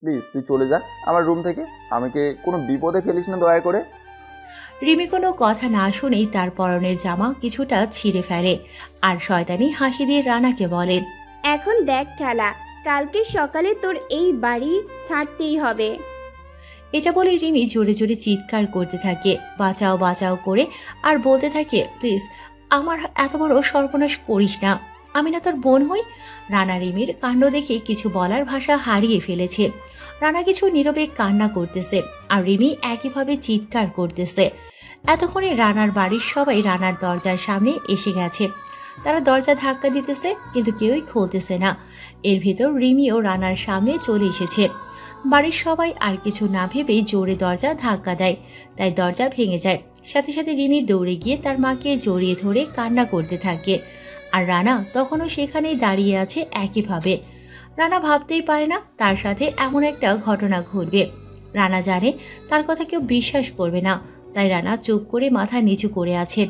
Please তুই চলে যা আমার রুম থেকে, আমাকে কোনো বিপদে ফেলিস না দয়া করে। রিমি কোনো কথা না শুনেই তার পরনের জামা কিছুটা ছিঁড়ে ফেলে আর শয়তানি হাসি দিয়ে রানাকে বলে, এখন দেখ খেলা, কালকে সকালে তোর এই বাড়ি ছাড়তেই হবে। এটা বলে রিমি জোরে জোরে চিৎকার করতে থাকে, বাঁচাও বাঁচাও করে, আর বলতে থাকে, প্লিজ আমার এত বড় সর্বনাশ করিস না, আমি না তোর বোন হই। রানা রিমির কাণ্ড দেখে কিছু বলার ভাষা হারিয়ে ফেলেছে। রানা কিছু নীরবে কান্না করতেছে আর রিমি একইভাবে চিৎকার করতেছে। এতক্ষণে রানার বাড়ির সবাই রানার দরজার সামনে এসে গেছে। তারা দরজা ধাক্কা দিতেছে কিন্তু কেউই খুলতেছে না। এর ভেতর রিমিও রানার সামনে চলে এসেছে। বাড়ির সবাই আর কিছু না ভেবেই জোরে দরজা ধাক্কা দেয়, তাই দরজা ভেঙে যায়। সাথে সাথে রিমি দৌড়ে গিয়ে তার মাকে জড়িয়ে ধরে কান্না করতে থাকে। আর রানা তখনও সেখানেই দাঁড়িয়ে আছে একইভাবে। রানা ভাবতেই পারে না তার সাথে এমন একটা ঘটনা ঘটবে। রানা জানে তার কথা কেউ বিশ্বাস করবে না, তাই রানা চুপ করে মাথা নিচু করে আছে।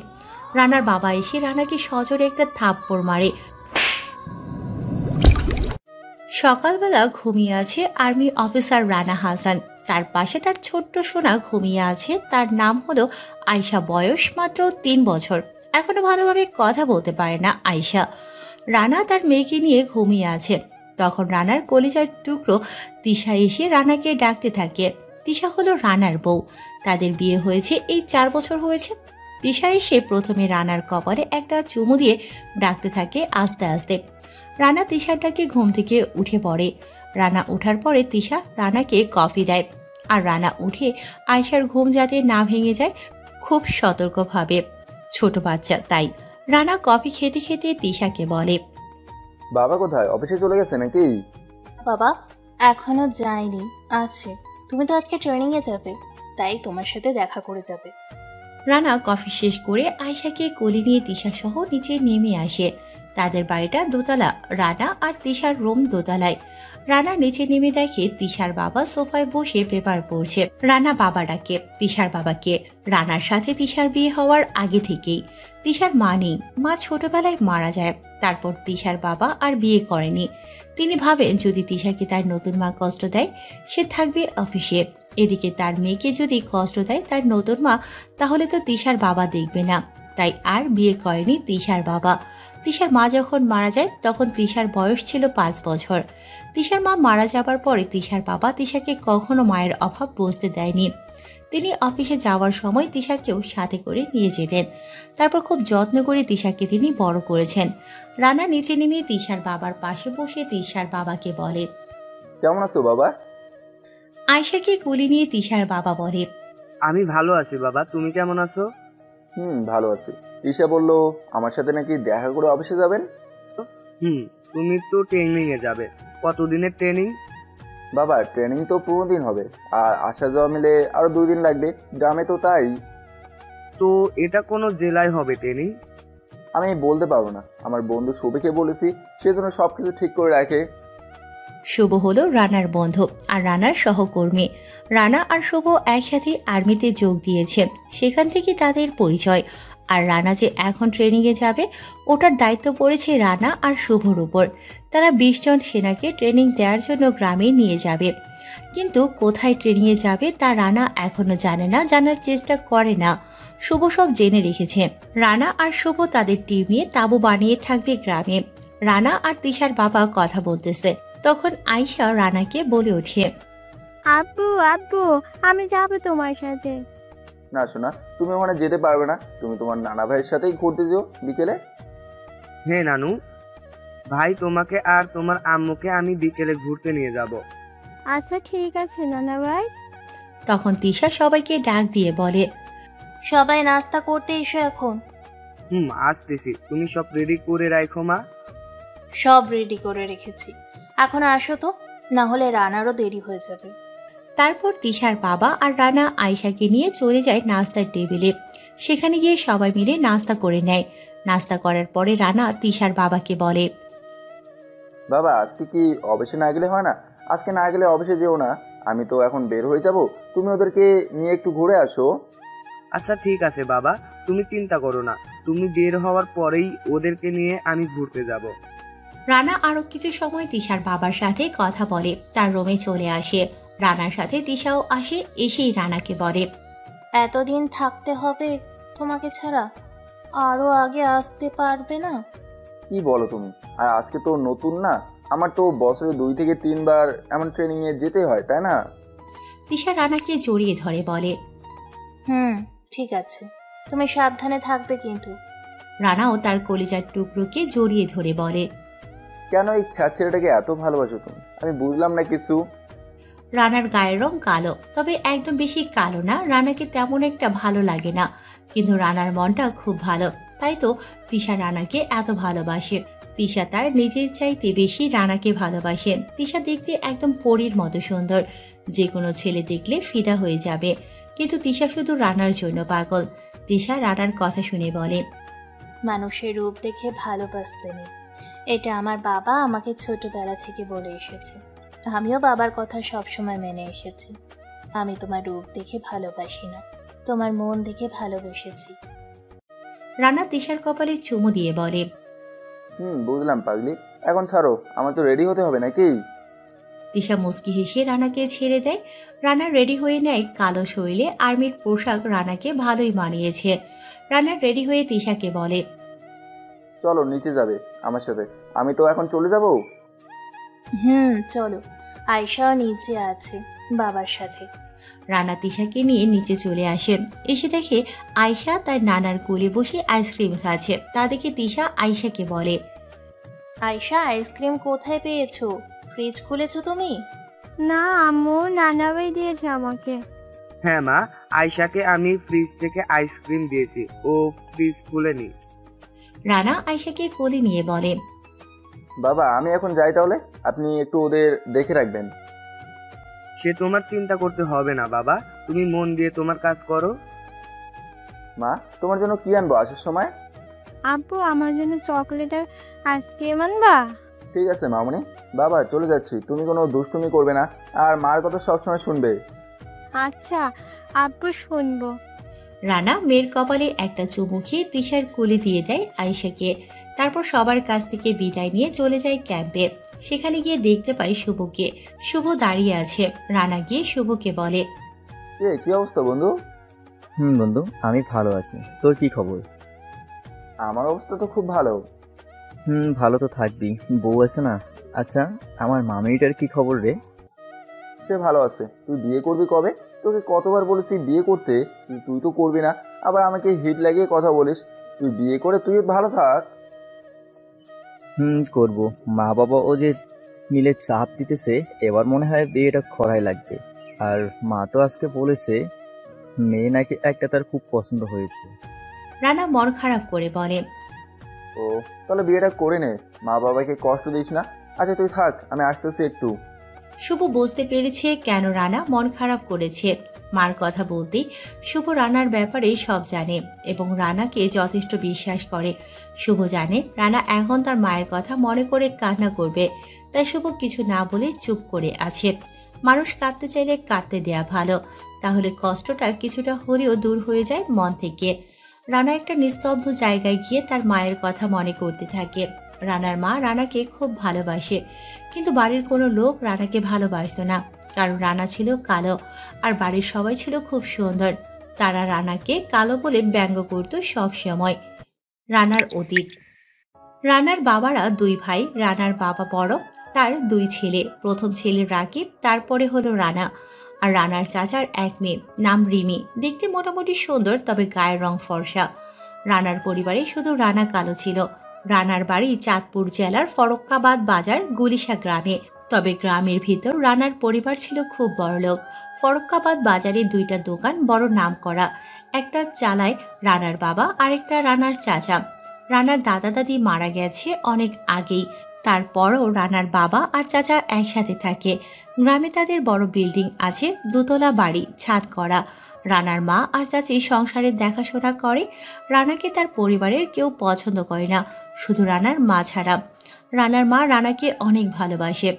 রানার বাবা এসে রানাকে সজোরে একটা থাপ্পড় মারে। সকালবেলা ঘুমিয়ে আছে আর্মি অফিসার রানা হাসান, তার পাশে তার ছোট্ট সোনা ঘুমিয়ে আছে। তার নাম হলো আয়শা, বয়স মাত্র 3 বছর। এখনো ভালোভাবে কথা বলতে পারে না আয়শা। রানা তার মেয়েকে নিয়ে ঘুমিয়ে আছে। তখন রানার কলিজার টুকরো তিশা এসে রানাকে ডাকতে থাকে। তিশা হলো রানার বউ, তাদের বিয়ে হয়েছে এই 4 বছর হয়েছে। তিশা এসে প্রথমে রানার কপালে একটা চুমু দিয়ে ডাকতে থাকে আস্তে আস্তে। রানা তিশার ডাকে ঘুম থেকে উঠে পড়ে। রানা ওঠার পরে তিশা রানাকে কফি দেয় আর রানা উঠে আয়শার ঘুম যাতে না ভেঙে যায় খুব সতর্কভাবে, ছোট বাচ্চা তাই। রানা কফি খেতে খেতে তিশাকে বলে, বাবা কোথায়, অফিসে চলে গেছে নাকি? বাবা এখনো যায়নি, আছে। তুমি তো আজকে ট্রেনিংয়ে যাবে, তাই তোমার সাথে দেখা করে যাবে। রানা কফি শেষ করে আয়শাকে কোলে নিয়ে তিশা সহ নিচে নেমে আসে। তাদের বাড়িটা দোতলা, রানা আর তিশার রুম দোতলায়। রানা নিচে নেমে দেখে তিশার বাবা সোফায় বসে পেপার পড়ছে। রানা বাবা ডাকে তিশার বাবাকে। রানার সাথে তিশার বিয়ে হওয়ার আগে থেকেই তিশার মা নেই, মা ছোটবেলায় মারা যায়। তারপর তিশার বাবা আর বিয়ে করেনি। তিনি ভাবেন যদি তিশাকে তার নতুন মা কষ্ট দেয়, সে থাকবে অফিসে। এদিকে তার মেয়েকে যদি কষ্ট দেয় তার নতুন মা, তাহলে তো তিশার বাবা দেখবে না, তাই আর বিয়ে করেনি তিশার বাবা। তিশার মা যখন মারা যায় তখন তিশার বয়স ছিল 5 বছর। তিশার মা মারা যাবার পরে তিশার বাবা তিশাকে কখনো মায়ের অভাব বুঝতে দেয়নি। তিনি অফিসে যাওয়ার সময় তিশাকেও সাথে করে নিয়ে যেতেন। তারপর খুব যত্ন করে তিশাকে তিনি বড় করেছেন। রানা নিচে নেমে তিশার বাবার পাশে বসে তিশার বাবাকে বলে, কেমন আছো বাবা? আয়শাকে কোলে নিয়ে তিশার বাবা বলে, আমি ভালো আছি বাবা, তুমি কেমন আছো? ভালো আছি। ঈশা বলল আমার সাথে নাকি দেখা করে অফিসে যাবেন। তুমি তো ট্রেনিং এ যাবে। কতদিনের ট্রেনিং? বাবা ট্রেনিং তো 15 দিন হবে, আর আসা যাওয়া মিলে আরো 2 দিন লাগবে। গ্রামে তো তাই। তো এটা কোনো জেলায় হবে ট্রেনিং? আমি বলতে পারবো না, আমার বন্ধু শুভকে বলেছি, সেজন্য সবকিছু ঠিক করে রাখে। শুভ হলো রানার বন্ধু আর রানার সহকর্মী। রানা আর শুভ একসাথে আর্মিতে যোগ দিয়েছে, সেখান থেকে তাদের পরিচয়। আর রানা যে এখন ট্রেনিংয়ে যাবে ওটার দায়িত্ব পড়েছে রানা আর শুভর উপর। তারা 20 জন সেনাকে ট্রেনিং দেওয়ার জন্য গ্রামে নিয়ে যাবে, কিন্তু কোথায় ট্রেনিংয়ে যাবে তা রানা এখনো জানে না, জানার চেষ্টা করে না। শুভ সব জেনে রেখেছে। রানা আর শুভ তাদের টিম নিয়ে তাঁবু বানিয়ে থাকবে গ্রামে। রানা আর তিশার বাবা কথা বলতেছে, তখন আয়শা রানাকে বলে ওঠে, আব্বু আব্বু আমি যাব তোমার সাথে। না শোনা, তুমি ওখানে যেতে পারবে না, তুমি তোমার নানা ভাইয়ের সাথেই ঘুরতে যেও বিকেলে। হ্যাঁ নানু ভাই, তোমাকে আর তোমার আম্মুকে আমি বিকেলে ঘুরতে নিয়ে যাব। আচ্ছা ঠিক আছে নানা ভাই। তখন তিশা সবাইকে ডাক দিয়ে বলে, সবাই নাস্তা করতে এসো এখন। আসতেছি, তুমি সব রেডি করে রাখো মা। সব রেডি করে রেখেছি, এখন আসো তো, না হলে রানারও দেরি হয়ে যাবে। তারপর তিশার বাবা আর রানা আয়শাকে নিয়ে চলে যায় নাস্তার টেবিলে। সেখানে গিয়ে সবাই মিলে নাস্তা করে নেয়। নাস্তা করার পরে রানা তিশার বাবাকে বলে, বাবা আজকে কি অফিসে না গেলে হয় না? আজকে না গেলে অফিসে যেও না, আমি তো এখন বের হয়ে যাব, তুমি ওদেরকে নিয়ে একটু ঘুরে আসো। আচ্ছা ঠিক আছে বাবা, তুমি চিন্তা করো না, তুমি বের হওয়ার পরেই ওদেরকে নিয়ে আমি ঘুরতে যাব। রানা আরো কিছু সময় তিশার বাবার সাথে কথা বলে তার রুমে চলে আসে। রানার সাথে তিশাও আসে, এসেই রানাকে বলে, এতদিন থাকতে হবে তোমাকে ছাড়া? আরো আগে আসতে পারবে না? কি বলো তুমি? আর আজকে তো নতুন না, আমার তো বছরে 2 থেকে 3 বার এমন ট্রেনিংয়ে যেতে হয়, তাই না? তিশা রানাকে জড়িয়ে ধরে বলে। ঠিক আছে, তুমি সাবধানে থাকবে কিন্তু। রানাও তার কলিজার টুকরোকে জড়িয়ে ধরে বলে। কেন এই খ্যাত ছেলেটাকে এত ভালোবাসো তুমি? আমি বুঝলাম না কিছু। রানার গায়ের রং কালো, তবে একদম বেশি কালো না। রানাকে তেমন একটা ভালো লাগে না, কিন্তু রানার মনটা খুব ভালো, তাই তো তিশা রানাকে এত ভালোবাসে। তিশা তার নিজের চাইতে বেশি রানাকে ভালোবাসে। তিশা দেখতে একদম পরীর মতো সুন্দর, যে কোনো ছেলে দেখলে ফিদা হয়ে যাবে, কিন্তু তিশা শুধু রানার জন্য পাগল। তিশা রানার কথা শুনে বলে, মানুষের রূপ দেখে ভালোবাসতে নেই, এটা আমার বাবা আমাকে ছোটবেলা থেকে বলে এসেছে। আমিও বাবার কথা সবসময় মেনে এসেছি। আমি তোমার রূপ দেখে ভালোবাসি না, তোমার মন দেখে ভালোবেসেছি। রানা তিশার কপালে চুমু দিয়ে বলে, বুঝলাম পাগলি, এখন ছাড়ো, আমার তো রেডি হতে হবে নাকি? তিশা মুচকি হেসে রানাকে ছেড়ে দেয়। রানা রেডি হয়ে নেয় কালো শৈলে আর্মির পোশাক রানাকে ভালোই মানিয়েছে। রানা রেডি হয়ে তিশাকে বলে, চলো নিচে যাবে আমার সাথে, আমি তো এখন চলে যাব। চলো। আয়শাও নিচে আছে বাবার সাথে। রানা তিশাকে নিয়ে নিচে চলে আসে। এসে দেখে আয়শা তার নানার কোলে বসে আইসক্রিম খাচ্ছে। তা দেখে তিশা আয়শাকে বলে, আয়শা, আইসক্রিম কোথায় পেয়েছো? ফ্রিজ খুলেছো তুমি? না আম্মু, নানাবাই দিয়েছে আমাকে। হ্যাঁ মা, আয়শাকে আমি ফ্রিজ থেকে আইসক্রিম দিয়েছি, ও ফ্রিজ খুলেনি। রানা আয়শাকে কোলে নিয়ে বলে, বাবা আমি এখন যাই তাহলে, আপনি একটু ওদের দেখে রাখবেন। সে তোমার চিন্তা করতে হবে না বাবা, তুমি মন দিয়ে তোমার কাজ করো। মা তোমার জন্য কি আনবো আসার সময়? আব্বু, আমার জন্য চকলেট আর আইসক্রিম আনবা? ঠিক আছে মামুনি। বাবা চলে যাচ্ছি, তুমি কোনো দুষ্টুমি করবে না, আর মার কথা সবসময় শুনবে। আচ্ছা আব্বু, শুনবো। রানা মেয়ের কপালে একটা চুমু খেয়ে তিশার কোলে দিয়ে দেয় আয়শাকে। তারপর সবার কাছ থেকে বিদায় নিয়ে চলে যায় ক্যাম্পে। সেখানে গিয়ে দেখতে পায় শুভকে। শুভ দাঁড়িয়ে আছে। রানা গিয়ে শুভকে বলে, কি অবস্থা বন্ধু? বন্ধু, আমি ভালো আছি। তোর কি খবর? আমার অবস্থা তো খুব ভালো। ভালো তো থাকবি, বউ আছে না। আচ্ছা, আমার মামিটার কি খবর রে? সে ভালো আছে। তুই বিয়ে করবি কবে? তোকে কতবার বলেছি বিয়ে করতে, তুই তো করবি না, আবার আমাকে হিট লাগিয়ে কথা বলিস। তুই বিয়ে করে তুই ভালো থাক। করব। মা বাবা ও যে মিলে চাপ দিতেছে, এবার মনে হয় বিয়েটা করাই লাগবে। আর মা তো আজকে বলেছে মেয়ে নাকি একটা তার খুব পছন্দ হয়েছে। রানা মন খারাপ করে বলে, ও তাহলে বিয়েটা করে নে, মা বাবাকে কষ্ট দিস না। আচ্ছা তুই থাক, আমি আসতেছি একটু। শুভ বুঝতে পেরেছে কেন রানা মন খারাপ করেছে। মার কথা বলতেই শুভ রানার ব্যাপারে সব জানে এবং রানাকে যথেষ্ট বিশ্বাস করে। শুভ জানে রানা এখন তার মায়ের কথা মনে করে কান্না করবে, তাই শুভ কিছু না বলে চুপ করে আছে। মানুষ কাঁদতে চাইলে কাঁদতে দেয়া ভালো, তাহলে কষ্টটা কিছুটা হলেও দূর হয়ে যায় মন থেকে। রানা একটা নিস্তব্ধ জায়গায় গিয়ে তার মায়ের কথা মনে করতে থাকে। রানার মা রানাকে খুব ভালোবাসে, কিন্তু বাড়ির কোনো লোক রানাকে ভালোবাসত না, কারণ রানা ছিল কালো আর বাড়ির সবাই ছিল খুব সুন্দর। তারা রানাকে কালো বলে ব্যঙ্গ করত সব সময়। রানার অতীত। রানার বাবারা 2 ভাই। রানার বাবা বড়, তার 2 ছেলে। প্রথম ছেলে রাকিব, তারপরে হলো রানা। আর রানার চাচার 1 মেয়ে, নাম রিমি। দেখতে মোটামুটি সুন্দর, তবে গায়ের রং ফর্সা। রানার পরিবারে শুধু রানা কালো ছিল। রানার বাড়ি চাঁদপুর জেলার ফরক্কাবাদ বাজার গুলিশা গ্রামে, তবে গ্রামের ভিতর রানার পরিবার ছিল খুব বড়লোক। ফরক্কাবাদ বাজারে 2টা দোকান বড় নাম করা, একটা চালায় রানার বাবা, আরেকটা রানার চাচা। রানার দাদা দাদি মারা গেছে অনেক আগেই, তারপরও রানার বাবা আর চাচা একসাথে থাকে। গ্রামে তাদের বড় বিল্ডিং আছে, 2 তলা বাড়ি, ছাদ করা। রানার মা আর চাচি সংসারের দেখাশোনা করে। রানাকে তার পরিবারের কেউ পছন্দ করে না, শুধু রানার মা ছাড়া। রানার মা রানাকে অনেক ভালোবাসে।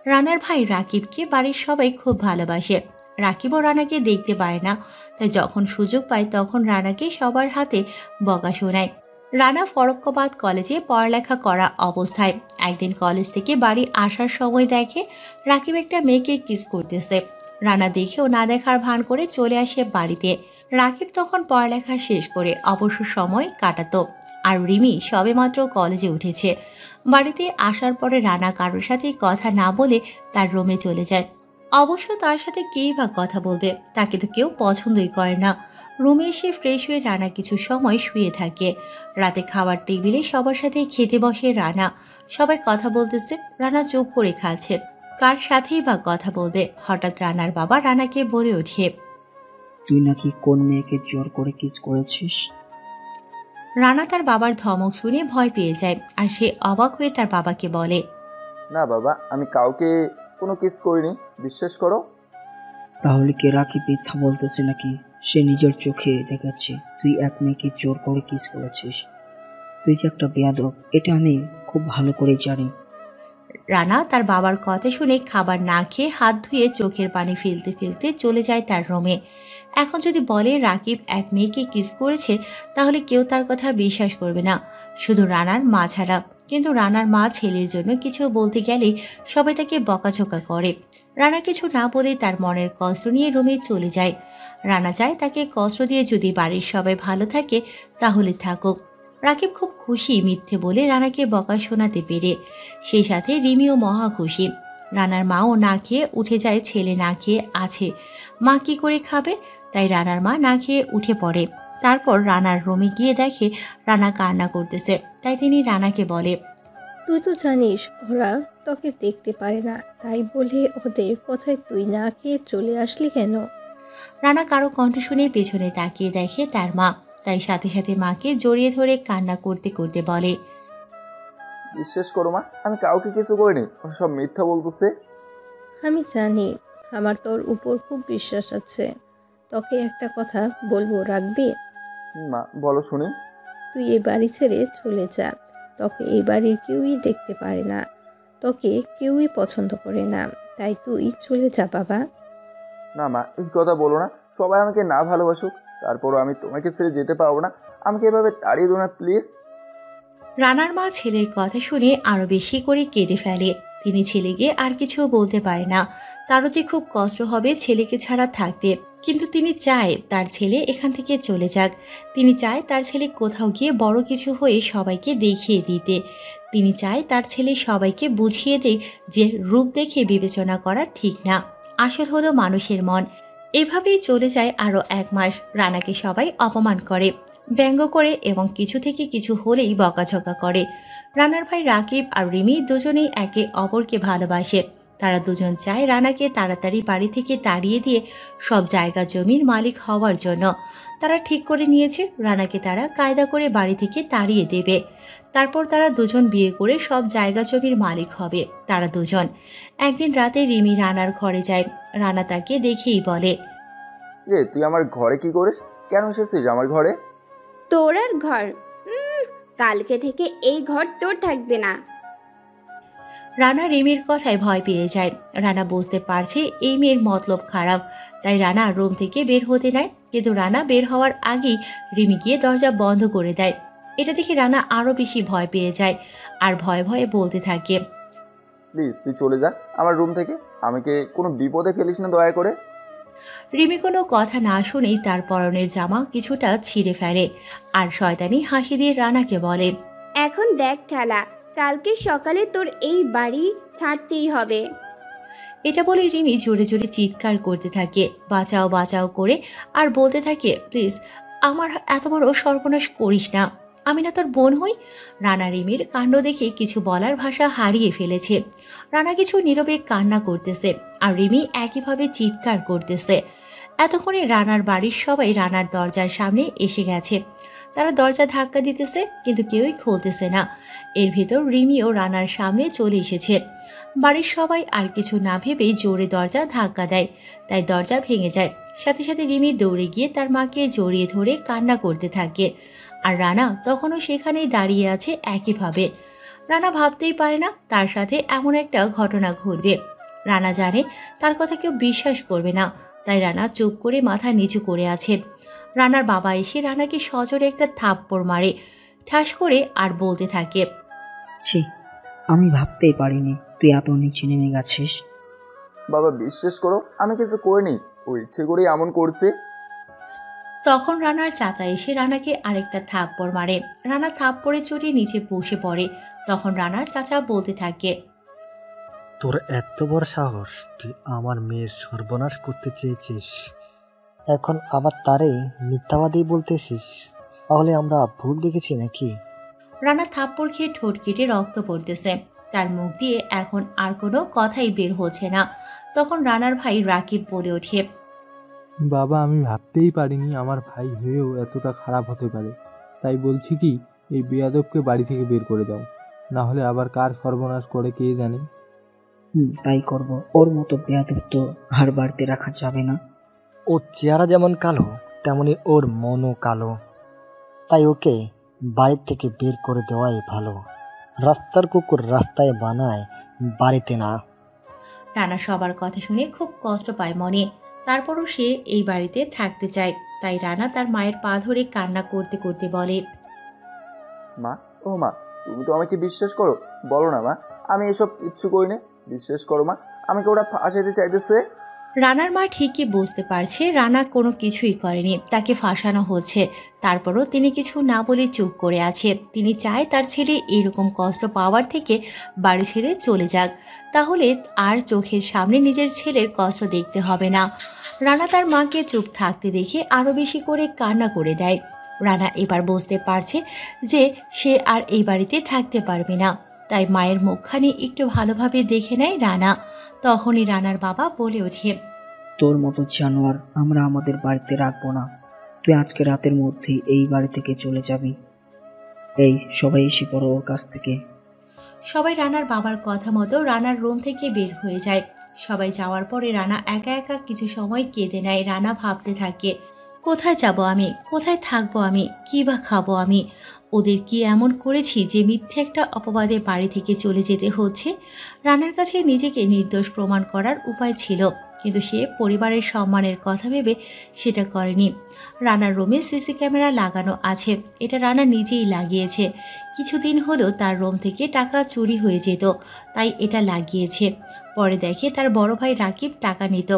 রানার ভাই রাকিবকে বাড়ির সবাই খুব ভালোবাসে। রাকিবও রানাকে দেখতে পায় না, তাই যখন সুযোগ পায় তখন রানাকে সবার হাতে বকা শোনায়। রানা ফরক্কাবাদ কলেজে পড়ালেখা করা অবস্থায় একদিন কলেজ থেকে বাড়ি আসার সময় দেখে রাকিব একটা মেয়েকে কিস করতেছে। রানা দেখেও না দেখার ভান করে চলে আসে বাড়িতে। রাকিব তখন পড়ালেখা শেষ করে অবসর সময় কাটাতো, আর রিমি সবেমাত্র কলেজে উঠেছে। বাড়িতে আসার পরে রানা কারোর সাথে কথা না বলে তার রুমে চলে যায়। অবশ্য তার সাথে কেই বা কথা বলবে, তাকে তো কেউ পছন্দই করে না। রুমে এসে ফ্রেশ হয়ে রানা কিছু সময় শুয়ে থাকে। রাতে খাবার টেবিলে সবার সাথে খেতে বসে রানা। সবাই কথা বলতেছে, রানা চুপ করে খাচ্ছে। কার সাথেই বা কথা বলবে? হঠাৎ রানার বাবা রানাকে বলে ওঠে, তুই নাকি কোন মেয়েকে জোর করে কিস করেছিস? রানা তার বাবার ধমক শুনে ভয় পেয়ে যায়, আর সে অবাক হয়ে তার বাবাকে বলে, না বাবা, আমি কাউকে কোনো কিস করিনি, বিশ্বাস করো। তাহলে কি রাকিব মিথ্যা বলতেছে নাকি? সে নিজের চোখে দেখাচ্ছে তুই এক মেয়েকে জোর করে কিস করেছিস। তুই যে একটা বেয়াদব, এটা আমি খুব ভালো করে জানি। রানা তার বাবার কথা শুনে খাবার না খেয়ে হাত ধুয়ে চোখের পানি ফেলতে ফেলতে চলে যায় তার রুমে। এখন যদি বলে রাকিব এক মেয়েকে কিস করেছে, তাহলে কেউ তার কথা বিশ্বাস করবে না, শুধু রানার মা ছাড়া। কিন্তু রানার মা ছেলের জন্য কিছু বলতে গেলেই সবাই তাকে বকাঝকা করে। রানা কিছু না বলে তার মনের কষ্ট নিয়ে রুমে চলে যায়। রানা চায় তাকে কষ্ট দিয়ে যদি বাড়ির সবাই ভালো থাকে তাহলে থাকুক। রাকিব খুব খুশি মিথ্যে বলে রানাকে বকা শোনাতে পেরে। সেই সাথে রিমিও মহা খুশি। রানার মাও না খেয়ে উঠে যায়, ছেলে না খেয়ে আছে, মা কি করে খাবে? তাই রানার মা না খেয়ে উঠে পড়ে। তারপর রানার রুমে গিয়ে দেখে রানা কান্না করতেছে। তাই তিনি রানাকে বলে, তুই তো জানিস ওরা তোকে দেখতে পারে না, তাই বলে ওদের কথায় তুই না খেয়ে চলে আসলি কেন? রানা কারো কণ্ঠ শুনে পেছনে তাকিয়ে দেখে তার মা। তাই সাথে সাথে মাকে জড়িয়ে ধরে কান্না করতে করতে বলে, বিশ্বাস করো মা, আমি কাউকে কিছু করিনি, ওরা সব মিথ্যা বলতেছে। আমি জানি, আমার তোর উপর খুব বিশ্বাস আছে। তোকে একটা কথা বলবো, রাখবি? মা বলো শুনি। তুই এই বাড়ি ছেড়ে চলে যা। তোকে এই বাড়ির কেউই দেখতে পারে না, তোকে কেউই পছন্দ করে না, তাই তুই চলে যা বাবা। না মা, এই কথা বলো না। সবাই আমাকে না ভালোবাসুক, তারপরও আমি তোমাকে ছেড়ে যেতে পারবো না। আমাকে এভাবে তাড়িয়ে দো না প্লিজ। রানার মা ছেলের কথা শুনে আরো বেশি করে কেঁদে ফেলে। তিনি ছেলেকে আর কিছু বলতে পারে না। তারও যে খুব কষ্ট হবে ছেলেকে ছাড়া থাকতে, কিন্তু তিনি চায় তার ছেলে এখান থেকে চলে যাক। তিনি চায় তার ছেলে কোথাও গিয়ে বড় কিছু হয়ে সবাইকে দেখিয়ে দিতে। তিনি চায় তার ছেলে সবাইকে বুঝিয়ে দেয় যে রূপ দেখে বিবেচনা করা ঠিক না, আসল হলো মানুষের মন। এভাবেই চলে যায় আরও 1 মাস। রানাকে সবাই অপমান করে, ব্যঙ্গ করে এবং কিছু থেকে কিছু হলেই বকাঝকা করে। রানার ভাই রাকিব আর রিমি দুজনেই একে অপরকে ভালোবাসে। তারা দুজন চায় রানাকে তাড়াতাড়ি বাড়ি থেকে তাড়িয়ে দিয়ে সব জায়গা জমির মালিক হওয়ার জন্য। তারা ঠিক করে নিয়েছে রানাকে তারা কায়দা করে বাড়ি থেকে তাড়িয়ে দেবে। তারপর তারা দুজন বিয়ে করে সব জায়গা জমির মালিক হবে। তারা দুজন। একদিন রাতে রিমি রানার ঘরে যায়। রানা তাকে দেখেই বলে, তুই আমার ঘরে কি করিস? কেন এসেছিস আমার ঘরে? তোর আর ঘর? কালকে থেকে এই ঘর তোর থাকবে না। রানা রিমির কথায় ভয় পেয়ে যায়। রানা বুঝতে পারছে এই মেয়ের মতলব খারাপ, তাই রানা রুম থেকে বের হতে নেয়। কিন্তু রানা বের হওয়ার আগেই রিমি গিয়ে দরজা বন্ধ করে দেয়। এটা দেখে রানা আরও বেশি ভয় পেয়ে যায় আর ভয়ে ভয়ে বলতে থাকে, প্লিজ তুই চলে যা আমার রুম থেকে, আমাকে কোনো বিপদে ফেলিস না দয়া করে। রিমি কোনো কথা না শুনেই তার পরনের জামা কিছুটা ছিঁড়ে ফেলে আর শয়তানি হাসি দিয়ে রানাকে বলে, এখন দেখ খেলা, কালকে সকালে তোর এই বাড়ি ছাড়তেই হবে। এটা বলে রিমি জোরে জোরে চিৎকার করতে থাকে, বাঁচাও বাঁচাও করে, আর বলতে থাকে, প্লিজ আমার এত বড় সর্বনাশ করিস না, আমি না তোর বোন হই। রানা রিমির কাণ্ড দেখে কিছু বলার ভাষা হারিয়ে ফেলেছে। রানা কিছু নীরবে কান্না করতেছে আর রিমি একইভাবে চিৎকার করতেছে। এতক্ষণে রানার বাড়ির সবাই রানার দরজার সামনে এসে গেছে। তারা দরজা ধাক্কা দিতেছে কিন্তু কেউই খুলতেছে না। এর ভেতর রিমিও রানার সামনে চলে এসেছে। বাড়ির সবাই আর কিছু না ভেবেই জোরে দরজা ধাক্কা দেয়, তাই দরজা ভেঙে যায়। সাথে সাথে রিমি দৌড়ে গিয়ে তার মাকে জড়িয়ে ধরে কান্না করতে থাকে। আর রানা তখনও সেখানেই দাঁড়িয়ে আছে একইভাবে। রানা ভাবতেই পারে না তার সাথে এমন একটা ঘটনা ঘটবে। রানা জানে তার কথা কেউ বিশ্বাস করবে না, তাই রানা চুপ করে মাথা নিচু করে আছে। রানার বাবা এসে রানাকে সজোরে একটা থাপ্পড় মারে। ঠাস করে আর বলতে থাকে, ছি, আমি ভাবতেই পারিনি তুই এত নিচে নেমে গেছিস। বাবা বিশ্বাস করো, আমি কিছু করিনি, ও ইচ্ছে করেই এমন করছে। তখন রানার চাচা এসে রানাকে আরেকটা থাপ্পড় মারে। রানা থাপ্পড়ে চড়ে নিচে বসে পড়ে। তখন রানার চাচা বলতে থাকে, তোর এত বড় সাহস, তুই আমার মেয়ের সর্বনাশ করতে চেয়েছিস, এখন আবার তারে মিথ্যাবাদী বলতেছিস? তাহলে আমরা ভুল দেখেছি নাকি? রানা থাপ্পড় খেয়ে ঠোঁট কেটে রক্ত পড়তেছে। তার মুখ দিয়ে এখন আর কোনো কথাই বের হচ্ছে না। তখন রানার ভাই রাকিব বলে ওঠে, বাবা আমি ভাবতেই পারিনি আমার ভাই হয়েও এতটা খারাপ হতে পারে। তাই বলছি কি, এই বেয়াদবকে বাড়ি থেকে বের করে দাও, না হলে আবার কার সর্বনাশ করে কে জানে। তাই করব। ওর মতো বেয়াদব তো আর বাড়িতে রাখা যাবে না। ওর চেহারা যেমন কালো, তেমনি ওর মনও কালো। তাই ওকে বাড়ি থেকে বের করে দেওয়াই ভালো। রাস্তার কুকুর রাস্তায় বানায়, বাড়িতে না। রানা সবার কথা শুনে খুব কষ্ট পায় মনে। তারপরও সে এই বাড়িতে থাকতে চায়। তাই রানা তার মায়ের পা ধরে কান্না করতে করতে বলে, মা, ও মা, তুমি তো আমাকে বিশ্বাস করো, বলো না মা, আমি এসব কিচ্ছু করিনি। বিশ্বাস করো মা, আমাকে ওরা ফাঁসাইতে চাইতেছে। রানার মা ঠিকই বুঝতে পারছে রানা কোনো কিছুই করেনি, তাকে ফাঁসানো হচ্ছে। তারপরও তিনি কিছু না বলে চুপ করে আছে। তিনি চায় তার ছেলে এরকম কষ্ট পাওয়ার থেকে বাড়ি ছেড়ে চলে যাক, তাহলে আর চোখের সামনে নিজের ছেলের কষ্ট দেখতে হবে না। রানা তার মাকে চুপ থাকতে দেখে আরও বেশি করে কান্না করে দেয়। রানা এবার বুঝতে পারছে যে সে আর এই বাড়িতে থাকতে পারবে না। তাই মায়ের মুখখানি একটু ভালোভাবে দেখে নেয় রানা। তখনই রানার বাবা বলে ওঠে, তোর মতো জানোয়ার আমরা আমাদের বাড়িতে রাখবো না। তুই আজকে রাতের মধ্যেই এই বাড়ি থেকে চলে যাবি। এই সবাই এসে পড়ো ওর কাছ থেকে। সবাই রানার বাবার কথা মতো রানার রুম থেকে বের হয়ে যায়। সবাই যাওয়ার পরে রানা একা একা কিছু সময় কেঁদে নেয়। রানা ভাবতে থাকে, কোথায় যাব আমি, কোথায় থাকবো আমি, কী বা খাবো আমি? ওদের কি এমন করেছি যে মিথ্যে একটা অপবাদে বাড়ি থেকে চলে যেতে হচ্ছে? রানার কাছে নিজেকে নির্দোষ প্রমাণ করার উপায় ছিল, কিন্তু সে পরিবারের সম্মানের কথা ভেবে সেটা করেনি। রানার রুমে সিসি ক্যামেরা লাগানো আছে, এটা রানা নিজেই লাগিয়েছে। কিছুদিন হলো তার রুম থেকে টাকা চুরি হয়ে যেত, তাই এটা লাগিয়েছে। পরে দেখে তার বড় ভাই রাকিব টাকা নিত।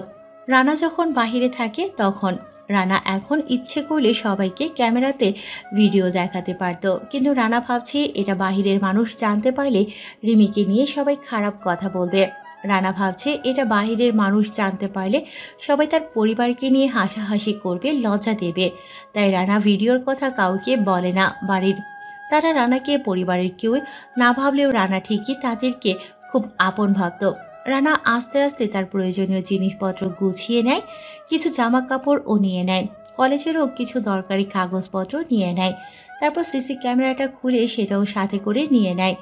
রানা যখন বাহিরে থাকে তখন রানা এখন ইচ্ছে করলে সবাইকে ক্যামেরাতে ভিডিও দেখাতে পারত, কিন্তু রানা ভাবছে এটা বাহিরের মানুষ জানতে পারলে রিমিকে নিয়ে সবাই খারাপ কথা বলবে। রানা ভাবছে এটা বাহিরের মানুষ জানতে পারলে সবাই তার পরিবারকে নিয়ে হাসাহাসি করবে, লজ্জা দেবে। তাই রানা ভিডিওর কথা কাউকে বলে না বাড়ির। তারা রানাকে পরিবারের কেউ না ভাবলেও রানা ঠিকই তাদেরকে খুব আপন ভাবত। রানা আস্তে আস্তে তার প্রয়োজনীয় জিনিসপত্র গুছিয়ে নেয়, কিছু জামা কাপড়ও নিয়ে নেয়, কলেজেরও কিছু দরকারি কাগজপত্র নিয়ে নেয়। তারপর সিসি ক্যামেরাটা খুলে সেটাও সাথে করে নিয়ে নেয়।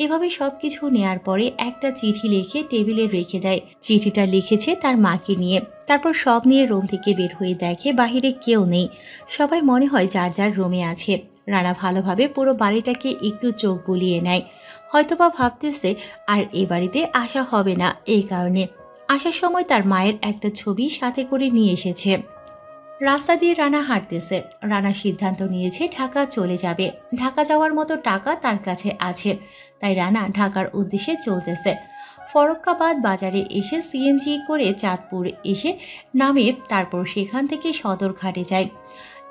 এভাবে সব কিছু নেয়ার পরে একটা চিঠি লিখে টেবিলে রেখে দেয়। চিঠিটা লিখেছে তার মাকে নিয়ে। তারপর সব নিয়ে রুম থেকে বের হয়ে দেখে বাহিরে কেউ নেই, সবাই মনে হয় যার যার রুমে আছে। রানা ভালোভাবে পুরো বাড়িটাকে একটু চোখ বুলিয়ে নেয়। হয়তোবা ভাবতেছে আর এ বাড়িতে আসা হবে না, এই কারণে আসার সময় তার মায়ের একটা ছবি সাথে করে নিয়ে এসেছে। রাস্তা দিয়ে রানা হাঁটতেছে। রানা সিদ্ধান্ত নিয়েছে ঢাকা চলে যাবে। ঢাকা যাওয়ার মতো টাকা তার কাছে আছে, তাই রানা ঢাকার উদ্দেশ্যে চলতেছে। ফরক্কাবাদ বাজারে এসে সিএনজি করে চাঁদপুর এসে নামে, তারপর সেখান থেকে সদরঘাটে যায়।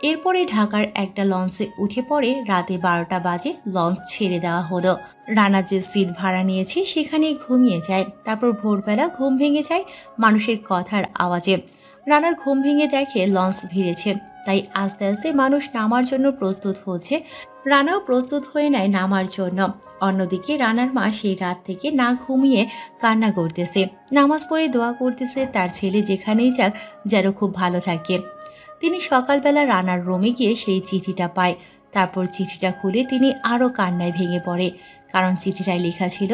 এরপরে ঢাকার একটা লঞ্চে উঠে পড়ে। রাতে 12টা বাজে লঞ্চ ছেড়ে দেওয়া হলো। রানা যে সিট ভাড়া নিয়েছে সেখানেই ঘুমিয়ে যায়। তারপর ভোরবেলা ঘুম ভেঙে যায় মানুষের কথার আওয়াজে। রানার ঘুম ভেঙে দেখে লঞ্চ ভিড়েছে, তাই আস্তে আস্তে মানুষ নামার জন্য প্রস্তুত হচ্ছে। রানাও প্রস্তুত হয়ে নেয় নামার জন্য। অন্যদিকে রানার মা সেই রাত থেকে না ঘুমিয়ে কান্না করতেছে, নামাজ পড়ে দোয়া করতেছে তার ছেলে যেখানেই যাক যেন খুব ভালো থাকে। তিনি সকালবেলা রানার রুমে গিয়ে সেই চিঠিটা পায়। তারপর চিঠিটা খুলে তিনি আরও কান্নায় ভেঙে পড়ে, কারণ চিঠিটায় লেখা ছিল,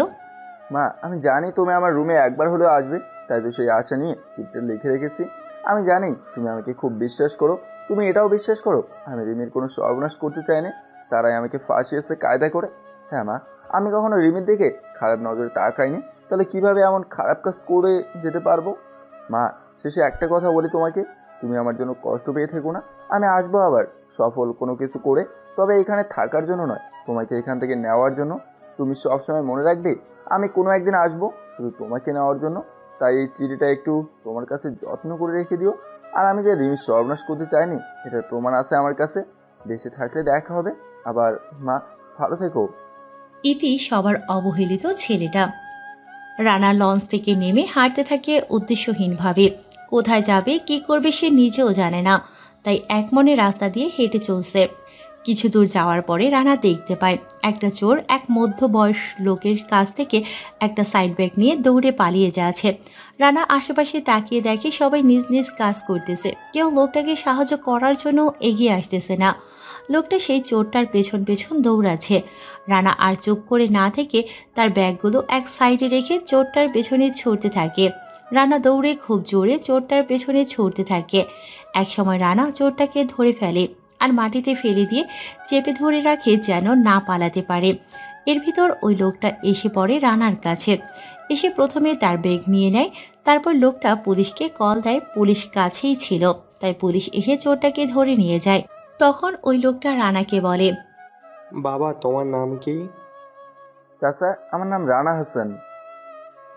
মা, আমি জানি তুমি আমার রুমে একবার হলেও আসবে, তাই তো সেই আশা নিয়ে চিঠিটা লিখে রেখেছি। আমি জানি তুমি আমাকে খুব বিশ্বাস করো, তুমি এটাও বিশ্বাস করো আমি রিমির কোনো সর্বনাশ করতে চাইনি, তারাই আমাকে ফাঁসিয়েছে কায়দা করে। হ্যাঁ মা, আমি কখনো রিমির দিকে খারাপ নজরে তাকাইনি, তাহলে কিভাবে এমন খারাপ কাজ করে যেতে পারবো? মা, শেষে একটা কথা বলি তোমাকে, তুমি আমার জন্য কষ্ট পেয়ে থেকো না। আমি আসবো আবার সফল কোনো কিছু করে, তবে এখানে থাকার জন্য নয়, তোমাকে এখান থেকে নেওয়ার জন্য। তুমি সবসময় মনে রাখবে আমি কোনো একদিন আসবো শুধু তোমাকে নেওয়ার জন্য। তাই এই চিঠিটা একটু তোমার কাছে যত্ন করে রেখে দিও। আর আমি যে রিমির সর্বনাশ করতে চাইনি এটার প্রমাণ আছে আমার কাছে। বেঁচে থাকলে দেখা হবে। আবার মা, ভালো থেকো। ইতি সবার অবহেলিত ছেলেটা। রানা লঞ্চ থেকে নেমে হাঁটতে থাকে উদ্দেশ্যহীনভাবে। কোথায় যাবে কি করবে সে নিজেও জানে না, তাই একমনে রাস্তা দিয়ে হেঁটে চলছে। কিছু দূর যাওয়ার পরে রানা দেখতে পায় একটা চোর এক মধ্যবয়স লোকের কাছ থেকে একটা সাইড ব্যাগ নিয়ে দৌড়ে পালিয়ে যাচ্ছে। রানা আশেপাশে তাকিয়ে দেখে সবাই নিজ নিজ কাজ করতেছে, কেউ লোকটাকে সাহায্য করার জন্য এগিয়ে আসতেছে না। লোকটা সেই চোরটার পেছন পেছন দৌড়াচ্ছে। রানা আর চুপ করে না থেকে তার ব্যাগগুলো এক সাইডে রেখে চোরটার পেছনে ছুটতে থাকে। রানা দৌড়ে খুব জোরে চোরটার পেছনে ছুটতে থাকে। একসময় রানা চোরটাকে ধরে ফেলে আর মাটিতে ফেলে দিয়ে চেপে ধরে রাখে যেন না পালাতে পারে। এর ভিতর ওই লোকটা এসে পড়ে রানার কাছে। এসে প্রথমে তার ব্যাগ নিয়ে নেয়, তারপর লোকটা পুলিশকে কল দেয়। পুলিশ কাছেই ছিল, তাই পুলিশ এসে চোরটাকে ধরে নিয়ে যায়। তখন ওই লোকটা রানাকে বলে, বাবা তোমার নাম কি? চাচা, আমার নাম রানা হাসান।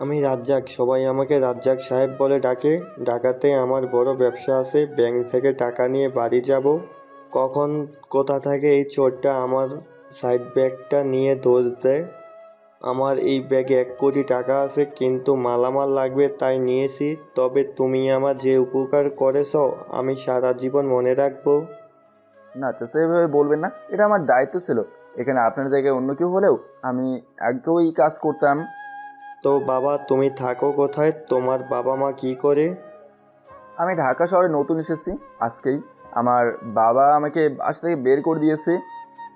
আমি রাজ্জাক, সবাই আমাকে রাজ্জাক সাহেব বলে ডাকে। ঢাকাতে আমার বড় ব্যবসা আছে, ব্যাংক থেকে টাকা নিয়ে বাড়ি যাব। কখন কোথা থেকে এই চোরটা আমার সাইড ব্যাগটা নিয়ে দৌড় দেয়। আমার এই ব্যাগে 1 কোটি টাকা আছে, কিন্তু মালামাল লাগবে তাই নিয়েছি। তবে তুমি আমার যে উপকার করেছ আমি সারা জীবন মনে রাখবো। না চাচা, এভাবে বলবেন না, এটা আমার দায়িত্ব ছিল। এখানে আপনার জায়গায় অন্য কেউ হলেও আমি আগেও এই কাজ করতাম। তো বাবা তুমি থাকো কোথায়? তোমার বাবা মা কি করে? আমি ঢাকা শহরে নতুন এসেছি আজকেই। আমার বাবা আমাকে বাসা থেকে বের করে দিয়েছে।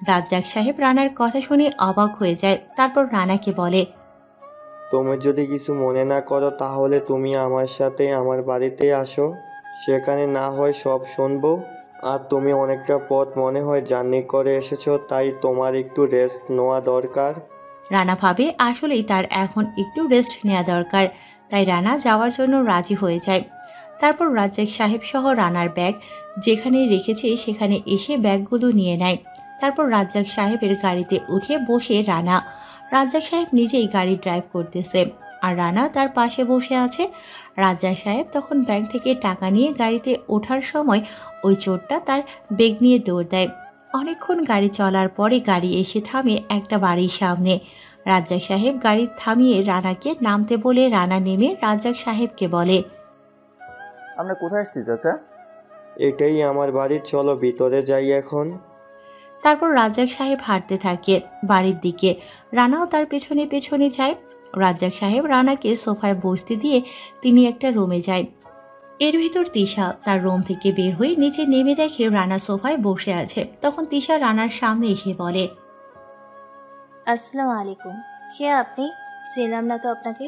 রাজ্জাক সাহেব রানার কথা শুনে অবাক হয়ে যায়। তারপর রানাকে বলে, তুমি যদি কিছু মনে না করো তাহলে তুমি আমার সাথে আমার বাড়িতে আসো, সেখানে না হয় সব শুনবো। আর তুমি অনেকটা পথ মনে হয় জার্নি করে এসেছো, তাই তোমার একটু রেস্ট নেওয়া দরকার। রানা ভাবে আসলেই তার এখন একটু রেস্ট নেওয়া দরকার, তাই রানা যাওয়ার জন্য রাজি হয়ে যায়। তারপর রাজ্জাক সাহেব সহ রানার ব্যাগ যেখানে রেখেছে সেখানে এসে ব্যাগগুলো নিয়ে নেয়। তারপর রাজ্জাক সাহেবের গাড়িতে উঠে বসে রানা। রাজ্জাক সাহেব নিজেই গাড়ি ড্রাইভ করতেছে আর রানা তার পাশে বসে আছে। রাজ্জাক সাহেব তখন ব্যাংক থেকে টাকা নিয়ে গাড়িতে ওঠার সময় ওই চোরটা তার ব্যাগ নিয়ে দৌড় দেয়। অনেকক্ষণ গাড়ি চলার পরে গাড়ি এসে থামে একটা বাড়ির সামনে। রাজ্জাক সাহেব গাড়ি থামিয়ে রানাকে নামতে বলে রানা নেমে রাজ্জাক সাহেবকে বলে, আমরা কোথায় আসছি চাচা? এটাই আমার বাড়ি, চলো ভিতরে যাই এখন। তারপর রাজ্জাক সাহেব হাঁটতে থাকে বাড়ির দিকে। রানাও তার পেছনে পেছনে যায়। রাজ্জাক সাহেব রানাকে সোফায় বসতে দিয়ে তিনি একটা রুমে যায়। এর ভিতর তিশা তার রুম থেকে বের হয়ে নিচে নেমে দেখে রানা সোফায় বসে আছে। তখন তিশা রানার সামনে এসে বলে, আসসালামু আলাইকুম। কে আপনি? ছিলাম না তো আপনাকে।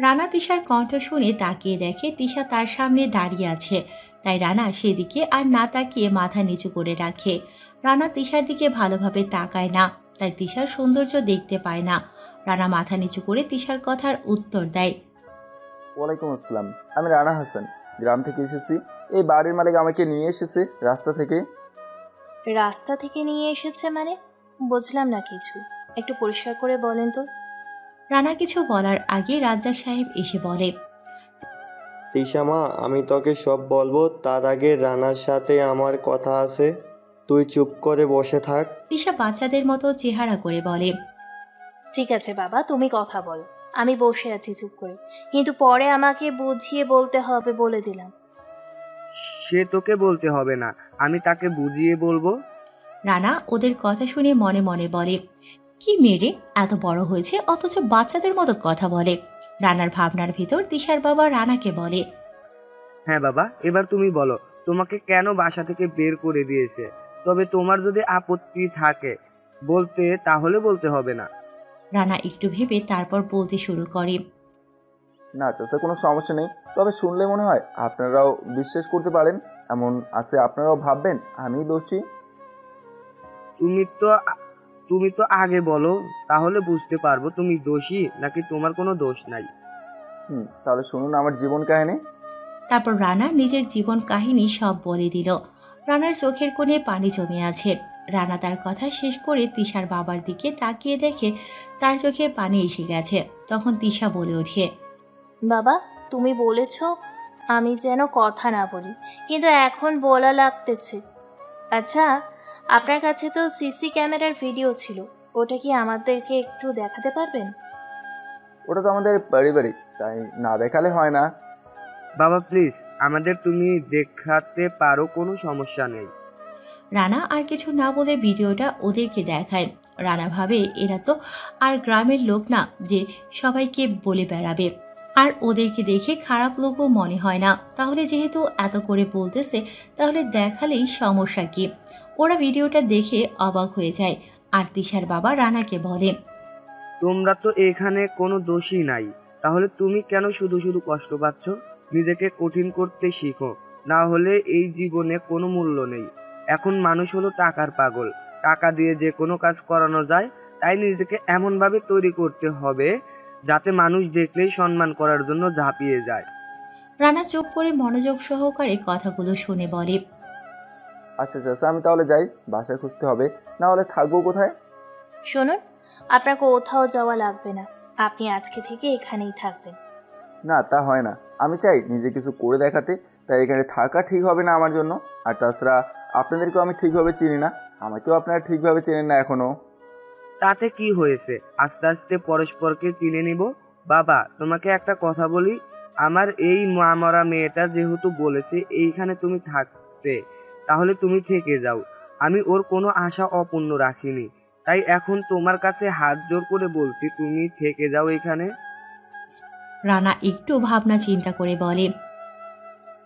রানা তিশার কণ্ঠ শুনে তাকিয়ে দেখে তিশা তার সামনে দাঁড়িয়ে আছে, তাই রানা সেদিকে আর না তাকিয়ে মাথা নিচু করে রাখে। রানা তিশার দিকে ভালোভাবে তাকায় না, তাই তিশার সৌন্দর্য দেখতে পায় না। রানা মাথা নিচু করে তিশার কথার উত্তর দেয়, ওয়ালাইকুম আসসালাম, আমি রানা হাসান, গ্রাম থেকে এসেছি। এই বাড়ির মালিক আমাকে নিয়ে এসেছে রাস্তা থেকে। রাস্তা থেকে নিয়ে এসেছে মানে? বুঝলাম না কিছু, একটু পরিষ্কার করে বলেন তো। রানা কিছু বলার আগে রাজ্জাক সাহেব এসে বলে, তিশা মা, আমি তোকে সব বলবো, তার আগে রানার সাথে আমার কথা আছে, তুই চুপ করে বসে থাক। তিশা বাচ্চাদের মতো চেহারা করে বলে, ঠিক আছে বাবা, তুমি কথা বলো, আমি বসে আছি চুপ করে, কিন্তু পরে আমাকে বুঝিয়ে বলতে হবে বলে দিলাম। সে তোকে বলতে হবে না, আমি তাকে বুঝিয়ে বলবো। রানা ওদের কথা শুনে মনে মনে বলে, কি মেরে এত বড় হয়েছে অথচ বাচ্চাদের মতো কথা বলে। রানার ভাবনার ভিতর তিশার বাবা রানাকে বলে, হ্যাঁ বাবা, এবার তুমি বলো তোমাকে কেন বাসা থেকে বের করে দিয়েছে। তবে তোমার যদি আপত্তি থাকে বলতে, তাহলে বলতে হবে না। রানা একটু ভেবে তারপর বলতে শুরু করে, না চাচা, কোনো সমস্যা নেই। তবে শুনলে মনে হয় আপনারাও বিশ্বাস করতে পারেন, এমন আছে আপনারাও ভাববেন আমি দোষী। তুমি তো আগে বলো, তাহলে বুঝতে পারবো তুমি দোষী নাকি তোমার কোনো দোষ নাই। তাহলে শুনুন আমার জীবন কাহিনী। তারপর রানা নিজের জীবন কাহিনী সব বলে দিল। রানার চোখের কোণে পানি জমে আছে। রানা তার কথা শেষ করে তিশার বাবার দিকে তাকিয়ে দেখে তার চোখে পানি এসে গেছে। তখন তিশা বলে ওঠে, বাবা তুমি বলেছ আমি যেন কথা না বলি, কিন্তু এখন বলা লাগতেছে। আচ্ছা, আপনার কাছে তো সিসি ক্যামেরার ভিডিও ছিল, ওটা কি আমাদেরকে একটু দেখাতে পারবেন? ওটা তো আমাদের পারিবারিক, তাই না দেখালে হয় না। বাবা প্লিজ, আমাদের তুমি দেখাতে পারো, কোনো সমস্যা নেই। রানা আর কিছু না বলে ভিডিওটা ওদেরকে দেখায়। রানা ভাবে এরা তো আর গ্রামের লোক না যে সবাইকে বলে বেড়াবে, আর ওদেরকে দেখে খারাপ লোকও মনে হয় না। তাহলে যেহেতু এত করে বলতেছে, তাহলে দেখালেই সমস্যা কি? ওরা ভিডিওটা দেখে অবাক হয়ে যায়। আর তিশার বাবা রানাকে বলে, তোমরা তো এখানে কোনো দোষী নাই, তাহলে তুমি কেন শুধু শুধু কষ্ট পাচ্ছ? নিজেকে কঠিন করতে শিখো, না হলে এই জীবনে কোনো মূল্য নেই। এখন মানুষ হলো টাকার পাগল, টাকা দিয়ে যে কোনো কাজ করানো যায়, তাই নিজেকে এমনভাবে তৈরি করতে হবে যাতে মানুষ দেখলেই সম্মান করার জন্য ঝাঁপিয়ে যায়। রানা চুপ করে মনোযোগ সহকারে কথাগুলো শুনে বলে, আচ্ছা চাচা, আমি তাহলে যাই, বাসা খুঁজতে হবে, না হলে থাকবো কোথায়? শুনুন, আপনার কোথাও যাওয়া লাগবে না, আপনি আজকে থেকে এখানেই থাকবেন। না, তা হয় না। আমি চাই নিজে কিছু করে দেখাতে, তাই এখানে থাকা ঠিক হবে না আমার জন্য। আর তাছাড়া আপনাদেরকেও আমি ঠিকভাবে চিনি না, আমাকেও আপনারা ঠিকভাবে চেনেন না এখনো। তাতে কি হয়েছে, আস্তে আস্তে পরস্পরকে চিনে নিব। বাবা তোমাকে একটা কথা বলি, আমার এই মা মরা মেয়েটা যেহেতু বলেছে এইখানে তুমি থাকতে, তাহলে তুমি থেকে যাও। আমি ওর কোনো আশা অপূর্ণ রাখিনি, তাই এখন তোমার কাছে হাত জোর করে বলছি, তুমি থেকে যাও এখানে। রানা একটু ভাবনা চিন্তা করে বলে,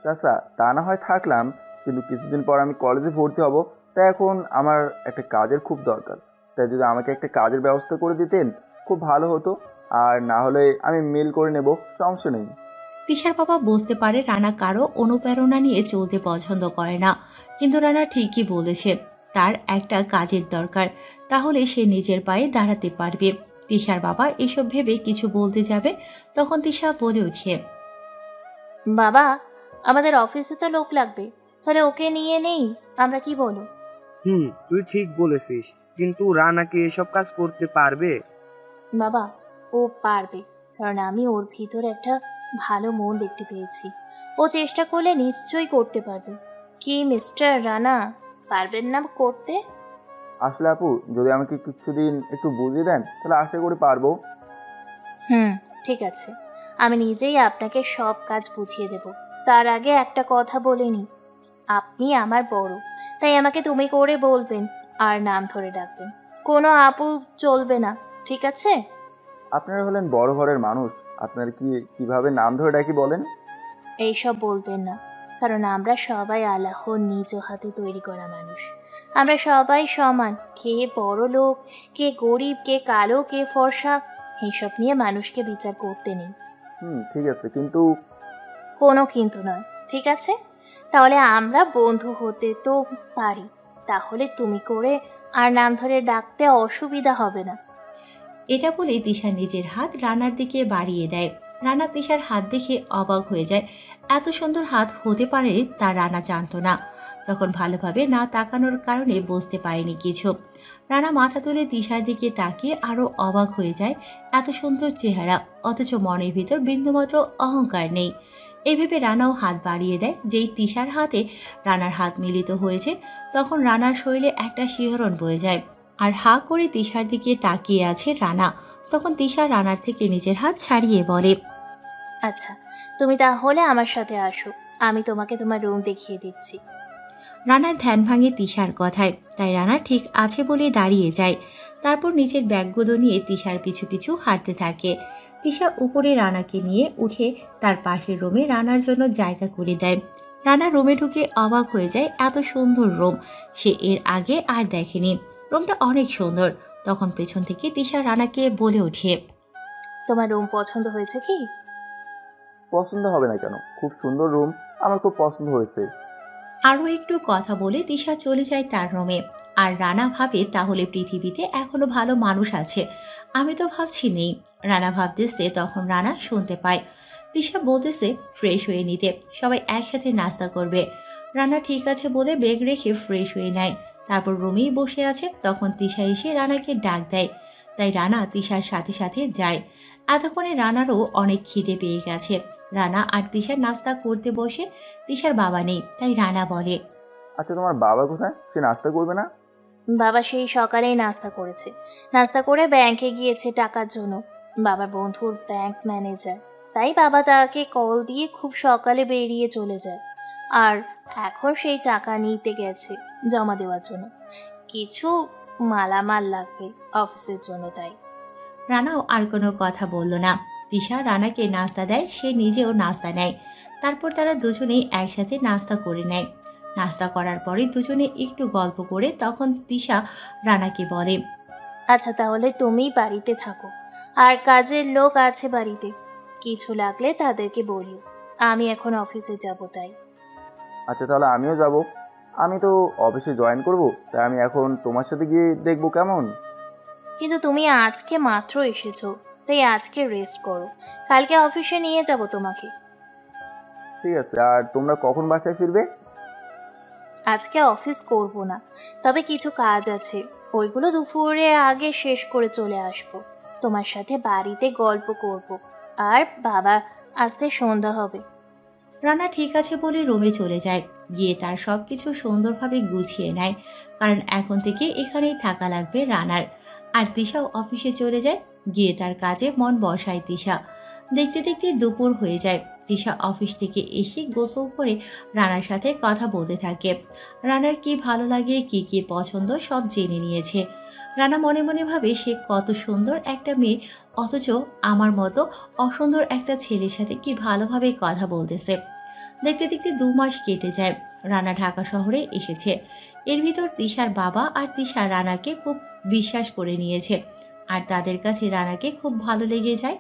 চাচা, তা না হয় থাকলাম, কিন্তু কিছুদিন পর আমি কলেজে ভর্তি হব, তাই এখন আমার একটা কাজের খুব দরকার। তাই যদি আমাকে একটা কাজের ব্যবস্থা করে দিতেন খুব ভালো হতো, আর না হলে আমি মেল করে নেব, সমস্যা নেই। তিশার বাবা বুঝতে পারে রানা কারো অনুপ্রেরণা নিয়ে চলতে পছন্দ করে না, কিন্তু রানা ঠিকই বলেছে, তার একটা কাজের দরকার, তাহলে সে নিজের পায়ে দাঁড়াতে পারবে। তিশার বাবা এসব ভেবে কিছু বলতে যাবে, তখন তিশা বলে ওঠে, বাবা আমাদের অফিসে তো লোক লাগবে, তাহলে ওকে নিয়ে নেই আমরা, কি বলো? তুই ঠিক বলেছিস, কিন্তু রানা কি এসব কাজ করতে পারবে? বাবা ও পারবে, কারণ আমি ওর ভিতরে একটা ভালো মন দেখতে পেয়েছি। ও চেষ্টা করলে নিশ্চয়ই করতে পারবে। কি মিস্টার রানা, পারবেন না করতে? আসলে আপু, যদি আমাকে কিছুদিন একটু বুঝিয়ে দেন তাহলে আশা করি পারবো। ঠিক আছে, আমি নিজেই আপনাকে সব কাজ বুঝিয়ে দেব। তার আগে একটা কথা বলিনি, আপনি আমার বড়, তাই আমাকে তুমি করে বলবেন আর নাম ধরে ডাকবেন, কোনো আপু চলবে না, ঠিক আছে? আপনারা হলেন বড় ঘরের মানুষ, আপনার কিভাবে নাম ধরে ডাকি বলেন? এইসব বলবেন না, কারণ আমরা সবাই আল্লাহর নিজ হাতে তৈরি করা মানুষ। আমরা সবাই সমান, কে বড় লোক, কে গরিব, কে কালো, কে ফর্সা, এইসব নিয়ে মানুষকে বিচার করতে নেই। ঠিক আছে, কিন্তু কোনো কিন্তু নয়, ঠিক আছে? তাহলে আমরা বন্ধু হতে তো পারি, তাহলে তুমি করে আর নাম ধরে ডাকতে অসুবিধা হবে না। এটা বলে তিশা নিজের হাত রানার দিকে বাড়িয়ে দেয়। রানা তিশার হাত দেখে অবাক হয়ে যায়, এত সুন্দর হাত হতে পারে তা রানা জানতো না। তখন ভালোভাবে না তাকানোর কারণে বুঝতে পারেনি কিছু। রানা মাথা তুলে তিশার দিকে তাকিয়ে আরো অবাক হয়ে যায়, এত সুন্দর চেহারা, অথচ মনের ভিতর বিন্দুমাত্র অহংকার নেই। এভাবে রানাও হাত বাড়িয়ে দেয়। যেই তিশার হাতে রানার হাত মিলিত হয়েছে, তখন রানার শরীরে একটা শিহরণ বয়ে যায়, আর হা করে তিশার দিকে তাকিয়ে আছে রানা। তখন তিশা রানার থেকে নিজের হাত ছাড়িয়ে বলে, আচ্ছা তুমি তাহলে আমার সাথে আসো, আমি তোমাকে তোমার রুম দেখিয়ে দিচ্ছি। রানার ধ্যান ভাঙে তিশার কথায়, তাই রানা ঠিক আছে বলে দাঁড়িয়ে যায়। তারপর নিচের ব্যাগগুলো নিয়ে তিশার পিছু পিছু হাঁটতে থাকে। তিশা উপরে রানাকে নিয়ে উঠে তার পাশের রুমে রানার জন্য জায়গা করে দেয়। রানা রুমে ঢুকে অবাক হয়ে যায়, এত সুন্দর রুম সে এর আগে আর দেখেনি। রুমটা অনেক সুন্দর। তখন পেছন থেকে তিশা রানাকে বলে ওঠে, তোমার রুম পছন্দ হয়েছে কি? পছন্দ হবে না কেন, খুব সুন্দর রুম, আমার খুব পছন্দ হয়েছে। আরও একটু কথা বলে তিশা চলে যায় তার রুমে। আর রানা ভাবে, তাহলে পৃথিবীতে এখনো ভালো মানুষ আছে, আমি তো ভাবছি নেই। রানা ভাবতেছে, তখন রানা শুনতে পায় তিশা বলতেছে ফ্রেশ হয়ে নিতে, সবাই একসাথে নাস্তা করবে। রানা ঠিক আছে বলে ব্যাগ রেখে ফ্রেশ হয়ে নেয়। তারপর রুমেই বসে আছে, তখন তিশা এসে রানাকে ডাক দেয়। তাই রানা তিশার সাথে সাথে যায়। এতক্ষণে রানারও অনেক খিদে পেয়ে গেছে। রানা আর তিশার নাস্তা করতে বসে। তিশার বাবা নেই, তাই রানা বলে, আচ্ছা তোমার বাবা কোথায়? সে নাস্তা করবে না? বাবা সেই সকালেই নাস্তা করেছে। নাস্তা করে ব্যাংকে গিয়েছে টাকার জন্য। বাবার বন্ধুর ব্যাংক ম্যানেজার, তাই বাবা তাকে কল দিয়ে খুব সকালে বেরিয়ে চলে যায়। আর এখন সেই টাকা নিতে গেছে জমা দেওয়ার জন্য। কিছু মালামাল লাগবে অফিসের জন্য, তাই। রানাও আর কোনো কথা বলল না। তিশা রানাকে নাস্তা দেয়, সে নিজেও নাস্তা নেয়। তারপর তারা দুজনেই একসাথে নাস্তা করে নেয়। নাস্তা করার পরে দুজনে একটু গল্প করে তখন তিশা রানাকে বলে, আচ্ছা তাহলে তুমি বাড়িতে থাকো, আর কাজের লোক আছে বাড়িতে, কিছু লাগলে তাদেরকে বলিও। আমি এখন অফিসে যাব, তাই। আচ্ছা তাহলে আমিও যাব। আমি তো অফিসে জয়েন করব, তাই আমি এখন তোমার সাথে গিয়ে দেখবো কেমন। কিন্তু তুমি আজকে মাত্র এসেছো, তাই আজকে রেস্ট করো, কালকে অফিসে নিয়ে যাব তোমাকে। ঠিক আছে, আর তোমরা কখন বাসায় ফিরবে? আজকে অফিস করব না, তবে কিছু কাজ আছে, ওইগুলো দুপুরে আগে শেষ করে চলে আসব। তোমার সাথে বাড়িতে গল্প করব, আর বাবা আসতে সন্ধ্যা হবে। রানা ঠিক আছে বলে রুমে চলে যায়। গিয়ে তার সব কিছু সুন্দরভাবে গুছিয়ে নেয়, কারণ এখন থেকে এখানেই থাকা লাগবে রানার। আর তিশাও অফিসে চলে যায়। গিয়ে তার কাজে মন বসায় তিশা। দেখতে দেখতে দুপুর হয়ে যায়। তিশা অফিস থেকে এসে গোসল করে রানার সাথে কথা বলতে থাকে। রানার কি ভালো লাগে, কি কি পছন্দ সব জেনে নিয়েছে। রানা মনে মনে ভাবে সে কত সুন্দর একটা মেয়ে, অথচ আমার মতো অসুন্দর একটা ছেলের সাথে কি ভালোভাবে কথা বলতেছে। দেখতে দেখতে 2 মাস কেটে যায়। রানা ঢাকা শহরে এসেছে। এর ভিতর তিশার বাবা আর তিশা রানাকে খুব বিশ্বাস করে নিয়েছে, আর তাদের কাছে রানাকে খুব ভালো লেগে যায়।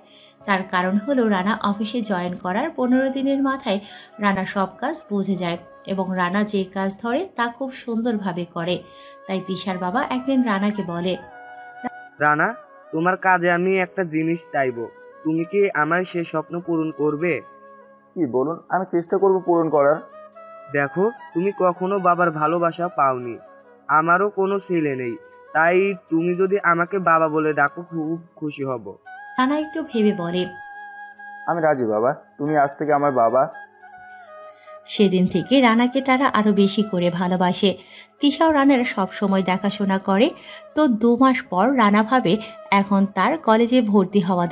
তার কারণ হলো রানা অফিসে জয়েন করার 15 দিনের মাথায় রানা সব কাজ বুঝে যায়, এবং রানা যে কাজ ধরে তা খুব সুন্দরভাবে করে। তাই তিশার বাবা একদিন রানাকে বলে, রানা, তোমার কাজে আমি একটা জিনিস চাইবো, তুমি কি আমার সে স্বপ্ন পূরণ করবে? কি বলুন, আমি চেষ্টা করব পূরণ করার। দেখো, তুমি কখনো বাবার ভালোবাসা পাওনি, আমারও কোনো ছেলে নেই, তাই তুমি যদি আমাকে বাবা বলে ডাকো খুব খুশি হব। রানা একটু ভেবে বলে, আমি রাজি বাবা, তুমি আজ থেকে আমার বাবা। সেদিন থেকে রানাকে তারা আরো বেশি করে ভালোবাসে। তিশাও রানার সব সময় দেখাশোনা করে। তো 2 মাস পর রানা ভাবে এখন তার কলেজে ভর্তি হওয়া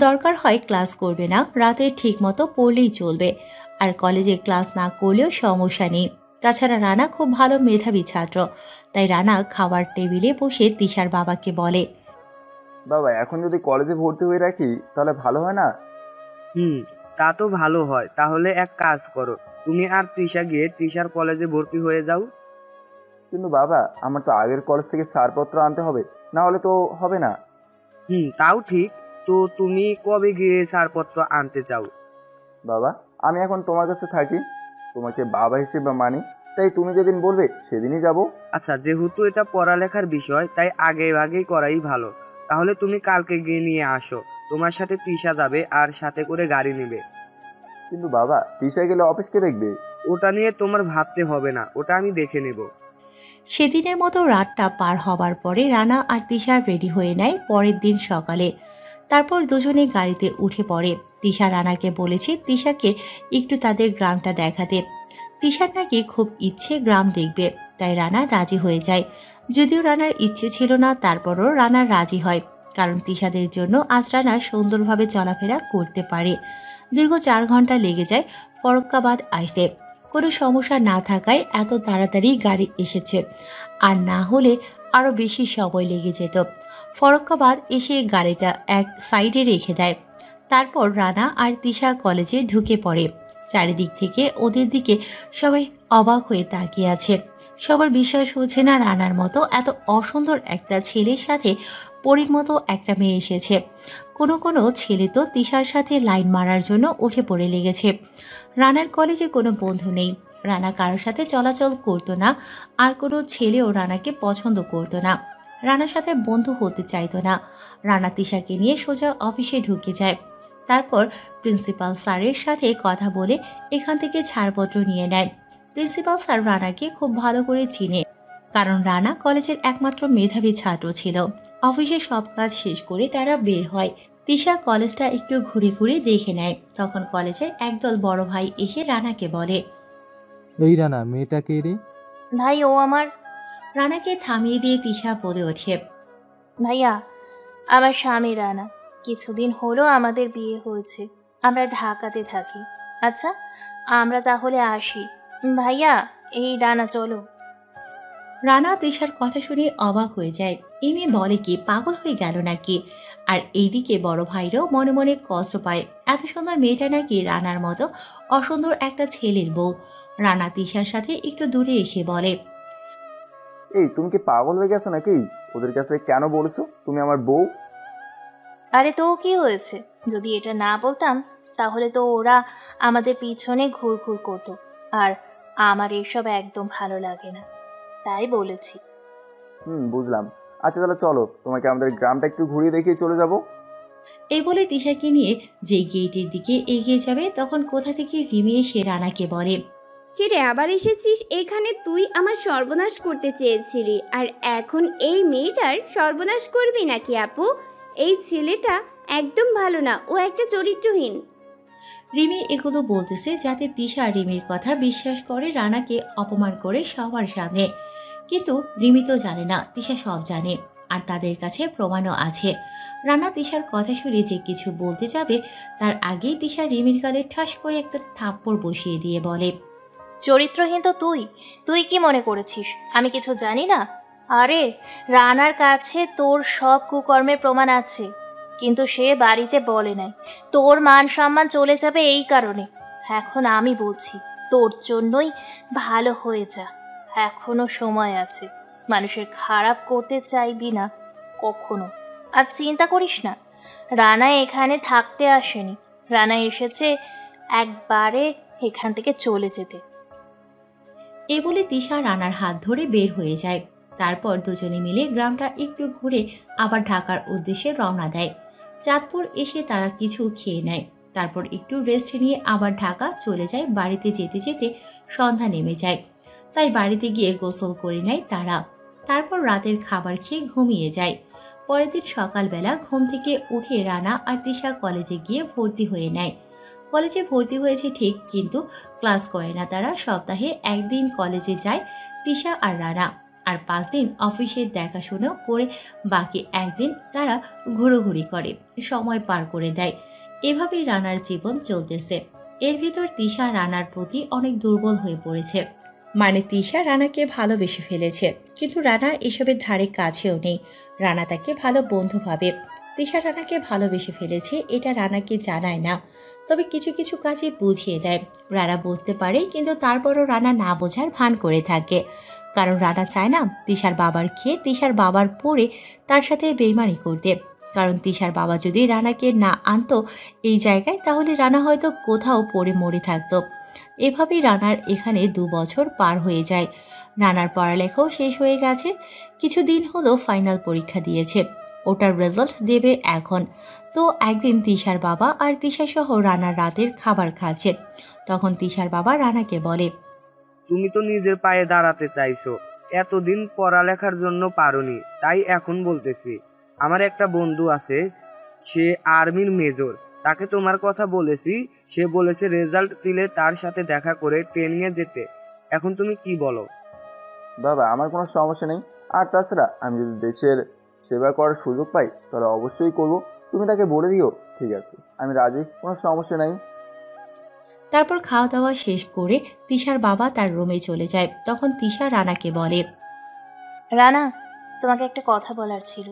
দরকার হয় ক্লাস করবে না, রাতে ঠিক মতো পড়লেই চলবে, আর কলেজে ক্লাস না করলেও সমস্যা নেই। তাছাড়া রানা খুব ভালো মেধাবী ছাত্র। তাই রানা খাবার টেবিলে বসে তিশার বাবাকে বলে, বাবা এখন যদি কলেজে ভর্তি হয়ে রাখি তাহলে ভালো হয় না? তা তো ভালো হয়। তাহলে এক কাজ করো, তুমি আর তৃষা গিয়ে তৃষার কলেজে ভর্তি হয়ে যাও। কিন্তু বাবা আমার তো আগের কলেজ থেকে ছাড়পত্র আনতে হবে, না হলে তো হবে না। তাও ঠিক। তো তুমি কবে গিয়ে ছাড়পত্র আনতে চাও? বাবা আমি এখন তোমার কাছে থাকি, তোমাকে বাবা হিসেবে মানি, তাই তুমি যেদিন বলবে সেদিনই যাব। আচ্ছা, যেহেতু এটা পড়ালেখার বিষয় তাই আগে ভাগেই করাই ভালো। তাহলে তুমি কালকে গিয়ে নিয়ে আসো, তোমার সাথে তৃষা যাবে আর সাথে করে গাড়ি নেবে। কিন্তু বাবা তৃষা গেলে অফিস কে দেখবে? ওটা নিয়ে তোমার ভাবতে হবে না, ওটা আমি দেখে নেব। সেদিনের মতো রাতটা পার হবার পরে রানা আর তিশা রেডি হয়ে নেয় পরের দিন সকালে। তারপর দুজনে গাড়িতে উঠে পড়ে। তিশা রানাকে বলেছে তিশাকে একটু তাদের গ্রামটা দেখাতে। তিশার নাকি খুব ইচ্ছে গ্রাম দেখবে, তাই রানা রাজি হয়ে যায়। যদিও রানার ইচ্ছে ছিল না, তারপরও রানা রাজি হয়, কারণ তিশাদের জন্য আজ রানা সুন্দরভাবে চলাফেরা করতে পারে। দীর্ঘ 4 ঘন্টা লেগে যায় ফরক্কাবাদ আসতে। কোনো সমস্যা না থাকায় এত তাড়াতাড়ি গাড়ি এসেছে, আর না হলে আরও বেশি সময় লেগে যেত। ফরক্কাবাদ এসে গাড়িটা এক সাইডে রেখে দেয়। তারপর রানা আর তিশা কলেজে ঢুকে পড়ে। চারিদিক থেকে ওদের দিকে সবাই অবাক হয়ে তাকিয়ে আছে। সবার বিশ্বাস হচ্ছে না রানার মতো এত অসুন্দর একটা ছেলের সাথে পরীর মতো একটা মেয়ে এসেছে। কোনো কোনো ছেলে তো তিশার সাথে লাইন মারার জন্য উঠে পড়ে লেগেছে। রানার কলেজে কোনো বন্ধু নেই, রানা কারোর সাথে চলাচল করতো না, আর কোনো ছেলেও রানাকে পছন্দ করতো না, রানার সাথে বন্ধু হতে চাইতো না। রানা তিশাকে নিয়ে সোজা অফিসে ঢুকে যায়। তারপর প্রিন্সিপাল স্যারের সাথে কথা বলে এখান থেকে ছাড়পত্র নিয়ে নেয়। প্রিন্সিপাল স্যার রানাকে খুব ভালো করে চিনে, কারণ রানা কলেজের একমাত্র মেধাবী ছাত্র ছিল। অফিসে সব কাজ শেষ করে তারা বের হয়। তিশা কলেজটা একটু ঘুরে ঘুরে দেখে নেয়। তখন কলেজের একদল বড় ভাই এসে রানাকে বলে, এই রানা, মেয়েটাকে রে? ভাই ও আমার। রানাকে থামিয়ে দিয়ে তিশা বলে ওঠে, ভাইয়া, আমার স্বামী রানা। কিছুদিন হলো আমাদের বিয়ে হয়েছে। আমরা ঢাকাতে থাকি। আচ্ছা, আমরা তাহলে আসি। ভাইয়া, এই রানা চলো। রানা তিশার কথা শুনে অবাক হয়ে যায়। এই মেয়ে বলে কি, পাগল হয়ে গেল নাকি? আর এইদিকে বড় ভাইরাও মনে মনে কষ্ট পায়। এত সুন্দর মেয়েটা নাকি রানার মতো অসুন্দর একটা ছেলের বউ। রানা তিশার সাথে একটু দূরে এসে বলে, এই তুমি কি পাগল হয়ে গেছো নাকি? ওদের কাছে কেন বলেছো তুমি আমার বউ? আরে তো কি হয়েছে? যদি এটা না বলতাম তাহলে তো ওরা আমাদের পিছনে ঘুরঘুর করতো। আর আমার এসব একদম ভালো লাগে না, তাই বলেছি। বুঝলাম। আচ্ছা তাহলে চলো, তোমাকে আমাদের গ্রামটা একটু ঘুরিয়ে দেখিয়ে চলে যাব। এই বলে তিশাকে নিয়ে যে গেটের দিকে এগিয়ে যাবে, তখন কোথা থেকে রিমি এসে রানাকে বলে, কিরে আবার এসেছিস এখানে? তুই আমার সর্বনাশ করতে চেয়েছিলি, আর এখন এই মেয়েটার সর্বনাশ করবি নাকি আপু? এই ছেলেটা একদম ভালো না, ও একটা চরিত্রহীন। রিমি এগুলো বলতেছে যাতে তিশা রিমির কথা বিশ্বাস করে রানাকে অপমান করে সবার সামনে। কিন্তু রিমি তো জানে না তিশা সব জানে, আর তাদের কাছে প্রমাণও আছে। রানা তিশার কথা শুনে যে কিছু বলতে যাবে, তার আগেই তিশা রিমির গালে ঠাস করে একটা থাপ্পড় বসিয়ে দিয়ে বলে, চরিত্রহীন তো তুই। তুই কি মনে করেছিস আমি কিছু জানি না? আরে, রানার কাছে তোর সব কুকর্মের প্রমাণ আছে, কিন্তু সে বাড়িতে বলে নাই। তোর মান সম্মান চলে যাবে এই কারণে। এখন আমি বলছি, তোর জন্যই ভালো হয়ে যা। এখনো সময় আছে। মানুষের খারাপ করতে চাইবি না কখনো। আর চিন্তা করিস না, রানা এখানে থাকতে আসেনি। রানা এসেছে একবারে এখান থেকে চলে যেতে। এ বলে তিশা রানার হাত ধরে বের হয়ে যায়। তারপর দুজনে মিলে গ্রামটা একটু ঘুরে আবার ঢাকার উদ্দেশ্যে রওনা দেয়। চাঁদপুর এসে তারা কিছু খেয়ে নেয়। তারপর একটু রেস্ট নিয়ে আবার ঢাকা চলে যায়। বাড়িতে যেতে যেতে সন্ধ্যা নেমে যায়, তাই বাড়িতে গিয়ে গোসল করে নেয় তারা। তারপর রাতের খাবার খেয়ে ঘুমিয়ে যায়। পরের দিন সকালবেলা ঘুম থেকে উঠে রানা আর তিশা কলেজে গিয়ে ভর্তি হয়ে নেয়। কলেজে ভর্তি হয়েছে ঠিক, কিন্তু ক্লাস করে না তারা। সপ্তাহে একদিন কলেজে যায় তিশা আর রানা, আর 5 দিন অফিসের দেখাশোনা করে বাকি একদিন তারা ঘোরাঘুরি করে, সময় পার করে দেয়। এভাবেই রানার জীবন চলতেছে। এর ভিতর তিশা রানার প্রতি অনেক দুর্বল হয়ে পড়েছে। মানে তিশা রানাকে ভালোবেসে ফেলেছে, কিন্তু রানা এসবের ধারে কাছেও নেই। রানা তাকে ভালো বন্ধু ভাবে। তিশা রানাকে ভালোবেসে ফেলেছে, এটা রানাকে জানায় না, তবে কিছু কিছু কাজে বুঝিয়ে দেয়। রানা বুঝতে পারে, কিন্তু তারপরও রানা না বোঝার ভান করে থাকে। কারণ রানা চায় না তিশার বাবার খেয়ে তিশার বাবার পড়ে তার সাথে বেইমানি করতে। কারণ তিশার বাবা যদি রানাকে না আনতো এই জায়গায়, তাহলে রানা হয়তো কোথাও পড়ে মরে থাকতো। এভাবেই রানার এখানে 2 বছর পার হয়ে যায়। রানার পড়ালেখাও শেষ হয়ে গেছে। কিছুদিন হলো ফাইনাল পরীক্ষা দিয়েছে, ওটার রেজাল্ট দেবে এখন। তো একদিন তিশার বাবা আর তিশা সহ রানার রাতের খাবার খাচ্ছে। তখন তিশার বাবা রানাকে বলে, তুমি তো নিজের পায়ে দাঁড়াতে চাইছো, এতদিন পড়ালেখার জন্য পারোনি, তাই এখন বলতেছি। আমার একটা বন্ধু আছে, সে আর্মির মেজর, তাকে তোমার কথা বলেছি। সে বলেছে রেজাল্ট দিলে তার সাথে দেখা করে ট্রেনিংয়ে যেতে। এখন তুমি কি বলো? বাবা, আমার কোনো সমস্যা নেই। আর তাছাড়া আমি যদি দেশের সেবা করার সুযোগ পাই তাহলে অবশ্যই করব। তুমি তাকে বলে দিও, ঠিক আছে? আমি রাজি, কোনো সমস্যা নেই। তারপর খাওয়া দাওয়া শেষ করে তিশার বাবা তার রুমে চলে যায়। তখন তিশা রানাকে বলে, রানা, তোমাকে একটা কথা বলার ছিল।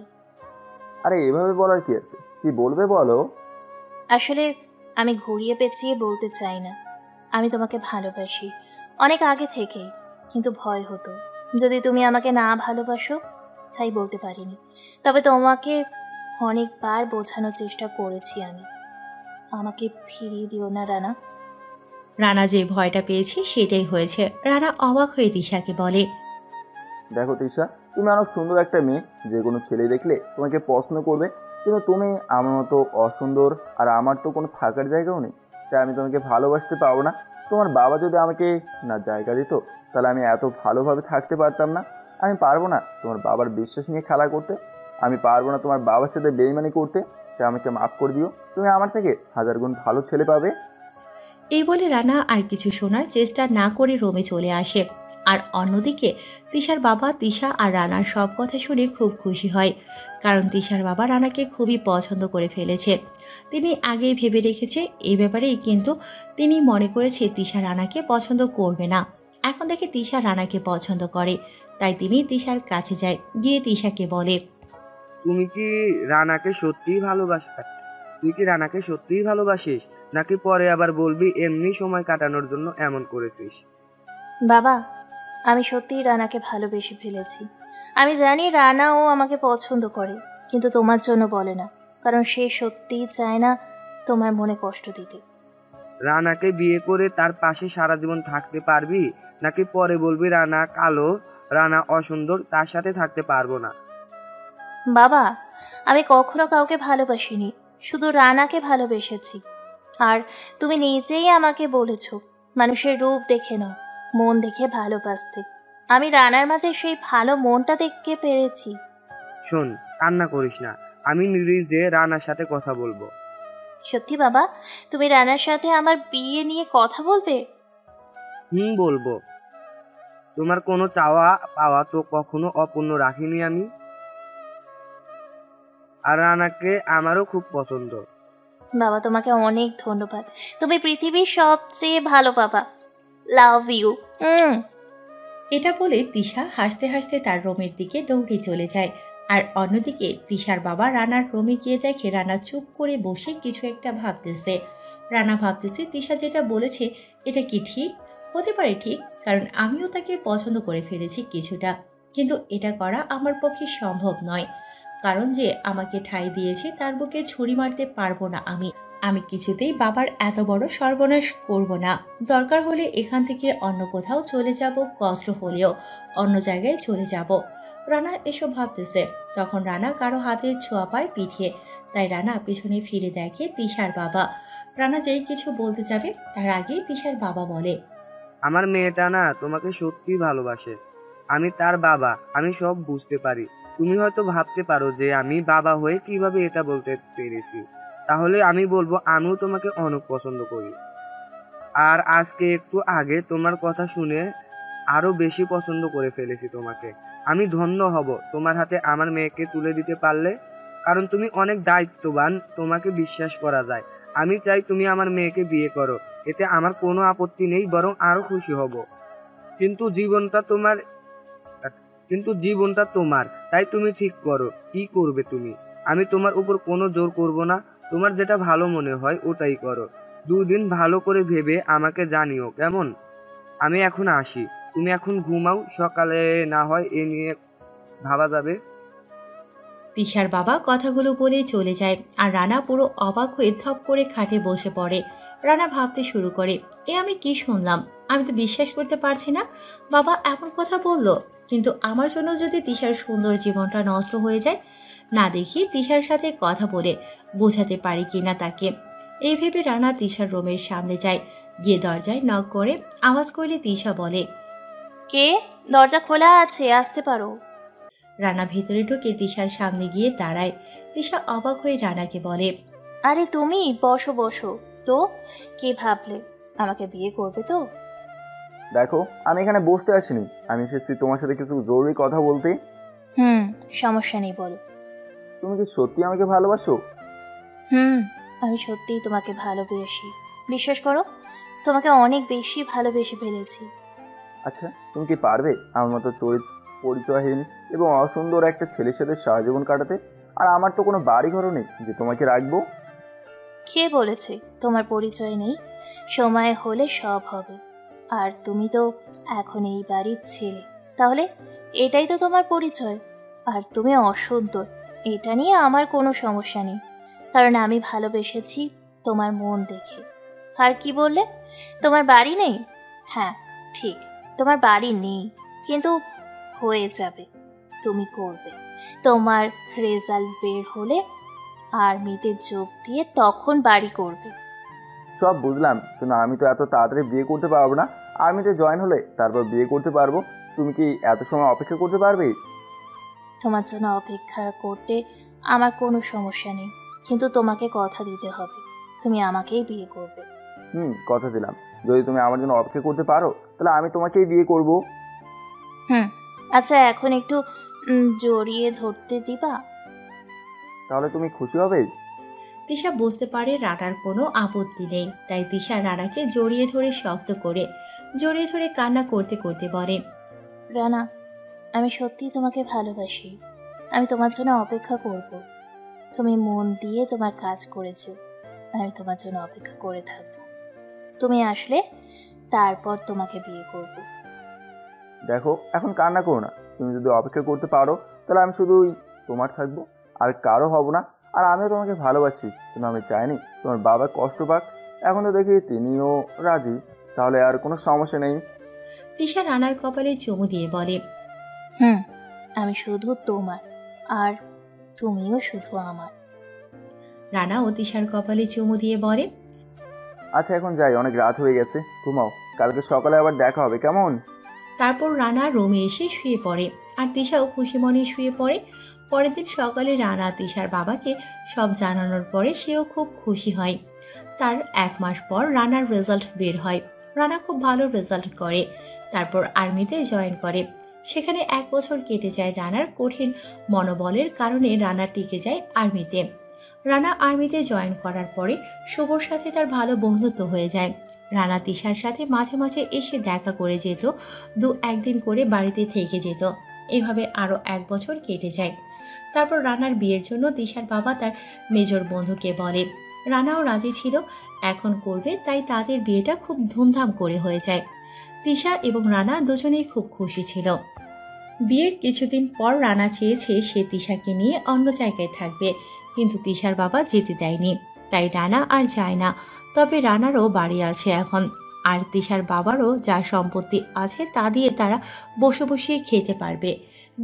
আরে এভাবে বলার কি আছে, কি বলবে বলো। আসলে আমি ঘুরিয়ে পেঁচিয়ে বলতে চাই না। আমি তোমাকে ভালোবাসি অনেক আগে থেকেই, কিন্তু ভয় হতো যদি তুমি আমাকে না ভালোবাসো, তাই বলতে পারিনি। তবে তোমাকে অনেকবার বোঝানোর চেষ্টা করেছি আমি। আমাকে ফিরিয়ে দিও না রানা। রানা যে ভয়টা পেয়েছে সেটাই হয়েছে। রানা অবাক হয়ে তিশাকে বলে, দেখো তিশা, তুমি অনেক সুন্দর একটা মেয়ে, যে কোনো ছেলে দেখলে তোমাকে পছন্দ করবে। কিন্তু তুমি আমার মতো অসুন্দর, আর আমার তো কোনো থাকার জায়গাও নেই, তাই আমি তোমাকে ভালোবাসতে পারবো না। তোমার বাবা যদি আমাকে না জায়গা দিত, তাহলে আমি এত ভালোভাবে থাকতে পারতাম না। আমি পারবো না তোমার বাবার বিশ্বাস নিয়ে খেলা করতে। আমি পারবো না তোমার বাবার সাথে বেইমানি করতে। তাই আমাকে মাফ করে দিও, তুমি আমার থেকে 1000 গুণ ভালো ছেলে পাবে। এই বলে রানা আর কিছু শোনার চেষ্টা না করে রুমে চলে আসে। আর অন্যদিকে তিশার বাবা তিশা আর রানার সব কথা শুনে খুব খুশি হয়, কারণ তিশার বাবা রানাকে খুবই পছন্দ করে ফেলেছে। তিনি আগেই ভেবে রেখেছে এই ব্যাপারেই, কিন্তু তিনি মনে করেছে তিশা রানাকে পছন্দ করবে না। এখন দেখে তিশা রানাকে পছন্দ করে, তাই তিনি তিশার কাছে যায়, গিয়ে তিশাকে বলে, তুমি কি রানাকে সত্যিই ভালোবাসিস নাকি পরে আবার বলবি এমনি সময় কাটানোর জন্য এমন করেছিস? বাবা, আমি সত্যিই রানাকে ভালোবেসে ফেলেছি। আমি জানি রানাও আমাকে পছন্দ করে, কিন্তু তোমার জন্য বলে না, কারণ সে সত্যিই চায় না তোমার মনে কষ্ট দিতে। রানাকে বিয়ে করে তার পাশে সারা জীবন থাকতে পারবি, নাকি পরে বলবি রানা কালো, রানা অসুন্দর, তার সাথে থাকতে পারবো না? বাবা, আমি কখনো কাউকে ভালোবাসিনি, শুধু রানাকে ভালোবেসেছি। আর তুমি নিজেই আমাকে বলেছ মানুষের রূপ দেখে নয়, মন দেখে ভালোবাসতে। আমি রানার মাঝে সেই ভালো মনটা দেখতে পেরেছি। শোন, কান্না করিস না, আমি নিজে রানার সাথে কথা বলবো। সত্যি বাবা, তুমি রানার সাথে আমার বিয়ে নিয়ে কথা বলবে? বলবো। তোমার কোনো চাওয়া পাওয়া তো কখনো অপূর্ণ রাখিনি আমি। আর রানাকে আমারও খুব পছন্দ। বাবা, তোমাকে অনেক ধন্যবাদ। তুমি পৃথিবীর সবচেয়ে ভালো বাবা। Love you. এটা বলে তিশা হাসতে হাসতে তার রুমের দিকে দৌড়ে চলে যায়। আর অন্যদিকে তিশার বাবা রানার রুমে গিয়ে দেখে রানা চুপ করে বসে কিছু একটা ভাবতেছে। রানা ভাবতেছে তিশা যেটা বলেছে এটা কি ঠিক হতে পারে? ঠিক, কারণ আমিও তাকে পছন্দ করে ফেলেছি কিছুটা, কিন্তু এটা করা আমার পক্ষে সম্ভব নয়, কারণ যে আমাকে ঠাঁই দিয়েছে তার বুকে ছুরি মারতে পারবো না। আমি কিছুতেই বাবার এত বড় সর্বনাশ করব না। দরকার হলে এখান থেকে অন্য কোথাও চলে যাব, কষ্ট হলেও অন্য জায়গায় চলে যাব। রানা এসব ভাবতেছে, তখন রানা কারো হাতের ছোঁয়া পায় পিঠে, তাই রানা পিছনে ফিরে দেখে তিশার বাবা। রানা যেই কিছু বলতে যাবে তার আগেই তিশার বাবা বলে, আমার মেয়েটা না তোমাকে সত্যি ভালোবাসে। আমি তার বাবা, আমি সব বুঝতে পারি। তুমি হয়তো ভাবতে পারো যে আমি বাবা হয়ে কিভাবে এটা বলতে পেরেছি, তাহলে আমি বলবো আমিও তোমাকে অনেক পছন্দ করি। আর আজকে একটু আগে তোমার কথা শুনে আরো বেশি পছন্দ করে ফেলেছি তোমাকে। আমি ধন্য হব তোমার হাতে আমার মেয়েকে তুলে দিতে পারলে, কারণ তুমি অনেক দায়িত্ববান, তোমাকে বিশ্বাস করা যায়। আমি চাই তুমি আমার মেয়েকে বিয়ে করো, এতে আমার কোনো আপত্তি নেই, বরং আরো খুশি হব। কিন্তু জীবনটা তোমার, তাই তুমি ঠিক করো কি করবে তুমি। আমি তোমার উপর কোনো জোর করব না, তোমার যেটা ভালো মনে হয় ওটাই করো। 2 দিন ভালো করে ভেবে আমাকে জানিও, কেমন? আমি এখন আসি, তুমি এখন ঘুমাও, সকালে না হয় এ নিয়ে ভাবা যাবে। তিশার বাবা কথাগুলো বলে চলে যায়। আর রানা পুরো অবাক হয়ে ধপ করে খাটে বসে পড়ে। রানা ভাবতে শুরু করে, আমি কি শুনলাম? আমি তো বিশ্বাস করতে পারছি না বাবা এমন কথা বলল। কিন্তু আমার জন্য যদি তিশার সুন্দর জীবনটা নষ্ট হয়ে যায়, না দেখি তিশার সাথে কথা বলে বোঝাতে পারি কিনা তাকে। এই ভেবে রানা তিশার রুমের সামনে যায়, গিয়ে দরজায় নক করে আওয়াজ করলে তিশা বলে, কে? দরজা খোলা আছে, আসতে পারো। রানা ভেতরে ঢুকে তিশার সামনে গিয়ে দাঁড়ায়। তিশা অবাক হয়ে রানাকে বলে, আরে তুমি বসো বসো। তো কি ভাবলে, আমাকে বিয়ে করবে তো? দেখো, আমি এখানে বসতে আসিনি, আমি এসেছি তোমার সাথে কিছু জরুরি কথা বলতে। সমস্যা নেই, বলো। তুমি কি সত্যি আমাকে ভালোবাসো? আমি সত্যিই তোমাকে ভালোবেসি। বিশ্বাস করো, তোমাকে অনেক বেশি ভালোবেসে ফেলেছি। আচ্ছা, তুমি কি পারবে আমার মতো পরিচয়হীন এবং অসুন্দর একটা ছেলের সাথে সারা জীবন কাটাতে? আর আমার তো কোনো বাড়ি ঘরও নেই যে তোমাকে রাখবো। কে বলেছে তোমার পরিচয় নেই? সময় হলে সব হবে। আর তুমি তো এখন এই বাড়ির ছেলে, তাহলে এটাই তো তোমার পরিচয়। আর তুমি অসুন্দর, এটা নিয়ে আমার কোনো সমস্যা নেই, কারণ আমি ভালোবেসেছি তোমার মন দেখে। আর কি বললে, তোমার বাড়ি নেই? হ্যাঁ ঠিক, তোমার বাড়ি নেই, কিন্তু হয়ে যাবে। তুমি করবে, তোমার রেজাল্ট বের হলে আর্মিতে যোগ দিয়ে তখন বাড়ি করবে। সব বুঝলাম, কিন্তু আমি তো এত তাড়াতাড়ি বিয়ে করতে পারবো না। আর্মিতে জয়েন হলে তারপর বিয়ে করতে পারবো। তুমি কি এত সময় অপেক্ষা করতে পারবে? তোমার জন্য অপেক্ষা করতে আমার কোনো সমস্যা নেই, কিন্তু তোমাকে কথা দিতে হবে তুমি আমাকেই বিয়ে করবে। কথা দিলাম, যদি তুমি আমার জন্য অপেক্ষা করতে পারো তাহলে আমি তোমাকেই বিয়ে করব। আচ্ছা, এখন একটু জড়িয়ে ধরতে দিবা? তাহলে তুমি খুশি হবে? তিশা বুঝতে পারে রানার কোনো আপত্তি নেই, তাই তিশা রানাকে জড়িয়ে ধরে শক্ত করে জড়িয়ে ধরে কান্না করতে করতে বলে, রানা, আমি সত্যিই তোমাকে ভালোবাসি। আমি তোমার জন্য অপেক্ষা করব। তুমি মন দিয়ে তোমার কাজ করেছো, আমি তোমার জন্য অপেক্ষা করে থাকবো। তুমি আসলে তারপর তোমাকে বিয়ে করব। দেখো, এখন কান্না করো না। তুমি যদি অপেক্ষা করতে পারো তাহলে আমি শুধুই তোমার থাকবো, আর কারো হব না। আর আমিও তোমাকে ভালোবাসি, কিন্তু আমি চাইনি তোমার বাবা কষ্ট পাক। এখন তো দেখি তিনিও রাজি, তাহলে আর কোনো সমস্যা নেই। তিশা রানার কপালে চুমু দিয়ে বলে, আমি শুধু তোমার, আর তুমিও শুধু আমার। রানা ও তিশার কপালে চুমু দিয়ে বলে, আচ্ছা এখন যাই, অনেক রাত হয়ে গেছে, ঘুমাও, কালকে সকালে আবার দেখা হবে, কেমন? তারপর রানা রুমে এসে শুয়ে পড়ে, আর তিশাও খুশি মনে শুয়ে পড়ে। পরের দিন সকালে রানা তিশার বাবাকে সব জানানোর পরে সেও খুব খুশি হয়। তার 1 মাস পর রানার রেজাল্ট বের হয়। রানা খুব ভালো রেজাল্ট করে, তারপর আর্মিতে জয়েন করে। সেখানে 1 বছর কেটে যায় রানার কঠিন মনোবলের কারণে। রানা টিকে যায় আর্মিতে। রানা আর্মিতে জয়েন করার পরে শুভর সাথে তার ভালো বন্ধুত্ব হয়ে যায়। রানা তিশার সাথে মাঝে মাঝে এসে দেখা করে যেত, 2-1 দিন করে বাড়িতে থেকে যেত। এভাবে আরও 1 বছর কেটে যায়। তারপর রানার বিয়ের জন্য তিশার বাবা তার মেজর বন্ধুকে বলে। রানাও রাজি ছিল, এখন করবে, তাই তাদের বিয়েটা খুব ধুমধাম করে হয়ে যায়। তিশা এবং রানা দুজনেই খুব খুশি ছিল। বিয়ের কিছুদিন পর রানা চেয়েছে সে তিশাকে নিয়ে অন্য জায়গায় থাকবে, কিন্তু তিশার বাবা যেতে দেয়নি, তাই রানা আর যায় না। তবে রানারও বাড়ি আছে এখন, আর তিশার বাবারও যা সম্পত্তি আছে তা দিয়ে তারা বসে বসে খেতে পারবে।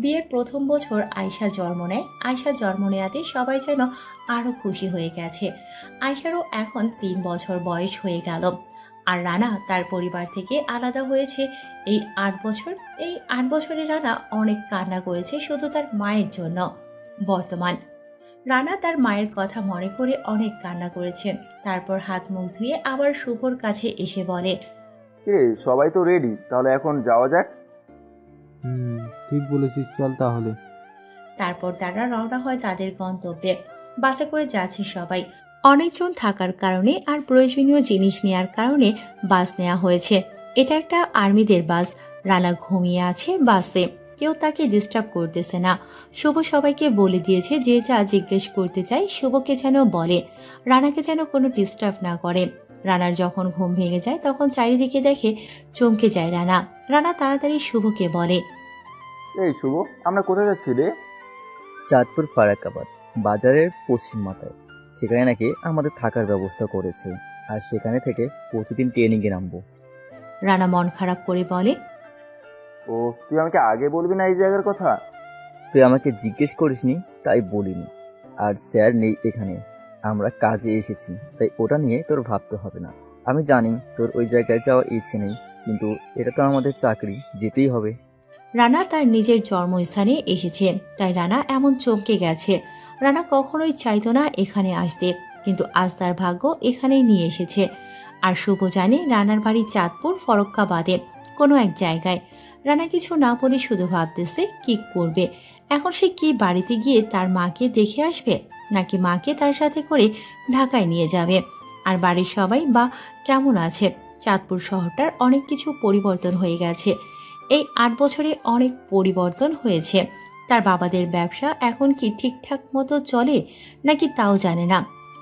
বিয়ের প্রথম বছর আয়শা জন্ম নেয়। আয়শা জন্ম নেওয়াতে সবাই যেন আরও খুশি হয়ে গেছে। আয়শারও এখন 3 বছর বয়স হয়ে গেল। আর রানা তার পরিবার থেকে আলাদা হয়েছে এই 8 বছর। এই 8 বছরে রানা অনেক কান্না করেছে শুধু তার মায়ের জন্য। বর্তমান রানা তার মায়ের কথা মনে করে অনেক কান্না করেছে। তারপর হাত মুখ ধুয়ে আবার শুভর কাছে এসে বলে, সবাই তো রেডি, তাহলে এখন যাওয়া যাক। ঠিক বলেছিস, চল তাহলে। তারপর তারা রওনা হয় তাদের গন্তব্যে। বাসে করে যাচ্ছে সবাই। অনেকজন থাকার কারণে আর প্রয়োজনীয় জিনিস নেওয়ার কারণে বাস নেওয়া হয়েছে। এটা একটা আর্মিদের বাস। রানা ঘুমিয়ে আছে বাসে, কেউ তাকে ডিস্টার্ব করতেছে না। শুভ সবাইকে বলে দিয়েছে যে যা জিজ্ঞেস করতে চাই শুভকে যেন বলে, রানাকে যেন কোনো ডিস্টার্ব না করে। রানার যখন ঘুম ভেঙে যায় তখন চারিদিকে দেখে চমকে যায় রানা। রানা তাড়াতাড়ি শুভকে বলে, এই শুভ, আমরা কোথায় যাচ্ছি রে? চাঁদপুর ফারাক্কাবাদ বাজারের পশ্চিম মাথায়। সেখানে নাকি আমাদের থাকার ব্যবস্থা করেছে, আর সেখানে থেকে প্রতিদিন ট্রেনিংয়ে নামবো। রানা মন খারাপ করে বলে, ও তুই আমাকে আগে বলবি না এই জায়গার কথা? তুই আমাকে জিজ্ঞেস করিসনি তাই বলিনি। আর স্যার নেই এখানে, আমরা কাজে এসেছি, তাই ওটা নিয়ে তোর ভাবতে হবে না। আমি জানি তোর ওই জায়গায় যাওয়ার ইচ্ছে নেই, কিন্তু এটা তো আমাদের চাকরি, যেতেই হবে। রানা তার নিজের জন্মস্থানে এসেছে, তাই রানা এমন চমকে গেছে। রানা কখনোই চাইতো না এখানে আসতে, কিন্তু আজ তার ভাগ্য এখানেই নিয়ে এসেছে। আর শুভ জানে রানার বাড়ি চাঁদপুর ফরক্কাবাদে কোনো এক জায়গায়। রানা কিছু না বলে শুধু ভাবতেছে কি করবে এখন। সে কি বাড়িতে গিয়ে তার মাকে দেখে আসবে, নাকি মাকে তার সাথে করে ঢাকায় নিয়ে যাবে? আর বাড়ির সবাই বা কেমন আছে? চাঁদপুর শহরটার অনেক কিছু পরিবর্তন হয়ে গেছে। এই 8 বছরে অনেক পরিবর্তন হয়েছে। তার বাবাদের ব্যবসা এখন কি ঠিকঠাক মতো চলে নাকি তাও জানে না।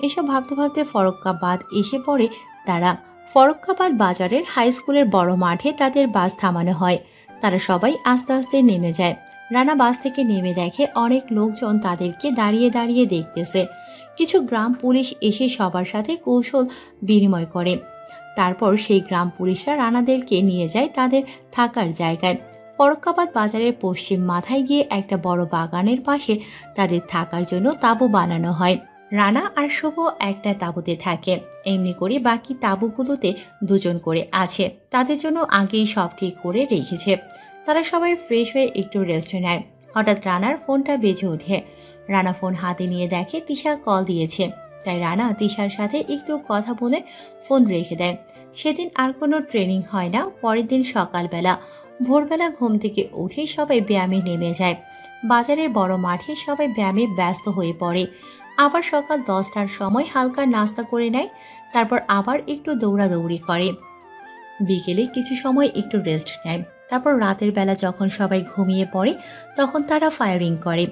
এসব ভাবতে ভাবতে ফরক্কাবাদ এসে পড়ে তারা। ফরক্কাবাদ বাজারের হাই স্কুলের বড় মাঠে তাদের বাস থামানো হয়। তারা সবাই আস্তে আস্তে নেমে যায়। রানা বাস থেকে নেমে দেখে অনেক লোকজন তাদেরকে দাঁড়িয়ে দাঁড়িয়ে দেখতেছে। কিছু গ্রাম পুলিশ এসে সবার সাথে কৌশল বিনিময় করে। তারপর সেই গ্রাম পুলিশরা রানাদেরকে নিয়ে যায় তাদের থাকার জায়গায়। ফরক্কাবাদ বাজারের পশ্চিম মাথায় গিয়ে একটা বড় বাগানের পাশে তাদের থাকার জন্য তাঁবু বানানো হয়। রানা আর শুভ একটা তাঁবুতে থাকে। এমনি করে বাকি তাঁবুগুলোতে 2 জন করে আছে। তাদের জন্য আগেই সব ঠিক করে রেখেছে। তারা সবাই ফ্রেশ হয়ে একটু রেস্ট নেয়। হঠাৎ রানার ফোনটা বেজে ওঠে। রানা ফোন হাতে নিয়ে দেখে তিশা কল দিয়েছে, তাই রানা তিশার সাথে একটু কথা বলে ফোন রেখে দেয়। সেদিন আর কোনো ট্রেনিং হয় না। পরের দিন সকালবেলা ভোরবেলা ঘুম থেকে উঠে সবাই ব্যায়ামে নেমে যায়। বাজারের বড় মাঠে সবাই ব্যায়ামে ব্যস্ত হয়ে পড়ে। আবার সকাল 10টার সময় হালকা নাস্তা করে নেয়, তারপর আবার একটু দৌড়াদৌড়ি করে। বিকেলে কিছু সময় একটু রেস্ট নেয়। তারপর রাতের বেলা যখন সবাই ঘুমিয়ে পড়ে তখন তারা ফায়ারিং করে।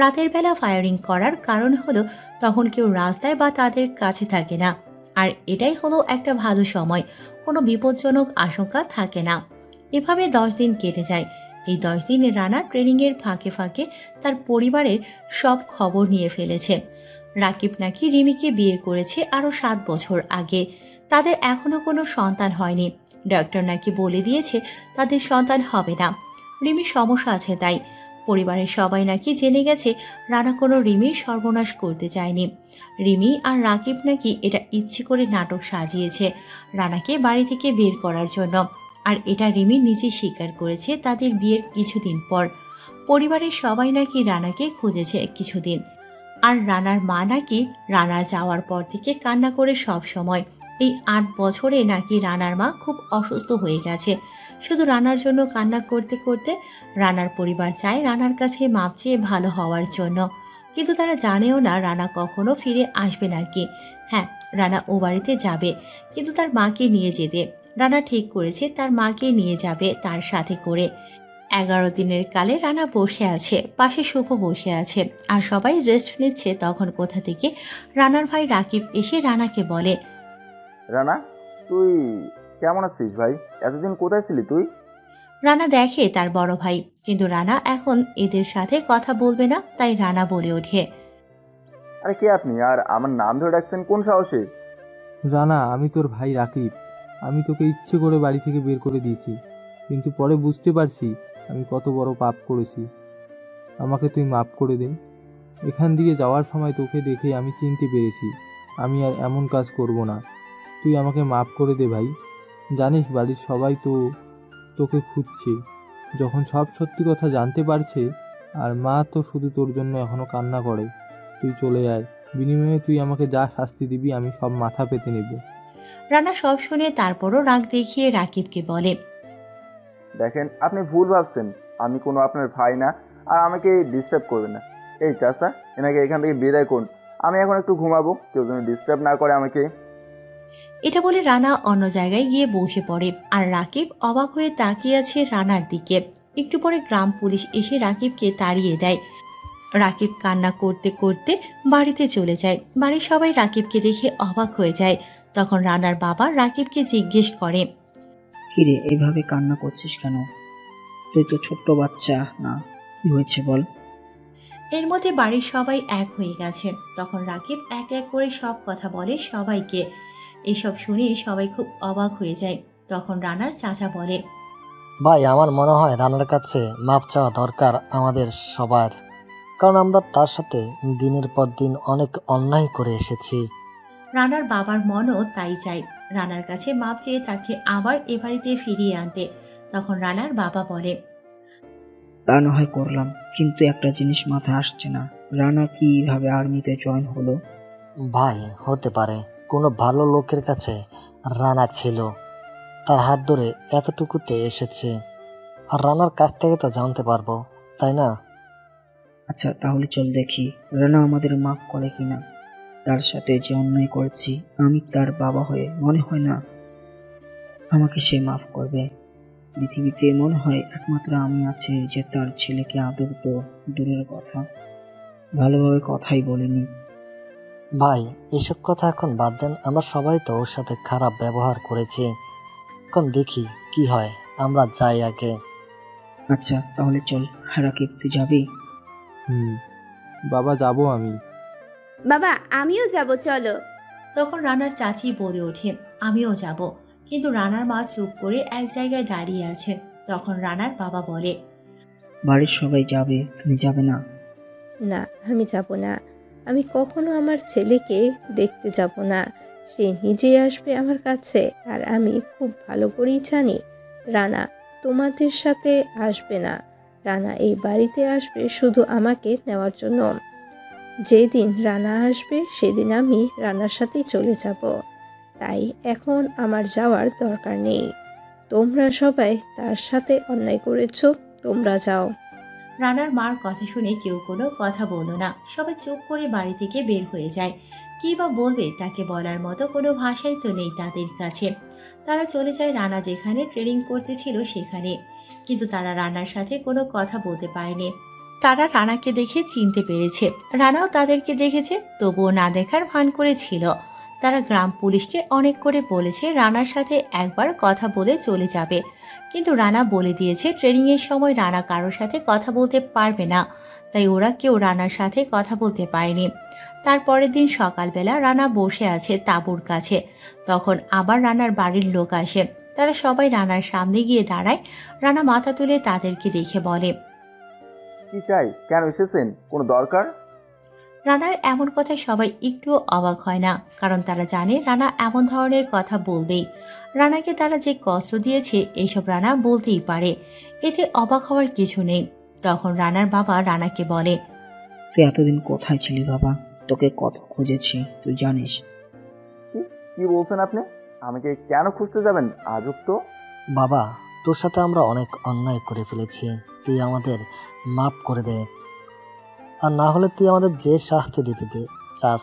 রাতের বেলা ফায়ারিং করার কারণ হলো তখন কেউ রাস্তায় বা তাদের কাছে থাকে না, আর এটাই হলো একটা ভালো সময়, কোনো বিপজ্জনক আশঙ্কা থাকে না। এভাবে 10 দিন কেটে যায়। এই 10 দিনে রানা ট্রেনিংয়ের ফাঁকে ফাঁকে তার পরিবারের সব খবর নিয়ে ফেলেছে। রাকিব নাকি রিমিকে বিয়ে করেছে আরও 7 বছর আগে। তাদের এখনও কোনো সন্তান হয়নি। ডক্টর নাকি বলে দিয়েছে তাদের সন্তান হবে না। রিমির সমস্যা আছে, তাই পরিবারের সবাই নাকি জেনে গেছে রানা কোনো রিমির সর্বনাশ করতে চায়নি। রিমি আর রাকিব নাকি এটা ইচ্ছে করে নাটক সাজিয়েছে রানাকে বাড়ি থেকে বের করার জন্য, আর এটা রিমি নিজে স্বীকার করেছে তাদের বিয়ের কিছুদিন পর। পরিবারের সবাই নাকি রানাকে খুঁজেছে কিছুদিন, আর রানার মা নাকি রানা যাওয়ার পর থেকে কান্না করে সব সময়। এই 8 বছরে নাকি রানার মা খুব অসুস্থ হয়ে গেছে। শুধু রানার জন্য কান্না করতে করতে রানার পরিবার চায় রানার কাছে মাপ চেয়ে ভালো হওয়ার জন্য, কিন্তু তারা জানেও না রানা কখনো ফিরে আসবে নাকি। হ্যাঁ, রানা ও বাড়িতে যাবে, কিন্তু তার মাকে নিয়ে যেতে। রানা ঠিক করেছে তার মাকে নিয়ে যাবে তার সাথে করে। 11 দিনের কালে রানা বসে আছে, পাশে শুভ বসে আছে, আর সবাই রেস্ট নিচ্ছে। তখন কোথা থেকে রানার ভাই রাকিব এসে রানাকে বলে, রানা, তুই কেমন আছিস ভাই? এতদিন কোথায় ছিলি তুই? রানা দেখে তার বড় ভাই, কিন্তু রানা এখন এদের সাথে কথা বলবে না, তাই রানা বলে ওঠে, আরে কে আপনি, আর আমার নাম ধরে ডাকছেন কোন সাহসে? রানা, আমি তোর ভাই রাকিব। আমি তোকে ইচ্ছে করে বাড়ি থেকে বের করে দিয়েছি, কিন্তু পরে বুঝতে পারছি আমি কত বড় পাপ করেছি। আমাকে তুই মাফ করে দে। এখান দিয়ে যাওয়ার সময় তোকে দেখে আমি চিনতে পেরেছি আমি আর এমন কাজ করব না। তুই আমাকে মাফ করে দে ভাই। জানিস বাড়ির সবাই তোকে খুঁজছে। যখন সব সত্যি কথা জানতে পারছে, আর মা তো শুধু তোর জন্য এখনো কান্না করে। তুই চলে আয়, বিনিময়ে তুই আমাকে যা শাস্তি দিবি আমি সব মাথা পেতে নেব। রানা সব শুনে তারপরও রাগ দেখিয়ে রাকিবকে বলে, দেখেন, আপনি ভুল ভাবছেন। আমি কোনো আপনার ভাই না, আর আমাকে ডিস্টার্ব করবেন না। এই চাচা, এনাকে এখান থেকে বিদায় করুন। আমি এখন একটু ঘুমাবো, কেউ যেন ডিস্টার্ব না করে আমাকে। এটা বলে রানা অন্য জায়গায় গিয়ে বসে পড়ে, আর রাকিব অবাক হয়ে তাকিয়ে আছে রানার দিকে। একটু পরে গ্রাম পুলিশ এসে রাকিবকে তাড়িয়ে দেয়। রাকিব কান্না করতে করতে বাড়িতে চলে যায়। বাড়ির সবাই রাকিবকে দেখে অবাক হয়ে যায়। তখন রানার বাবা রাকিবকে জিজ্ঞেস করে, কিরে, এভাবে কান্না করছিস কেন? তুই তো ছোট্ট বাচ্চা না, কি হয়েছে বল? এর মধ্যে বাড়ির সবাই এক হয়ে গেছে। তখন রাকিব এক এক করে সব কথা বলে সবাইকে। এসব শুনে সবাই খুব অবাক হয়ে যায়। তখন রানার চাচা বলে, ভাই, আমার মনে হয় রানার কাছে মাপ চাওয়া দরকার আমাদের সবার, কারণ আমরা তার সাথে দিনের পর দিন অনেক অন্যায় করে এসেছি। রানার বাবার মনও তাই চায়, রানার কাছে মাপ চেয়ে তাকে আবার এ বাড়িতে ফিরিয়ে আনতে। তখন রানার বাবা বলে, তা না হয় করলাম, কিন্তু একটা জিনিস মাথায় আসছে না, রানা কিভাবে আর্মিতে জয়েন হলো? ভাই, হতে পারে কোনো ভালো লোকের কাছে রানা ছিল, তার হাত ধরে এতটুকুতে এসেছে, আর রানার কাছ থেকে তো জানতে পারবো, তাই না? আচ্ছা, তাহলে চল দেখি রানা আমাদের মাফ করে কিনা। তার সাথে যে অন্যায় করেছি, আমি তার বাবা হয়ে মনে হয় না আমাকে সে মাফ করবে। পৃথিবীতে মনে হয় একমাত্র আমি আছি যে তার ছেলেকে আদর তো দূরের কথা, ভালোভাবে কথাই বলিনি। ভাই, এসব কথা এখন বাদ দেন। আমরা সবাই তো ওর সাথে খারাপ ব্যবহার করেছি, এখন দেখি কি হয়। আমরা যাই আগে। আচ্ছা, তাহলে চল। রাকিব, তুই যাবি? বাবা, যাব আমি। বাবা, আমিও যাব, চলো। তখন রানার চাচি বলে ওঠে, আমিও যাব। কিন্তু রানার মা চুপ করে এক জায়গায় দাঁড়িয়ে আছে। তখন রানার বাবা বলে, বাড়ির সবাই যাবে, তুমি যাবে না? না, আমি যাব না। আমি কখনো আমার ছেলেকে দেখতে যাব না। সে নিজেই আসবে আমার কাছে, আর আমি খুব ভালো করেই জানি রানা তোমাদের সাথে আসবে না। রানা এই বাড়িতে আসবে শুধু আমাকে নেওয়ার জন্য। যেদিন রানা আসবে সেদিন আমি রানার সাথেই চলে যাব। তাই এখন আমার যাওয়ার দরকার নেই। তোমরা সবাই তার সাথে অন্যায় করেছো, তোমরা যাও। রানার মার কথা শুনে কেউ কোনো কথা বলল না। সবাই চুপ করে বাড়ি থেকে বের হয়ে যায়। কী বা বলবে তাকে বলার মতো কোনো ভাষাই তো নেই তাদের কাছে। তারা চলে যায় রানা যেখানে ট্রেনিং করতেছিল সেখানে। কিন্তু তারা রানার সাথে কোনো কথা বলতে পারেনি। তারা রানাকে দেখে চিনতে পেরেছে, রানাও তাদেরকে দেখেছে, তবুও না দেখার ভান করেছিল। তারা গ্রাম পুলিশকে অনেক করে বলেছে রানার সাথে একবার কথা বলে চলে যাবে, কিন্তু রানা বলে দিয়েছে ট্রেনিংয়ের সময় রানা কারোর সাথে কথা বলতে পারবে না। তাই ওরা কেউ রানার সাথে কথা বলতে পারেনি। তারপরের দিন সকালবেলা রানা বসে আছে তাঁবুর কাছে। তখন আবার রানার বাড়ির লোক আসে। তারা সবাই রানার সামনে গিয়ে দাঁড়ায়। রানা মাথা তুলে তাদেরকে দেখে বলে, কি চাই? কেন এসেছেন? কোনো দরকার? রানার এমন কথায় সবাই একটুও অবাক হয় না, কারণ তারা জানে রানা এমন ধরনের কথা বলবেই। রানাকে তারা যে কষ্ট দিয়েছে এইসব রানা বলতেই পারে, এতে অবাক হওয়ার কিছু নেই। তখন রানার বাবা রানাকে বলে, তুই এতদিন কোথায় ছিলি বাবা? তোকে কত খুঁজেছি তুই জানিস? কি বলছেন আপনি? আমাকে কেন খুঁজতে যাবেন? আজব তো। বাবা, তোর সাথে আমরা অনেক অন্যায় করে ফেলেছি, তুই আমাদের মাফ করে দে। আর না হলে তুই আমাদের যে শাস্তি দিতে চাস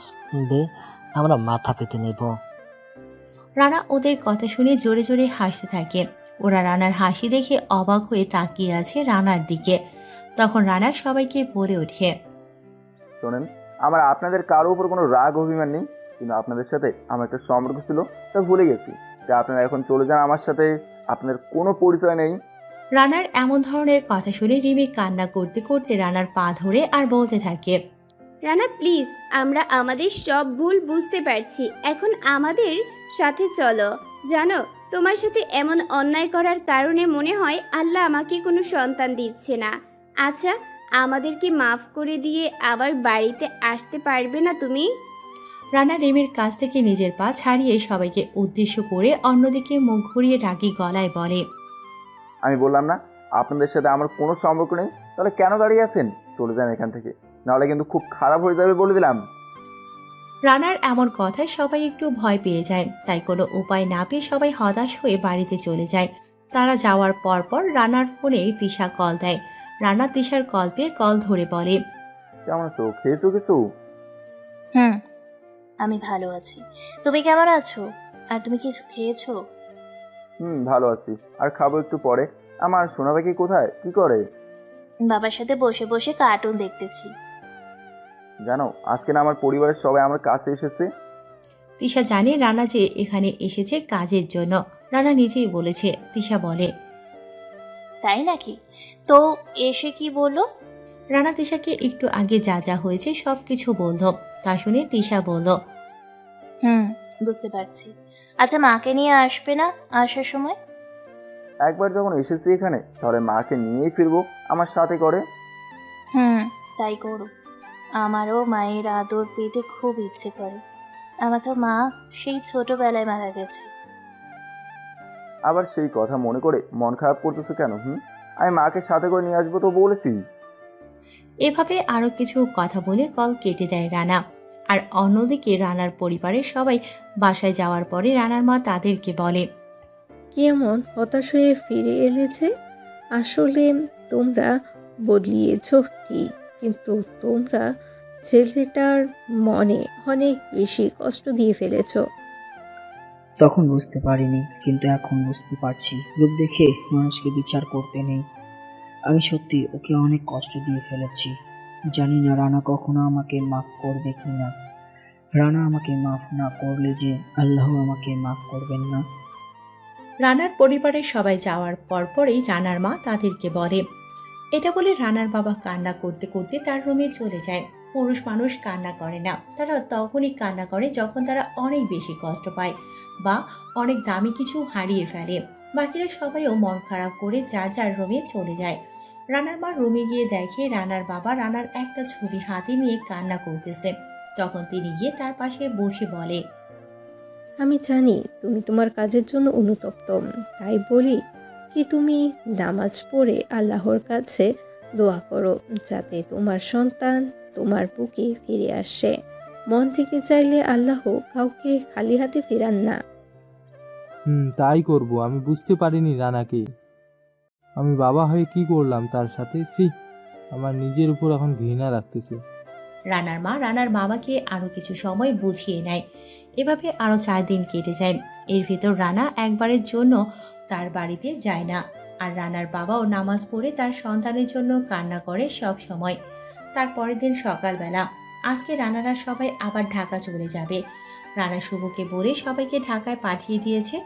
দে, আমরা মাথা পেতে নেব। রানা ওদের কথা শুনে জোরে জোরে হাসতে থাকে। ওরা রানার হাসি দেখে অবাক হয়ে তাকিয়ে আছে রানার দিকে। তখন রানা সবাইকে বলে ওঠে, শোনেন, আমার আপনাদের কারো উপর কোনো রাগ অভিমান নেই, কিন্তু আপনাদের সাথে আমার একটা সম্পর্ক ছিল, তা ভুলে গেছি। তা আপনারা এখন চলে যান, আমার সাথে আপনাদের কোনো পরিচয় নেই। রানার এমন ধরনের কথা শুনে রিমি কান্না করতে করতে রানার পা ধরে আর বলতে থাকে, রানা প্লিজ, আমরা আমাদের সব ভুল বুঝতে পারছি, এখন আমাদের সাথে চলো। জানো, তোমার সাথে এমন অন্যায় করার কারণে মনে হয় আল্লাহ আমাকে কোনো সন্তান দিচ্ছে না। আচ্ছা, আমাদেরকে মাফ করে দিয়ে আবার বাড়িতে আসতে পারবে না তুমি? রানা রিমির কাছ থেকে নিজের পা ছাড়িয়ে সবাইকে উদ্দেশ্য করে অন্যদিকে মুখ ঘুরিয়ে রাগী গলায় বলে, আমি বললাম না আপনাদের সাথে আমার কোনো সম্পর্ক নেই, তাহলে কেন দাঁড়িয়ে আছেন? চলে যান এখান থেকে, নাহলে কিন্তু খুব খারাপ হয়ে যাবে বলে দিলাম। রানার এমন কথায় সবাই একটু ভয় পেয়ে যায়। তাই কোনো উপায় না পেয়ে সবাই হতাশ হয়ে বাড়িতে চলে যায়। তারা যাওয়ার পর রানার ফোনে তিশা কল দেয়। রানা তিশার কল পেয়ে কল ধরে বলে, কেমন আছো? খেয়েছো কিছু? আমি ভালো আছি। তুমি কেমন আছো? আর তুমি কিছু খেয়েছো? ভালো আছি, আর খাবো একটু পরে। আমার সোনা পাখি কোথায়, কি করে? বাবার সাথে বসে বসে কার্টুন দেখতেছি। জানো, আজকে না আমার পরিবারের সবাই আমার কাছে এসেছে। তিশা জানে রানা যে এখানে এসেছে কাজের জন্য। রানা নিজেই বলেছে। তিশা বলে, তাই নাকি? তো এসে কি বললো? রানা তিশাকে একটু আগে যা যা হয়েছে সব কিছু বলল। তা শুনে তিশা বলল, বুঝতে পারছি। আচ্ছা, মাকে নিয়ে আসবে না আসার সময়? একবার যখন এসেছি এখানে, তাহলে মাকে নিয়েই ফিরবো আমার সাথে করে। তাই করো। আমারও মায়ের আদর পেতে খুব ইচ্ছে করে। আমার তো মা সেই ছোটবেলায় মারা গেছে। আবার সেই কথা মনে করে মন খারাপ করতেছো কেন? আমি মাকে সাথে করে নিয়ে আসবো তো বলেছি। এভাবে আরো কিছু কথা বলে কল কেটে দেয় রানা। আর অন্যদিকে রানার পরিবারের সবাই বাসায় যাওয়ার পরে রানার মা তাদেরকে বলে, কি এমন হতাশ হয়ে ফিরে এলেছে? আসলে তোমরা বদলিয়েছ ঠিক, কিন্তু তোমরা ছেলেটার মনে অনেক বেশি কষ্ট দিয়ে ফেলেছ। তখন বুঝতে পারিনি, কিন্তু এখন বুঝতে পারছি। রূপ দেখে মানুষকে বিচার করতে নেই। আমি সত্যি ওকে অনেক কষ্ট দিয়ে ফেলেছি। জানি না রানা কখনো আমাকে মাফ করবে কি না। রানা আমাকে মাফ না করলে যে আল্লাহ আমাকে মাফ করবেন না। রানার পরিবারের সবাই যাওয়ার পরপরই রানার মা তাদেরকে বলে। এটা বলে রানার বাবা কান্না করতে করতে তার রুমে চলে যায়। পুরুষ মানুষ কান্না করে না, তারা তখনই কান্না করে যখন তারা অনেক বেশি কষ্ট পায় বা অনেক দামি কিছু হারিয়ে ফেলে। বাকিরা সবাইও মন খারাপ করে যার যার রুমে চলে যায়। রানার মা রুমে গিয়ে দেখে রানার বাবা রানার একটা ছবি হাতে নিয়ে কান্না করতেছে। তখন তিনি গিয়ে তার পাশে বসে বলে, আমি জানি তুমি তোমার কাজের জন্য অনুতপ্ত, তাই বলি কি তুমি নামাজ পড়ে আল্লাহর কাছে দোয়া করো যাতে তোমার সন্তান তোমার বুকে ফিরে আসে? মন থেকে চাইলে আল্লাহ কাউকে খালি হাতে ফেরান না। তাই করব। আমি বুঝতে পারিনি রানাকে। আমি বাবা হয়ে কি করলাম তার সাথে। আমার নিজের উপর এখন ঘৃণা লাগতেছে। রানার মা রানার বাবাকে আরো কিছু সময় বুঝিয়ে নেয়। এভাবে আরো 4 দিন কেটে যায়। এর ভেতর রানা একবারের জন্য তার বাড়িতে যায় না। আর রানার বাবাও নামাজ পড়ে তার সন্তানের জন্য কান্না করে সব সময়। তার পরের দিন সকালবেলা আজকে রানারা সবাই আবার ঢাকা চলে যাবে। রানা শুভকে বলে সবাইকে ঢাকায় পাঠিয়ে দিয়েছে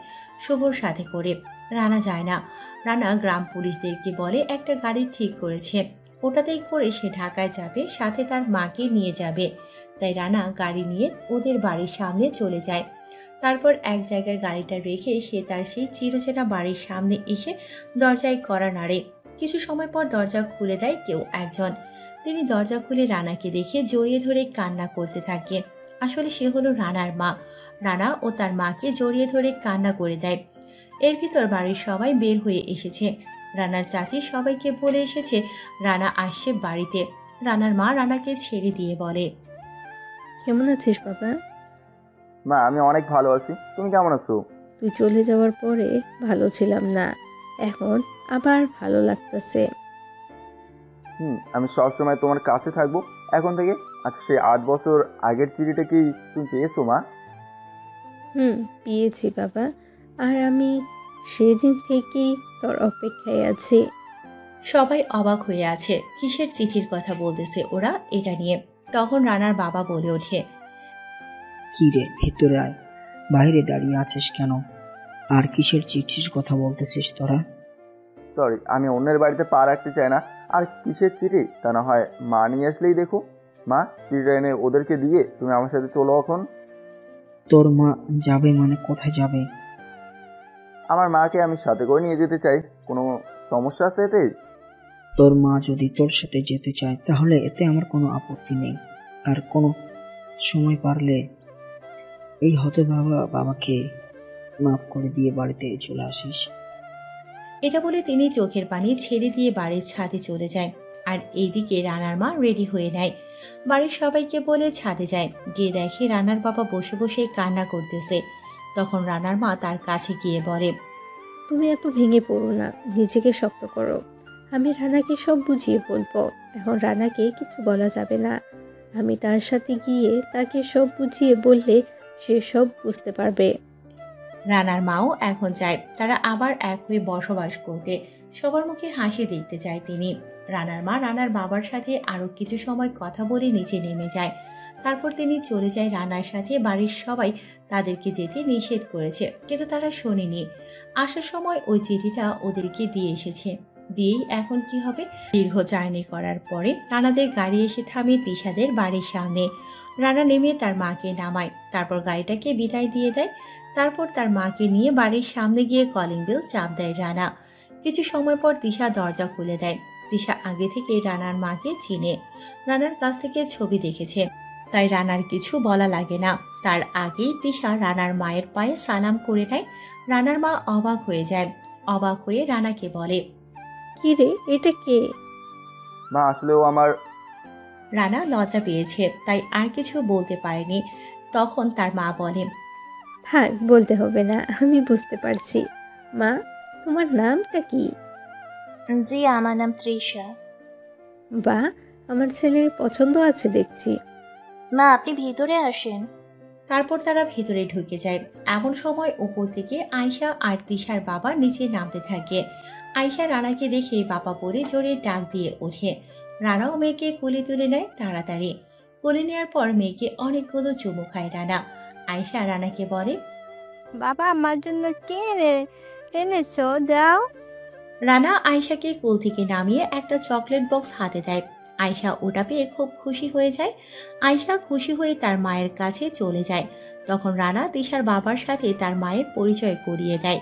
শুভর সাথে করে। রানা যায় না। রানা গ্রাম পুলিশদেরকে বলে একটা গাড়ি ঠিক করেছে, ওটাতেই করে সে ঢাকায় যাবে, সাথে তার মাকে নিয়ে যাবে। তাই রানা গাড়ি নিয়ে ওদের বাড়ির সামনে চলে যায়। তারপর এক জায়গায় গাড়িটা রেখে সে তার সেই চিরচেনা বাড়ির সামনে এসে দরজায় কড়া নাড়ে। কিছু সময় পর দরজা খুলে দেয় কেউ একজন। তিনি দরজা খুলে রানাকে দেখে জড়িয়ে ধরে কান্না করতে থাকে। আসলে সে হলো রানার মা। রানা ও তার মাকে জড়িয়ে ধরে কান্না করে দেয়। এর ভিতর বাড়ির সবাই বের হয়ে এসেছে। রানার চাচি সবাইকে বলে এসেছে রানা আসছে বাড়িতে। রানার মা রানাকে ছেড়ে দিয়ে বলে, কেমন আছিস বাবা? মা আমি অনেক ভালো আছি, তুমি কেমন আছো? তুই চলে যাওয়ার পরে ভালো ছিলাম না, এখন আবার ভালো লাগতেছে। আমি সবসময় তোমার কাছে থাকবো এখন থেকে। আচ্ছা, সেই 8 বছর আগের চিঠিটা কি তুমি পেয়েছো মা? পেয়েছি বাবা, আর আমি সেদিন থেকেই তোর অপেক্ষায় আছি। সবাই অবাক হয়ে আছে, কিসের চিঠির কথা বলতেছে ওরা এটা নিয়ে। তখন রানার বাবা বলে ওঠে, কি রে, ভেতরে আয়, বাইরে দাঁড়িয়ে আছিস কেন? আর কিসের চিঠির কথা বলতেছিস তোরা? সরি, আমি অন্যের বাড়িতে পা রাখতে চাই না। আর কিসের চিঠি তা না হয় মা নিয়ে আসলেই দেখো। মা, চিঠিটা এনে ওদেরকে দিয়ে তুমি আমার সাথে চলো এখন। তোর মা যাবে মানে কোথায় যাবে? আমার মাকে আমি সাথে করে নিয়ে যেতে চাই। কোনো সমস্যা আছে এতে? তোর মা যদি তোর সাথে যেতে চায় তাহলে এতে আমার কোনো আপত্তি নেই। আর কোনো সময় পারলে এই বাবাকে মাফ করে দিয়ে বাড়িতে চলে আসিস। এটা বলে তিনি চোখের পানি ছেড়ে দিয়ে বাড়ির ছাদে চলে যায়। আর এইদিকে রানার মা রেডি হয়ে নেয়, বাড়ির সবাইকে বলে ছাদে যায়। গিয়ে দেখে রানার বাবা বসে বসে কান্না করতেছে। তখন রানার মা তার কাছে গিয়ে বলে, তুমি এত ভেঙে পড়ো না, নিজেকে শক্ত করো। আমি রানাকে সব বুঝিয়ে বলবো। এখন রানাকে কিছু বলা যাবে না। আমি তার সাথে গিয়ে তাকে সব বুঝিয়ে বললে সে সব বুঝতে পারবে। রানার মাও এখন চায় তারা আবার এক হয়ে বসবাস করতে। সবার মুখে হাসি দেখতে চায় তিনি। রানার মা রানার বাবার সাথে আরো কিছু সময় কথা বলে নিচে নেমে যায়। তারপর তিনি চলে যায় রানার সাথে। বাড়ির সবাই তাদেরকে যেতে নিষেধ করেছে, কিন্তু তারা শোনেনি। আসার সময় ওই চিঠিটা ওদেরকে দিয়ে এসেছে। দিয়েই এখন কি হবে? দীর্ঘ জার্নি করার পরে রানাদের গাড়ি এসে থামে তিশাদের বাড়ির সামনে। রানা নেমে তার মাকে নামায়, তারপর গাড়িটাকে বিদায় দিয়ে দেয়। তারপর তার মাকে নিয়ে বাড়ির সামনে গিয়ে কলিং বেল চাপ দেয় রানা। কিছু সময় পর তিশা দরজা খুলে দেয়। তিশা আগে থেকে রানার মাকে চিনে, রানার কাছ থেকে ছবি দেখেছে, তাই রানার কিছু বলা লাগে না। তার আগেই তিশা রানার মায়ের পায়ে সালাম করে নেয়। রানার মা অবাক হয়ে যায়। অবাক হয়ে রানাকে বলে, কি রে, এটা কে? মা আসলে ও আমার। রানা লজ্জা পেয়েছে, তাই আর কিছু বলতে পারেনি। তখন তার মা বলে, থাক, বলতে হবে না, আমি বুঝতে পারছি। মা, তোমার নামটা কি? জি, আমার নাম তৃষা। বা, আমার ছেলের পছন্দ আছে দেখছি। মা, আপনি ভিতরে আসেন। তারপর তারা ভিতরে ঢুকে যায়। এমন সময় উপর থেকে আয়শা আর তিশার বাবা নিচে নামতে থাকে। আয়শা রানাকে দেখে বাবা বলে জোরে ডাক দিয়ে ওঠে। রানাও মেয়েকে কোলে তুলে নেয় তাড়াতাড়ি। কোলে নেওয়ার পর মেয়েকে অনেকগুলো চুমু খায় রানা। আয়শা রানাকে বলে, বাবা আমার জন্য কে এনেছো, দাও। রানা আয়শাকে কোল থেকে নামিয়ে একটা চকলেট বক্স হাতে দেয়। আয়শা ওটা পেয়ে খুব খুশি হয়ে যায়। আয়শা খুশি হয়ে তার মায়ের কাছে চলে যায়। তখন রানা তিশার বাবার সাথে তার মায়ের পরিচয় করিয়ে দেয়।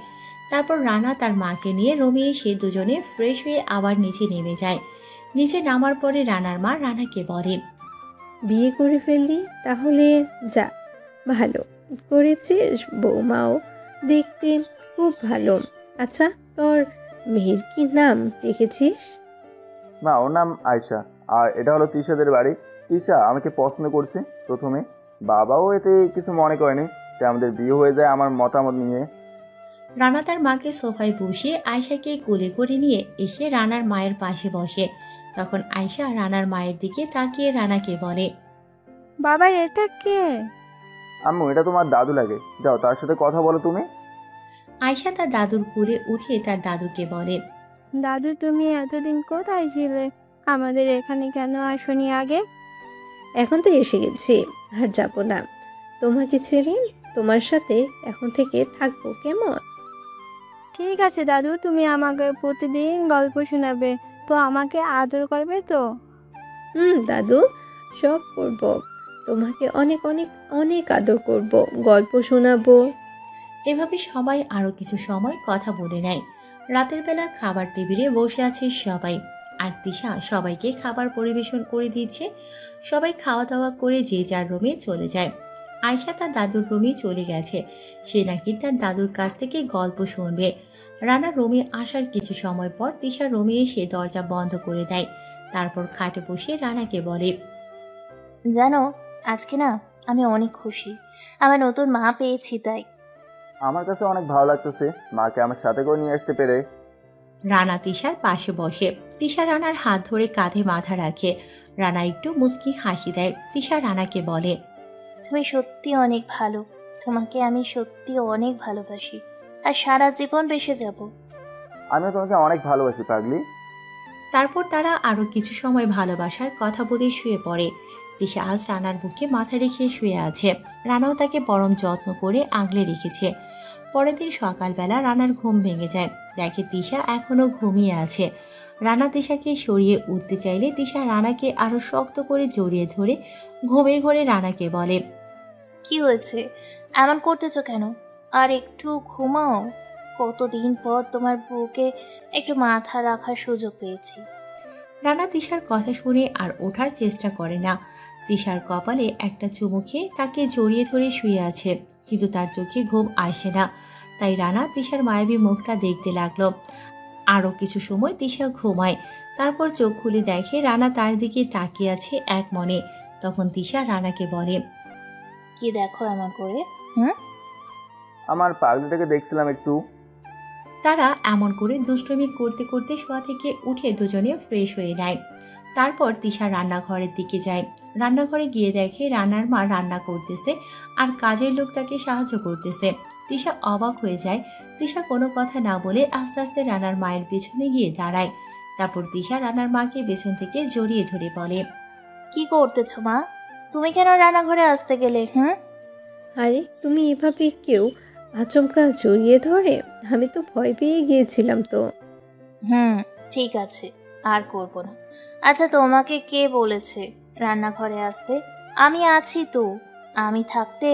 তারপর রানা তার মাকে নিয়ে রুমে এসে দুজনে ফ্রেশ হয়ে আবার নিচে নেমে যায়। নিচে নামার পরে রানার মা রানাকে বলে, বিয়ে করে ফেললি তাহলে? যা, ভালো করেছিস, বৌমাও দেখতে খুব ভালো। আচ্ছা, তোর মেয়ের কি নাম রেখেছিস? মা ওর নাম আয়শা, আর এটা হলো তিশাদের বাড়ি। তিশা আমাকে পছন্দ করছে প্রথমে, বাবাও এতে কিছু মনে করেনি, তাই আমাদের বিয়ে হয়ে যায় আমার মতামত নিয়ে। রানা তার মাকে সোফায় বসিয়ে আয়শাকে কোলে করে নিয়ে এসে রানার মায়ের পাশে বসে। তখন আয়শা রানার মায়ের দিকে তাকিয়ে রানাকে বলে, বাবা এটা কে? আম্মু এটা তোমার দাদু লাগে, যাও তার সাথে কথা বলো তুমি। আয়শা তার দাদুর কোলে উঠে তার দাদুকে বলে, দাদু তুমি এতদিন কোথায় ছিলে? আমাদের এখানে কেন আসনি আগে? এখন তো এসে গেছি, আর যাব না। তোমাকে ছেড়ে তোমার সাথে এখন থেকে থাকবো, কেমন? ঠিক আছে দাদু, তুমি আমাকে প্রতিদিন গল্প শোনাবে তো, আমাকে আদর করবে তো? দাদু, সব করব। তোমাকে অনেক অনেক অনেক আদর করব, গল্প শোনাবো। এভাবে সবাই আরো কিছু সময় কথা বলে নেয়। রাতের বেলা খাবার টেবিলে বসে আছে সবাই, আর তিশা সবাইকে খাবার পরিবেশন করে দিচ্ছে। সবাই খাওয়া দাওয়া করে যে যার রুমে চলে যায়। আয়শা তার দাদুর রুমে চলে গেছে, সে নাকি তার দাদুর কাছ থেকে গল্প শুনবে। রানা রুমে আসার কিছু সময় পর তিশা রুমে এসে দরজা বন্ধ করে দেয়। তারপর খাটে বসে রানাকে বলে, জানো, আজকে না আমি অনেক খুশি, আমার নতুন মা পেয়েছি তাই। আমার কাছে অনেক ভালো লাগতেছে মাকে আমার সাথে করে নিয়ে আসতে পেরে। রানা তিশার পাশে বসে। তিশা রানার হাত ধরে কাঁধে মাথা রাখে। রানা একটু মুচকি হাসি দেয়। তিশা রানাকে বলে, তুমি সত্যি অনেক ভালো, তোমাকে আমি সত্যি অনেক ভালোবাসি, আর সারা জীবন বেসে যাব। আমিও তোমাকে অনেক ভালোবাসি পাগলি। তারপর তারা আরো কিছু সময় ভালোবাসার কথা বলে শুয়ে পড়ে। তিশা আজ রানার বুকে মাথা রেখে শুয়ে আছে। রানাও তাকে পরম যত্ন করে আগলে রেখেছে। পরের দিন সকালবেলা রানার ঘুম ভেঙে যায়, দেখে তিশা এখনো ঘুমিয়ে আছে। রানা তিশাকে সরিয়ে উঠতে চাইলে তিশা রানাকে আরো শক্ত করে জড়িয়ে ধরে ঘুমের ঘরে রানাকে বলে, কি হয়েছে, এমন করতেছো কেন? আর একটু ঘুমাও, কতদিন পর তোমার বুকে একটু মাথা রাখার সুযোগ পেয়েছি। রানা তিশার কথা শুনে আর ওঠার চেষ্টা করে না। তিশার কপালে একটা চুমু খেয়ে তাকে জড়িয়ে ধরে শুয়ে আছে, কিন্তু তার চোখে ঘুম আসে না। তাই রানা তিশার মায়াবী মুখটা দেখতে লাগলো। আরও কিছু সময় তিশা ঘুমায়। তারপর চোখ খুলে দেখে রানা তার দিকে তাকিয়ে আছে এক মনে। তখন তিশা রানাকে বলে, কি দেখো এমন করে? আমার পাগলিটাকে দেখছিলাম একটু। তারা এমন করে দুষ্টুমি করতে করতে শোয়া থেকে উঠে দুজনে ফ্রেশ হয়ে নেয়। তারপর তিশা রান্নাঘরের দিকে যায়। রান্নাঘরে গিয়ে দেখে রান্নার মা রান্না করতেছে আর কাজের লোক তাকে সাহায্য করতেছে। তিশা অবাক হয়ে যায়। তিশা কোনো কথা না বলে আস্তে আস্তে রান্নার মায়ের পেছনে গিয়ে দাঁড়ায়। তারপর তিশা রান্নার মাকে পেছন থেকে জড়িয়ে ধরে বলে, কি করতেছো মা? তুমি কেন রান্নাঘরে আসতে গেলে? আরে তুমি এভাবে কেউ আচমকা জড়িয়ে ধরে? আমি তো ভয় পেয়ে গিয়েছিলাম তো। ঠিক আছে, আর করব না। আচ্ছা, তোমাকে কে বলেছে রান্নাঘরে আসতে? আমি আছি তো, আমি থাকতে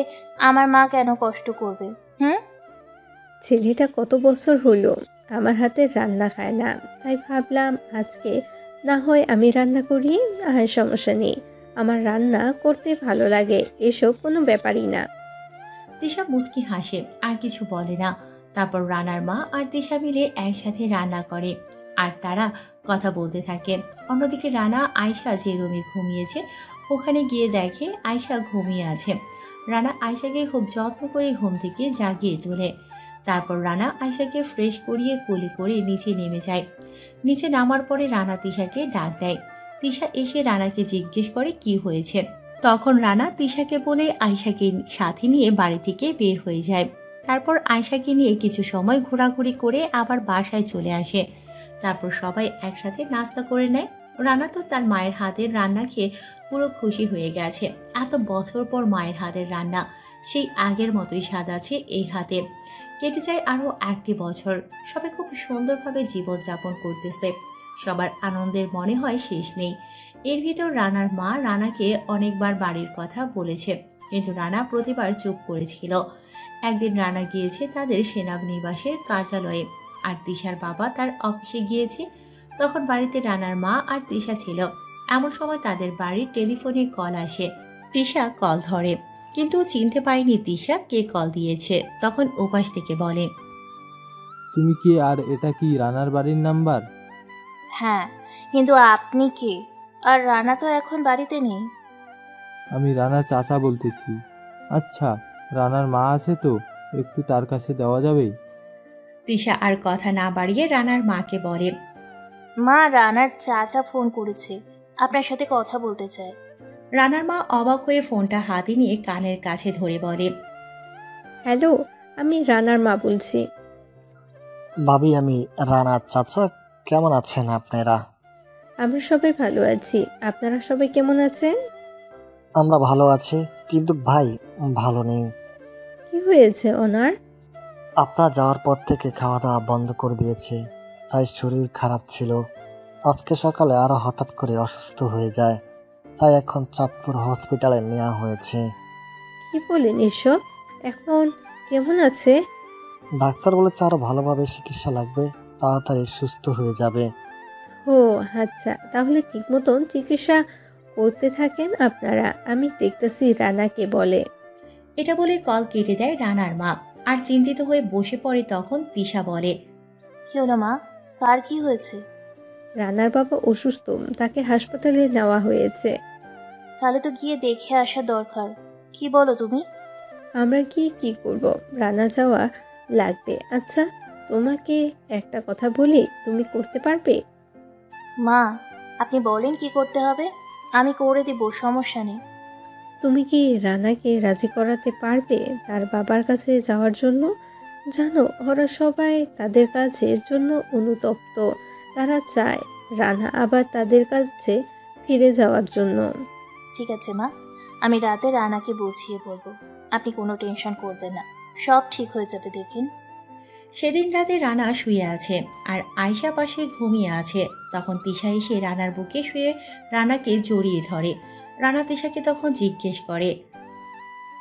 আমার মা কেন কষ্ট করবে? ছেলেটা কত বছর হলো আমার হাতে রান্না খায় না, তাই ভাবলাম আজকে না হয় আমি রান্না করি। আর সমস্যা নেই, আমার রান্না করতে ভালো লাগে, এসব কোনো ব্যাপারই না। তিশা মুচকি হাসে, আর কিছু বলে না। তারপর রানার মা আর তিশা মিলে একসাথে রান্না করে আর তারা কথা বলতে থাকে। অন্যদিকে রানা আয়শা যে রুমে ঘুমিয়েছে ওখানে গিয়ে দেখে আয়শা ঘুমিয়ে আছে। রানা আয়শাকে খুব যত্ন করে ঘুম থেকে জাগিয়ে তোলে। তারপর রানা আয়শাকে ফ্রেশ করিয়ে কোলে করে নিচে নেমে যায়। নিচে নামার পরে রানা তিশাকে ডাক দেয়। তিশা এসে রানাকে জিজ্ঞেস করে কি হয়েছে। তখন রানা তিশাকে বলে আয়শাকে সাথে নিয়ে বাড়ি থেকে বের হয়ে যায়। তারপর আয়শাকে নিয়ে কিছু সময় ঘোরাঘুরি করে আবার বাসায় চলে আসে। তারপর সবাই একসাথে নাস্তা করে নেয়। রানা তো তার মায়ের হাতের রান্না খেয়ে পুরো খুশি হয়ে গেছে। এত বছর পর মায়ের হাতের রান্না, সেই আগের মতোই স্বাদ আছে এই হাতে। কেটে যায় আরও 1টি বছর। সবাই খুব সুন্দরভাবে জীবনযাপন করতেছে। সবার আনন্দের মনে হয় শেষ নেই। এর ভিতর রানার মা রানাকে অনেকবার বাড়ির কথা বলেছে, কিন্তু রানা প্রতিবার চুপ করেছিল। একদিন রানা গিয়েছে তাদের সেনানিবাসের কার্যালয়ে, আর তিশার বাবা তার অফিসে গিয়েছে। তখন বাড়িতে রানার মা আর তিশা ছিল। এমন সময় তাদের বাড়ির টেলিফোনে কল আসে। তিশা কল ধরে, কিন্তু চিনতে পারেনি তিশা কে কল দিয়েছে। তখন উপাস থেকে বলে, তুমি কি আর এটা কি রানার বাড়ির নাম্বার? হ্যাঁ, কিন্তু আপনি কে? আর রানা তো এখন বাড়িতে নেই। আমি রানার চাচা বলতেছি। আচ্ছা, রানার মা আছে তো, একটু তার কাছে দেওয়া যাবে? তিশা আর কথা না বাড়িয়ে রানার মাকে বলে। মা, রানার চাচা ফোন করেছে, আপনার সাথে কথা বলতে চায়। রানার মা অবাক হয়ে ফোনটা হাতে নিয়ে কানের কাছে ধরে বলে, হ্যালো, আমি রানার মা বলছি। ভাবি, আমি রানার চাচা। কেমন আছেন আপনারা? আমরা সবাই ভালো আছি, আপনারা সবাই কেমন আছেন? আমরা ভালো আছি, কিন্তু ভাই ভালো নেই। কি হয়েছে ওনার? আপনারা যাওয়ার পর থেকে খাওয়া দাওয়া বন্ধ করে দিয়েছে, তাই শরীর খারাপ ছিল। আজকে সকালে আরো হঠাৎ করে অসুস্থ হয়ে যায়, তাই এখন চাঁদপুর হসপিটালে নেওয়া হয়েছে। কি বলেন এসব? এখন কেমন আছে? ডাক্তার বলেছে আরো ভালোভাবে চিকিৎসা লাগবে, তাড়াতাড়ি সুস্থ হয়ে যাবে। ও আচ্ছা, তাহলে ঠিক মতন চিকিৎসা করতে থাকেন আপনারা, আমি দেখতেছি রানাকে বলে। এটা বলে কল কেটে দেয় রানার মা। আর চিন্তিত হয়ে বসে পড়ে তখন তিশা বলে, কি হলো মা, কার কি হয়েছে? রানার বাবা অসুস্থ, তাকে হাসপাতালে নেওয়া হয়েছে। তাহলে তো গিয়ে দেখে আসা দরকার। কি বলো তুমি? আমরা গিয়ে কি করব? রানা যাওয়া লাগবে। আচ্ছা, তোমাকে একটা কথা বলি, তুমি করতে পারবে? মা, আপনি বলেন কি করতে হবে, আমি করে দিব, সমস্যা নেই। তুমি কি রানাকে রাজি করাতে পারবে তার বাবার কাছে যাওয়ার জন্য? জানো, ওরা সবাই তাদের কাজের জন্য অনুতপ্ত। তারা চায় রানা আবার তাদের কাছে ফিরে যাওয়ার জন্য। ঠিক আছে মা, আমি রাতে রানাকে বুঝিয়ে বলবো। আপনি কোনো টেনশন করবেন না, সব ঠিক হয়ে যাবে, দেখেন। সেদিন রাতে রানা শুয়ে আছে আর আয়শা পাশে ঘুমিয়ে আছে। তখন তিশা এসে রানার বুকে শুয়ে রানাকে জড়িয়ে ধরে। রানা তিশাকে তখন জিজ্ঞেস করে,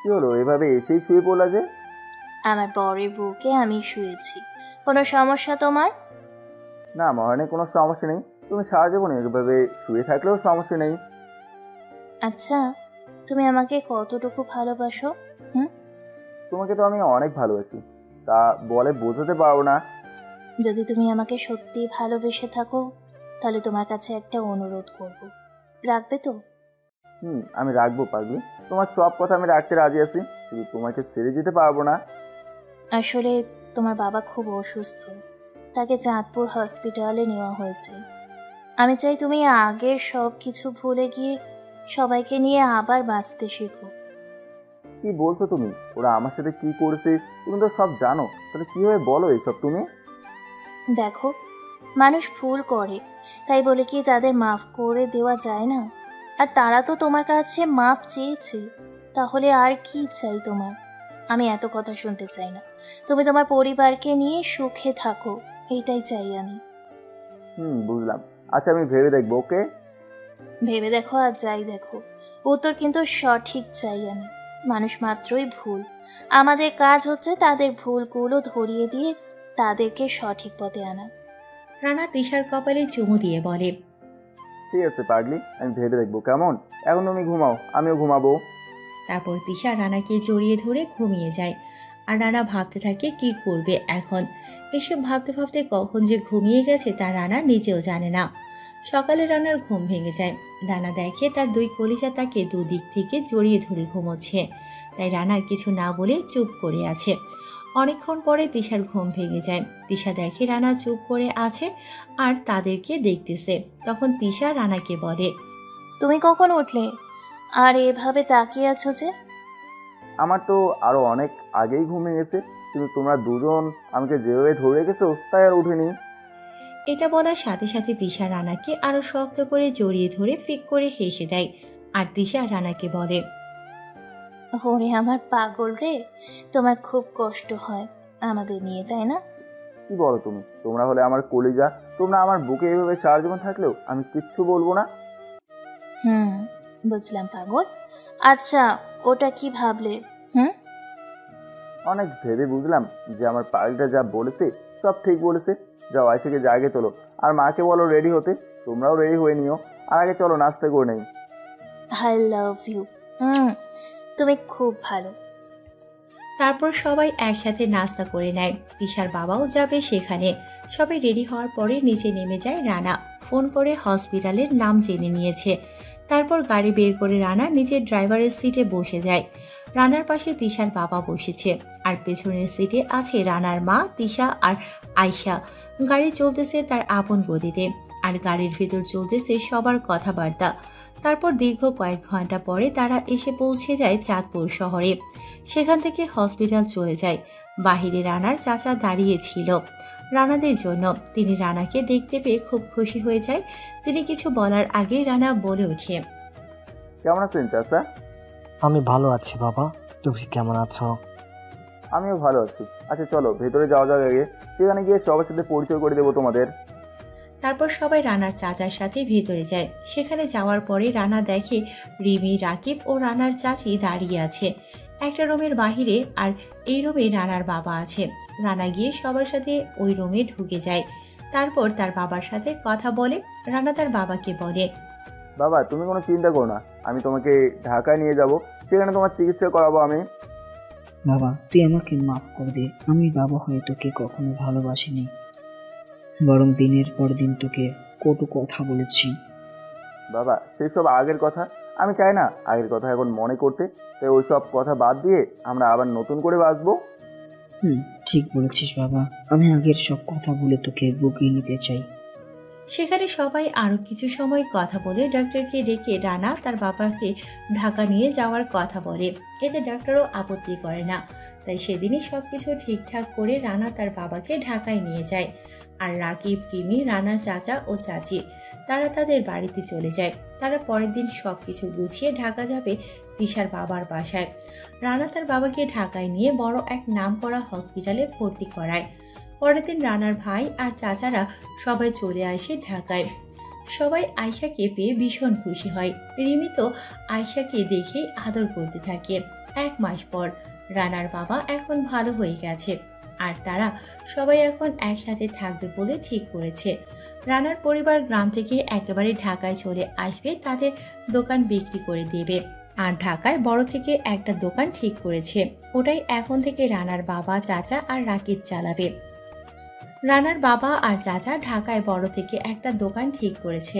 কি হলো, এভাবে এসেই শুয়ে পড়লা যে? আমার বরের বুকে আমি শুয়েছি, কোনো সমস্যা তোমার? না মহারানী, কোনো সমস্যা নেই। তুমি সারা জীবন এভাবে শুয়ে থাকলেও সমস্যা নেই। আচ্ছা, তুমি আমাকে কতটুকু ভালোবাসো? তোমাকে তো আমি অনেক ভালোবাসি, তা বলে বোঝাতে পারবো না। যদি তুমি আমাকে সত্যি ভালোবেসে থাকো, তাহলে তোমার কাছে একটা অনুরোধ করব, রাখবে তো? আমি রাখবো পাগলি, তোমার সব কথা আমি রাখতে রাজি আছি, শুধু তোমাকে ছেড়ে যেতে পারবো না। আসলে তোমার বাবা খুব অসুস্থ, তাকে চাঁদপুর হসপিটালে নেওয়া হয়েছে। আমি চাই তুমি আগের সব কিছু ভুলে গিয়ে সবাইকে নিয়ে আবার বাঁচতে শেখো। কি বলছো তুমি? ওরা আমার সাথে কি করেছে তুমি তো সব জানো, তাহলে কিভাবে বলো এইসব তুমি? দেখো, মানুষ ভুল করে, তাই বলে কি তাদের মাফ করে দেওয়া যায় না? আর তারা তো তোমার কাছে মাপ চেয়েছে, তাহলে আর কি চাই তোমার? আমি এত কথা শুনতে চাই না, তুমি তোমার পরিবারকে নিয়ে সুখে থাকো, এইটাই চাই আমি। বুঝলাম। আচ্ছা, আমি ভেবে দেখবো। ওকে, ভেবে দেখো আর যাই দেখো, উত্তর কিন্তু সঠিক চাই আমি। মানুষ মাত্রই ভুল, আমাদের কাজ হচ্ছে তাদের ভুলগুলো ধরিয়ে দিয়ে তাদেরকে সঠিক পথে আনা। রানা তিশার কপালে চুমু দিয়ে বলে, ঠিক আছে পাগলি, আমি ভেবে দেখবো। কেমন? এখন তুমি ঘুমাও, আমিও ঘুমাবো। তারপর তিশা রানাকে জড়িয়ে ধরে ঘুমিয়ে যায়। আর রানা ভাবতে থাকে কি করবে এখন। এসব ভাবতে ভাবতে কখন যে ঘুমিয়ে গেছে তা রানা নিজেও জানে না। সকালে রানার ঘুম ভেঙে যায়। রানা দেখে তার দুই কলিজা তাকে দুদিক থেকে জড়িয়ে ধরে ঘুমোচ্ছে। তাই রানা কিছু না বলে চুপ করে আছে। অনেকক্ষণ পরে তিশার ঘুম ভেঙে যায়। তিশা দেখে রানা চুপ করে আছে আর তাদেরকে দেখতেছে। তখন তিশা রানাকে বলে, তুমি কখন উঠলে আর এভাবে তাকিয়ে আছো যে? আমার তো আরো অনেক আগেই ঘুমিয়ে গেছে, কিন্তু তোমরা দুজন আমাকে যেভাবে ধরে রেখেছো তাই আর উঠিনি। এটা বলার সাথে সাথে তিশা রানাকে আরো শক্ত করে জড়িয়ে ধরে ফিক করে হেসে দেয়। আর তিশা রানাকে বলে, ওরে আমার পাগল রে, তোমার খুব কষ্ট হয় আমাদের নিয়ে, তাই না? কি বলো তুমি? তোমরা হলে আমার কলিজা, তোমরা আমার বুকে এভাবে সারা জীবন থাকলেও আমি কিচ্ছু বলবো না। বুঝলাম পাগল। আচ্ছা, ওটা কি ভাবলে? অনেক ভেবে বুঝলাম যে আমার পাগলিটা যা বলেছে সব ঠিক বলেছে। যাও, আয়সাকে জাগে তোলো আর মাকে বলো রেডি হতে। তোমরাও রেডি হয়ে নিও, আর আগে চলো নাস্তা করে নেই। I love you. তুমি খুব ভালো। তারপর সবাই একসাথে নাস্তা করে নেয়। তিশার বাবাও যাবে সেখানে। সবাই রেডি হওয়ার পরে নিচে নেমে যায় রানা। ফোন করে হসপিটালের নাম জেনে নিয়েছে। তারপর গাড়ি বের করে রানা নিজের ড্রাইভারের সিটে বসে যায়। রানার পাশে তিশার বাবা বসেছে, আর পেছনের সিটে আছে রানার মা, তিশা আর আয়শা। গাড়ি চলতেছে তার আপন গতিতে, আর গাড়ির ভেতর চলতেছে সবার কথাবার্তা। তারপর দীর্ঘ কয়েক ঘন্টা পরে তারা এসে পৌঁছে যায় চাঁদপুর শহরে। সেখান থেকে হসপিটাল চলে যায়। বাহিরে রানার চাচা দাঁড়িয়েছিল রানাদের জন্য। তিনি রানাকে দেখতে পেয়ে খুব খুশি হয়ে যায়। তিনি কিছু বলার আগেই রানা বলে ওঠে, কেমন আছেন চাচা? আমি ভালো আছি বাবা, তুমি কেমন আছো? আমিও ভালো আছি। আচ্ছা চলো ভেতরে যাওয়া যাক আগে, সেখানে গিয়ে সবার সাথে পরিচয় করে দেবো তোমাদের। তারপর সবাই রানার চাচার সাথে ভেতরে যায়। সেখানে যাওয়ার পরে রানা দেখে রিমি, রাকিব ও রানার চাচি দাঁড়িয়ে আছে একটা রুমের বাহিরে, আর এই রুমে রানার বাবা আছে। রানা গিয়ে সবার সাথে ওই রুমে ঢুকে যায়। তারপর তার বাবার সাথে কথা বলে। রানা তার বাবাকে বলে, বাবা তুমি কোনো চিন্তা করো না, আমি তোমাকে ঢাকায় নিয়ে যাব, সেখানে তোমার চিকিৎসা করাবো আমি। বাবা তুই আমাকে মাফ করে দে, আমি বাবা হয়ে তোকে কখনো ভালোবাসিনি, বরং দিনের পর দিন তোকে কটু কথা বলেছি। বাবা সেসব আগের কথা, আমি চাই না আগের কথা এখন মনে করতে। তাই ওই সব কথা বাদ দিয়ে আমরা আবার নতুন করে বাঁচবো। ঠিক বলেছিস বাবা, আমি আগের সব কথা বলে তোকে বুকিয়ে নিতে চাই। সেখানে সবাই আরো কিছু সময় কথা বলে ডাক্তারকে ডেকে রানা তার বাবাকে ঢাকা নিয়ে যাওয়ার কথা বলে। এতে ডাক্তারও আপত্তি করে না। তাই সেদিনই সবকিছু ঠিকঠাক করে রানা তার বাবাকে ঢাকায় নিয়ে যায়। আর রাকিব, রিমি, রানার চাচা ও চাচি তারা তাদের বাড়িতে চলে যায়। তারা পরের দিন সবকিছু গুছিয়ে ঢাকা যাবে তিশার বাবার বাসায়। রানা তার বাবাকে ঢাকায় নিয়ে বড় এক নামকরা হসপিটালে ভর্তি করায়। পরের দিন রানার ভাই আর চাচারা সবাই চলে আসে ঢাকায়। সবাই আয়শাকে পেয়ে ভীষণ খুশি হয়। রিমি তো আয়শাকে দেখেই আদর করতে থাকে। 1 মাস পর রানার বাবা এখন ভালো হয়ে গেছে, আর তারা সবাই এখন একসাথে থাকবে বলে ঠিক করেছে। রানার পরিবার গ্রাম থেকে একেবারে ঢাকায় চলে আসবে, তাদের দোকান বিক্রি করে দেবে। আর ঢাকায় বড় থেকে একটা দোকান ঠিক করেছে, ওটাই এখন থেকে রানার বাবা, চাচা আর রাকিব চালাবে। রানার বাবা আর চাচা ঢাকায় বড় থেকে একটা দোকান ঠিক করেছে,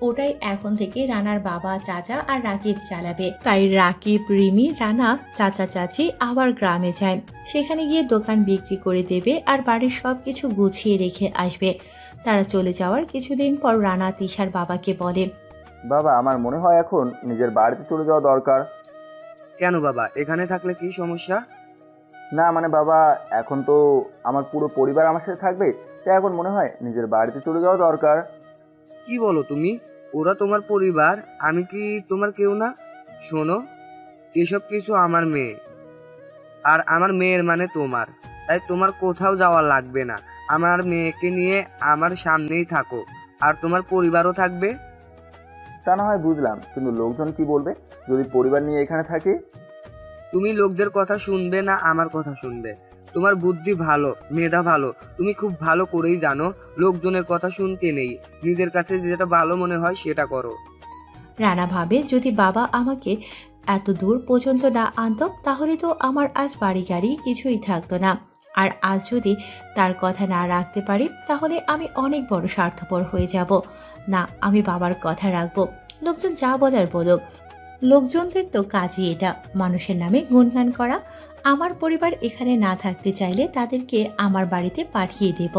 ওটাই এখন থেকে রানার বাবা, চাচা আর রাকিব চালাবে। তাই রাকিব, রিমি, রানা, চাচা, চাচি আবার গ্রামে যায়। সেখানে গিয়ে দোকান বিক্রি করে দেবে আর বাড়ির সবকিছু গুছিয়ে রেখে আসবে। তারা চলে যাওয়ার কিছুদিন পর রানা তিশার বাবাকে বলে, বাবা আমার মনে হয় এখন নিজের বাড়িতে চলে যাওয়া দরকার। কেন বাবা, এখানে থাকলে কি সমস্যা? না মানে বাবা, এখন তো আমার পুরো পরিবার আমার সাথে থাকবে, তাই এখন মনে হয় নিজের বাড়িতে চলে যাওয়া দরকার। কি বলো তুমি? ওরা তোমার পরিবার, আমি কি তোমার কেউ না? শোনো, এসব কিছু আমার মেয়ে, আর আমার মেয়ের মানে তোমার, তাই তোমার কোথাও যাওয়া লাগবে না। আমার মেয়েকে নিয়ে আমার সামনেই থাকো, আর তোমার পরিবারও থাকবে। তা না হয় বুঝলাম, কিন্তু লোকজন কি বলবে যদি পরিবার নিয়ে এখানে থাকি? তুমি লোকদের কথা শুনবে না আমার কথা শুনবে? তোমার বুদ্ধি ভালো, মেধা ভালো, তুমি খুব ভালো করেই জানো লোকজনের কথা শুনতে নেই, নিজের কাছে যেটা ভালো মনে হয় সেটা করো। রানা ভাবে যদি বাবা আমাকে এত দূর পর্যন্ত না আনতো তাহলে তো আমার আজ বাড়ি গাড়ি কিছুই থাকতো না। আর আজ যদি তার কথা না রাখতে পারি তাহলে আমি অনেক বড় স্বার্থপর হয়ে যাব। না, আমি বাবার কথা রাখবো। লোকজন যা বলার বলুক, লোকজনদের তো কাজই এটা, মানুষের নামে গুণগান করা। আমার পরিবার এখানে না থাকতে চাইলে তাদেরকে আমার বাড়িতে পাঠিয়ে দেব।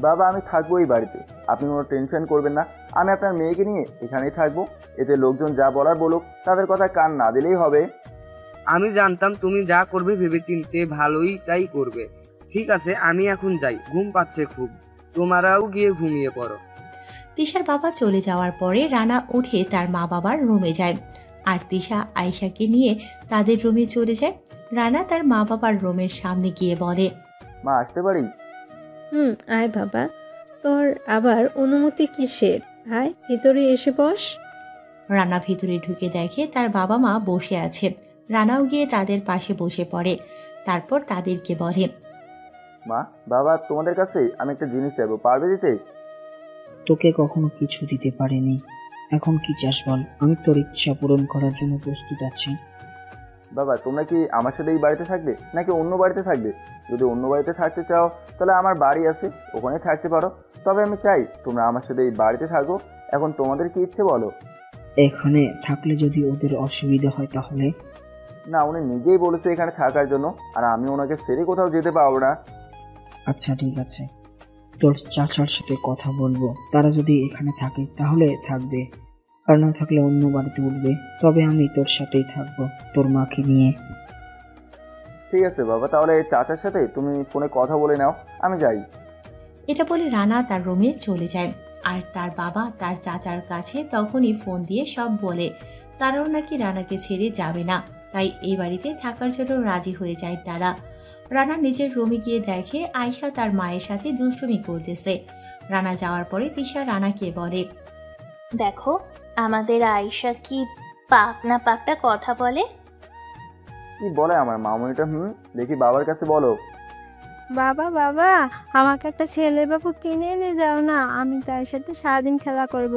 বাবা আমি থাকবো এই বাড়িতে, আপনি কোনো টেনশন করবেন না। আমি আপনার মেয়েকে নিয়ে এখানেই থাকবো, এতে লোকজন যা বলার বলুক, তাদের কথা কান না দিলেই হবে। আমি জানতাম তুমি যা করবে ভেবেচিন্তে ভালোই তাই করবে। ঠিক আছে, আমি এখন যাই, ঘুম পাচ্ছে খুব, তোমরাও গিয়ে ঘুমিয়ে পড়ো। তিশার বাবা চলে যাওয়ার পরে রানা উঠে তার মা বাবার রুমে যায়, আর তিশা আয়শাকে নিয়ে তাদের রুমে চলে যায়। রানা তার মা বাবার রুমের সামনে গিয়ে বলে, মা আসতে পারি? আয় বাবা, তোর আবার অনুমতি কিসের? আয় ভিতরে এসে বস। রানা ভিতরে ঢুকে দেখে তার বাবা মা বসে আছে। রানাও গিয়ে তাদের পাশে বসে পড়ে। তারপর তাদেরকে বলে, মা বাবা তোমাদের কাছে আমি একটা জিনিস চাইবো, পারবে দিতে? তোকে কখনো কিছু দিতে পারিনি, এখন কি চাস বল, আমি তোর ইচ্ছা পূরণ করার জন্য প্রস্তুত আছি। বাবা তোমরা কি আমার সাথে এই বাড়িতে থাকবে নাকি অন্য বাড়িতে থাকবে? যদি অন্য বাড়িতে থাকতে চাও তাহলে আমার বাড়ি আছে, ওখানে থাকতে পারো। তবে আমি চাই তোমরা আমার সাথে এই বাড়িতে থাকো। এখন তোমাদের কি ইচ্ছে বলো? এখানে থাকলে যদি ওদের অসুবিধা হয় তাহলে? না, উনি নিজেই বলেছে এখানে থাকার জন্য, আর আমি ওনাকে ছেড়ে কোথাও যেতে পারবো না। আচ্ছা ঠিক আছে, তোর চাচার সাথে কথা বলবো, তারা যদি এখানে থাকে তাহলে থাকবে, আর না থাকলে অন্য বাড়িতে উঠবে। তবে আমি তোর সাথেই থাকবো, তোর মাকে নিয়ে। ঠিক আছে বাবা, তাহলে চাচার সাথে তুমি ফোনে কথা বলে নাও, আমি যাই। এটা বলে রানা তার রুমে চলে যায়। আর তার বাবা তার চাচার কাছে তখনই ফোন দিয়ে সব বলে তারাও নাকি রানাকে ছেড়ে যাবে না, তাই এই বাড়িতে থাকার জন্য রাজি হয়ে যায় তারা। রানা নিজের রুমে গিয়ে দেখে আয়শা তার মায়ের সাথে দুষ্টুমি করতেছে। রানা যাওয়ার পরে তিশা রানাকে বলে, দেখো আমাদের আয়েশা কি পাকনা পাকনা কথা বলে। কি বলে আমার মামুনিটা? দেখি বাবার কাছে বলো। বাবা বাবা, আমাকে একটা ছেলে বাবু কিনে এনে যাও না, আমি তার সাথে সারাদিন খেলা করব।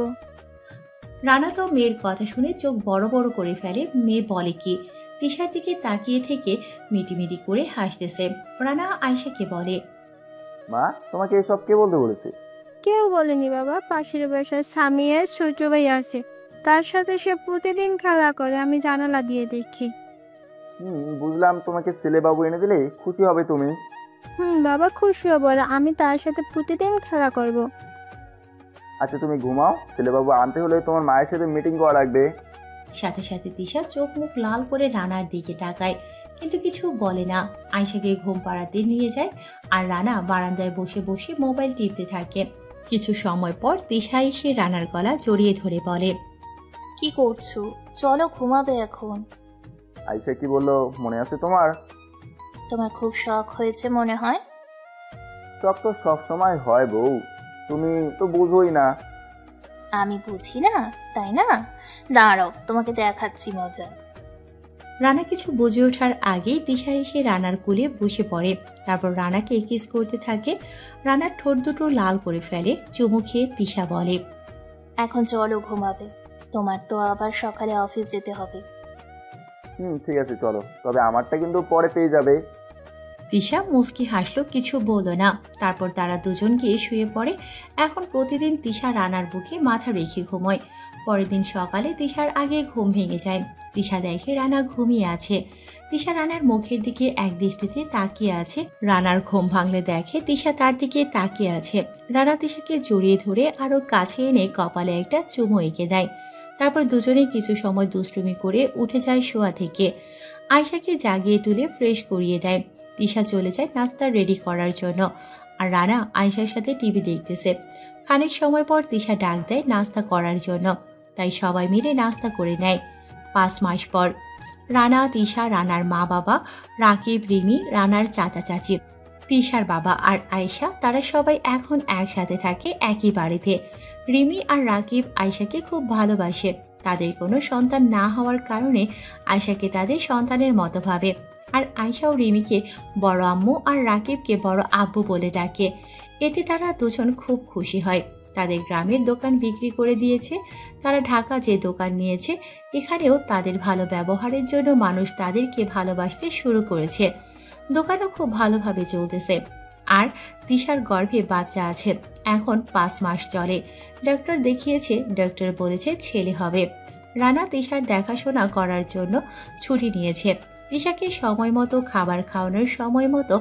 রানা তো মেয়ের কথা শুনে চোখ বড় বড় করে ফেলে। মেয়ে বলে কি? তিশার দিকে তাকিয়ে থেকে মিটিমিটি করে হাসতেছে। রানা আয়শাকে বলে, মা তোমাকে এসব কে বলতে বলেছে? কেউ বলেনি বাবা, পাশের বাসায় সামিয়ার ছোট ভাই আছে, তার সাথে সে প্রতিদিন খেলা করে, আমি জানালা দিয়ে দেখি। বুঝলাম, তোমাকে ছেলে বাবু এনে দিলে খুশি হবে তুমি। বাবা খুশি হবো, আর আমি তার সাথে প্রতিদিন খেলা করব। আচ্ছা তুমি ঘুমাও, ছেলে বাবু আনতে হলে তোমার মায়ের সাথে মিটিং করা লাগবে। সাথে সাথে তিশা চোখ মুখ লাল করে রানার দিকে তাকায়, কিন্তু কিছু বলে না। আয়শাকে ঘুম পাড়াতে নিয়ে যায়, আর রানা বারান্দায় বসে বসে মোবাইল টিপতে থাকে। কিছু সময় পর তিশা এসে রানার গলা জড়িয়ে ধরে বলে, কি করছো? চলো ঘুমাবে এখন। আয়শা কি বললো মনে আছে তোমার? তোমার খুব শখ হয়েছে মনে হয়। শখ তো সব সময় হয় বউ, তুমি তো বুঝোই না। আমি বুঝি না তাই না? দাঁড়াও তোমাকে দেখাচ্ছি মজা। রানা কিছু বুঝে ওঠার আগেই তিশা এসে রানার কোলে বসে পড়ে। তারপর রানাকে কিস করতে থাকে। রানার ঠোঁট দুটো লাল করে ফেলে। চুমু খেয়ে তিশা বলে, এখন চলো ঘুমাবে, তোমার তো আবার সকালে অফিস যেতে হবে। ঠিক আছে চলো, তবে আমারটা কিন্তু পরে পেয়ে যাবে। তিশা মুচকি হাসলো, কিছু বলল না। তারপর তারা দুজন গিয়ে শুয়ে পড়ে। এখন প্রতিদিন তিশা রানার বুকে মাথা রেখে ঘুমোয়। পরের দিন সকালে তিশার আগে ঘুম ভেঙে যায়। তিশা দেখে রানা ঘুমিয়ে আছে। তিশা রানার মুখের দিকে এক দৃষ্টিতে তাকিয়ে আছে। রানার ঘুম ভাঙলে দেখে তিশা তার দিকে তাকিয়ে আছে। রানা তিশাকে জড়িয়ে ধরে আরো কাছে এনে কপালে একটা চুমু এঁকে দেয়। তারপর দুজনে কিছু সময় দুষ্টুমি করে উঠে যায় শোয়া থেকে। আয়শাকে জাগিয়ে তুলে ফ্রেশ করিয়ে দেয়। তিশা চলে যায় নাস্তা রেডি করার জন্য, আর রানা আয়শার সাথে টিভি দেখতেছে। খানিক সময় পর তিশা ডাক দেয় নাস্তা করার জন্য, তাই সবাই মিলে নাস্তা করে নেয়। 5 মাস পর রানা, তিশা, রানার মা বাবা, রাকিব, রিমি, রানার চাচা চাচি, তিশার বাবা আর আয়শা, তারা সবাই এখন একসাথে থাকে একই বাড়িতে। রিমি আর রাকিব আয়শাকে খুব ভালোবাসে। তাদের কোনো সন্তান না হওয়ার কারণে আয়শাকে তাদের সন্তানের মতো ভাবে। আর আয়শা ও রিমিকে বড় আম্মু আর রাকিবকে বড় আব্বু বলে ডাকে। এতে তারা দুজন খুব খুশি হয়। তাদের গ্রামের দোকান বিক্রি করে দিয়েছে। তারা ঢাকা যে দোকান নিয়েছে, এখানেও তাদের ভালো ব্যবহারের জন্য মানুষ তাদেরকে ভালোবাসতে শুরু করেছে। দোকানও খুব ভালোভাবে চলতেছে। আর তিশার গর্ভে বাচ্চা আছে, এখন 5 মাস চলে। ডক্টর দেখিয়েছে, ডক্টর বলেছে ছেলে হবে। রানা তিশার দেখাশোনা করার জন্য ছুটি নিয়েছে। তিশাকে সময় মতো খাবার খাওয়ানোর, সময় মতো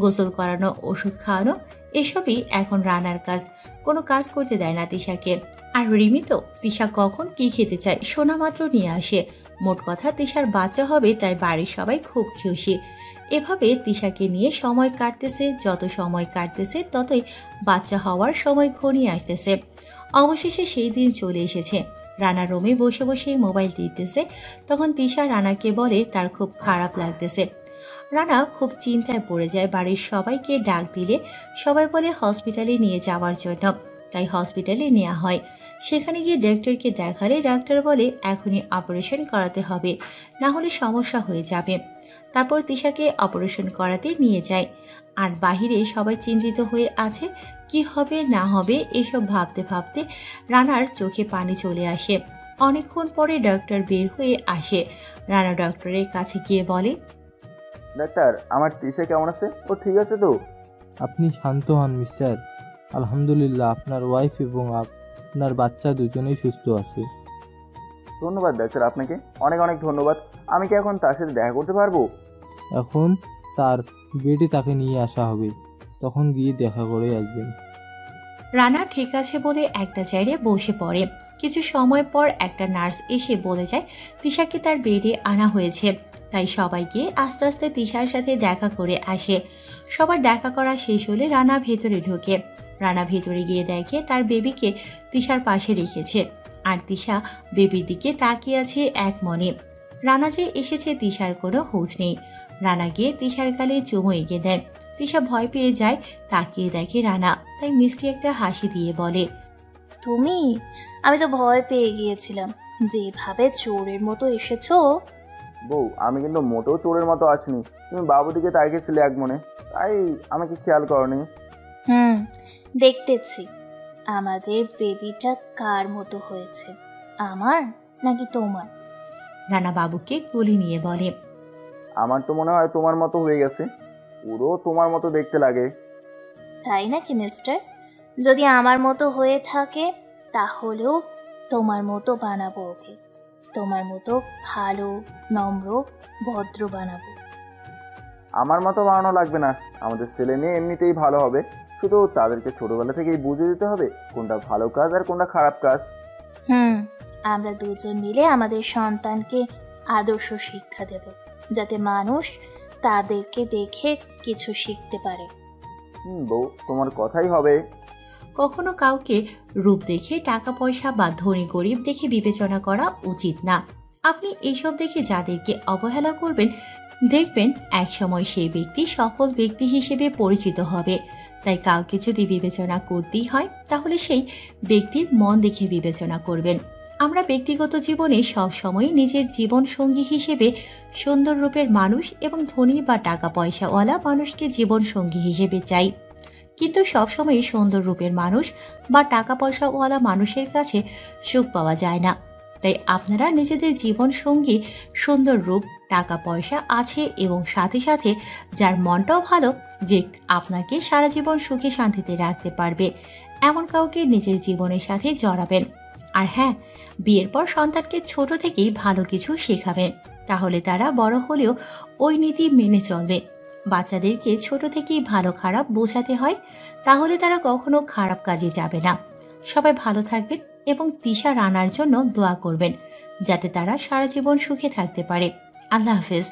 গোসল করানো, ওষুধ খাওয়ানো, এসবই এখন রানার কাজ। কোনো কাজ করতে দেয় না তিশাকে। আর রিমি তো তিশা কখন কি খেতে চায় শোনা মাত্র নিয়ে আসে। মোট কথা তিশার বাচ্চা হবে, তাই বাড়ির সবাই খুব খুশি। এভাবে তিশাকে নিয়ে সময় কাটতেছে। যত সময় কাটতেছে ততই বাচ্চা হওয়ার সময় ঘনিয়ে আসতেছে। অবশেষে সেই দিন চলে এসেছে। রানা রুমে বসে বসে মোবাইল টিপতেছে। তখন তিশা রানাকে বলে তার খুব খারাপ লাগতেছে। রানা খুব চিন্তায় পড়ে যায়। বাড়ির সবাইকে ডাক দিলে সবাই বলে হসপিটালে নিয়ে যাওয়ার জন্য, তাই হসপিটালে নেওয়া হয়। সেখানে গিয়ে ডাক্তারকে দেখালে ডাক্তার বলে এখনই অপারেশন করাতে হবে, না হলে সমস্যা হয়ে যাবে। তারপর তিশাকে অপারেশন করাতে নিয়ে যায়। আর বাহিরে সবাই চিন্তিত হয়ে আছে, কি হবে না হবে এসব ভাবতে ভাবতে রানার চোখে পানি চলে আসে। অনেকক্ষণ পরে ডক্টর বের হয়ে আসে। রানা ডক্টরের কাছে গিয়ে বলে, ডাক্তার, আমার তিশা কেমন আছে? ও ঠিক আছে তো? আপনি শান্ত হন মিস্টার। আলহামদুলিল্লাহ, আপনার ওয়াইফ এবং আপনার বাচ্চা দুজনেই সুস্থ আছে। ধন্যবাদ ডাক্তার, আপনাকে অনেক অনেক ধন্যবাদ। আমি কি এখন তার সাথে দেখা করতে পারবো? এখন তার বেডে তাকে নিয়ে আসা হবে, তখন গিয়ে দেখা করে আসবেন। রানা ঠিক আছে বলে একটা জায়গায় বসে পড়ে। কিছু সময় পর একটা নার্স এসে বলে যায় তিশাকে তার বেডে আনা হয়েছে। তাই সবাই গিয়ে আস্তে আস্তে তিশার সাথে দেখা করে আসে। সবার দেখা করা শেষ হলে রানা ভেতরে ঢোকে। রানা ভেতরে গিয়ে দেখে তার বেবিকে তিশার পাশে রেখেছে, আর তিশা বেবির দিকে তাকিয়ে আছে এক মনে। রানা যে এসেছে তিশার কোনো হুঁশ নেই। রানা গিয়ে তিশার গালে চুমু এগিয়ে দেয়। তিশা ভয় পেয়ে যায়, তাকিয়ে দেখে রানা, তাই মিষ্টি একটা হাসি দিয়ে বলে, তুমি? আমি তো ভয় পেয়ে গিয়েছিলাম, যেভাবে চোরের মতো এসেছো। বউ, আমি কিন্তু মোটেও চোরের মতো আসিনি। তুমি বাবু দিকে তাকিয়েছিলে এক মনে, তাই আমাকে খেয়াল করনি। দেখতেছি। আমাদের বেবিটা কার মতো হয়েছে, আমার নাকি তোমার? রানা বাবুকে কোলে নিয়ে বলে, আমার তো মনে হয় তোমার মতো হয়ে গেছে, পুরো তোমার মতো দেখতে লাগে। তাই নাকি মিস্টার? যদি আমার মতো হয়ে থাকে তাহলেও তোমার মতো বানাবো ওকে। তোমার মতো ভালো, নম্র, ভদ্র বানাবো। আমার মতো বানানো লাগবে না, আমাদের ছেলে মেয়ে এমনিতেই ভালো হবে। শুধু তাদেরকে ছোটবেলা থেকেই বুঝে দিতে হবে কোনটা ভালো কাজ আর কোনটা খারাপ কাজ। আমরা দুজন মিলে আমাদের সন্তানকে আদর্শ শিক্ষা দেব, যাতে মানুষ তাদেরকে দেখে কিছু শিখতে পারে। বউ, তোমার কথাই হবে। কখনো কাউকে রূপ দেখে, টাকা পয়সা বা ধনী গরিব দেখে বিবেচনা করা উচিত না। আপনি এইসব দেখে যাদেরকে অবহেলা করবেন, দেখবেন একসময় সেই ব্যক্তি সফল ব্যক্তি হিসেবে পরিচিত হবে। তাই কাউকে যদি বিবেচনা করতেই হয়, তাহলে সেই ব্যক্তির মন দেখে বিবেচনা করবেন। আমরা ব্যক্তিগত জীবনে সব সময় নিজের জীবন সঙ্গী হিসেবে সুন্দর রূপের মানুষ এবং ধনী বা টাকা পয়সাওয়ালা মানুষকে জীবন সঙ্গী হিসেবে চাই। কিন্তু সবসময় সুন্দর রূপের মানুষ বা টাকা পয়সাওয়ালা মানুষের কাছে সুখ পাওয়া যায় না। তাই আপনারা নিজেদের জীবন সঙ্গী সুন্দর রূপ, টাকা পয়সা আছে এবং সাথে সাথে যার মনটাও ভালো, যে আপনাকে সারা জীবন সুখে শান্তিতে রাখতে পারবে, এমন কাউকে নিজের জীবনের সাথে জড়াবেন। আর হ্যাঁ, বিয়ের পর সন্তানকে ছোট থেকেই ভালো কিছু শেখাবেন, তাহলে তারা বড় হলেও ওই নীতি মেনে চলবে। বাচ্চাদেরকে ছোট থেকেই ভালো খারাপ বোঝাতে হয়, তাহলে তারা কখনো খারাপ কাজে যাবে না। সবাই ভালো থাকবেন এবং তিশা রানার জন্য দোয়া করবেন, যাতে তারা সারা জীবন সুখে থাকতে পারে। আল্লাহ হাফেজ।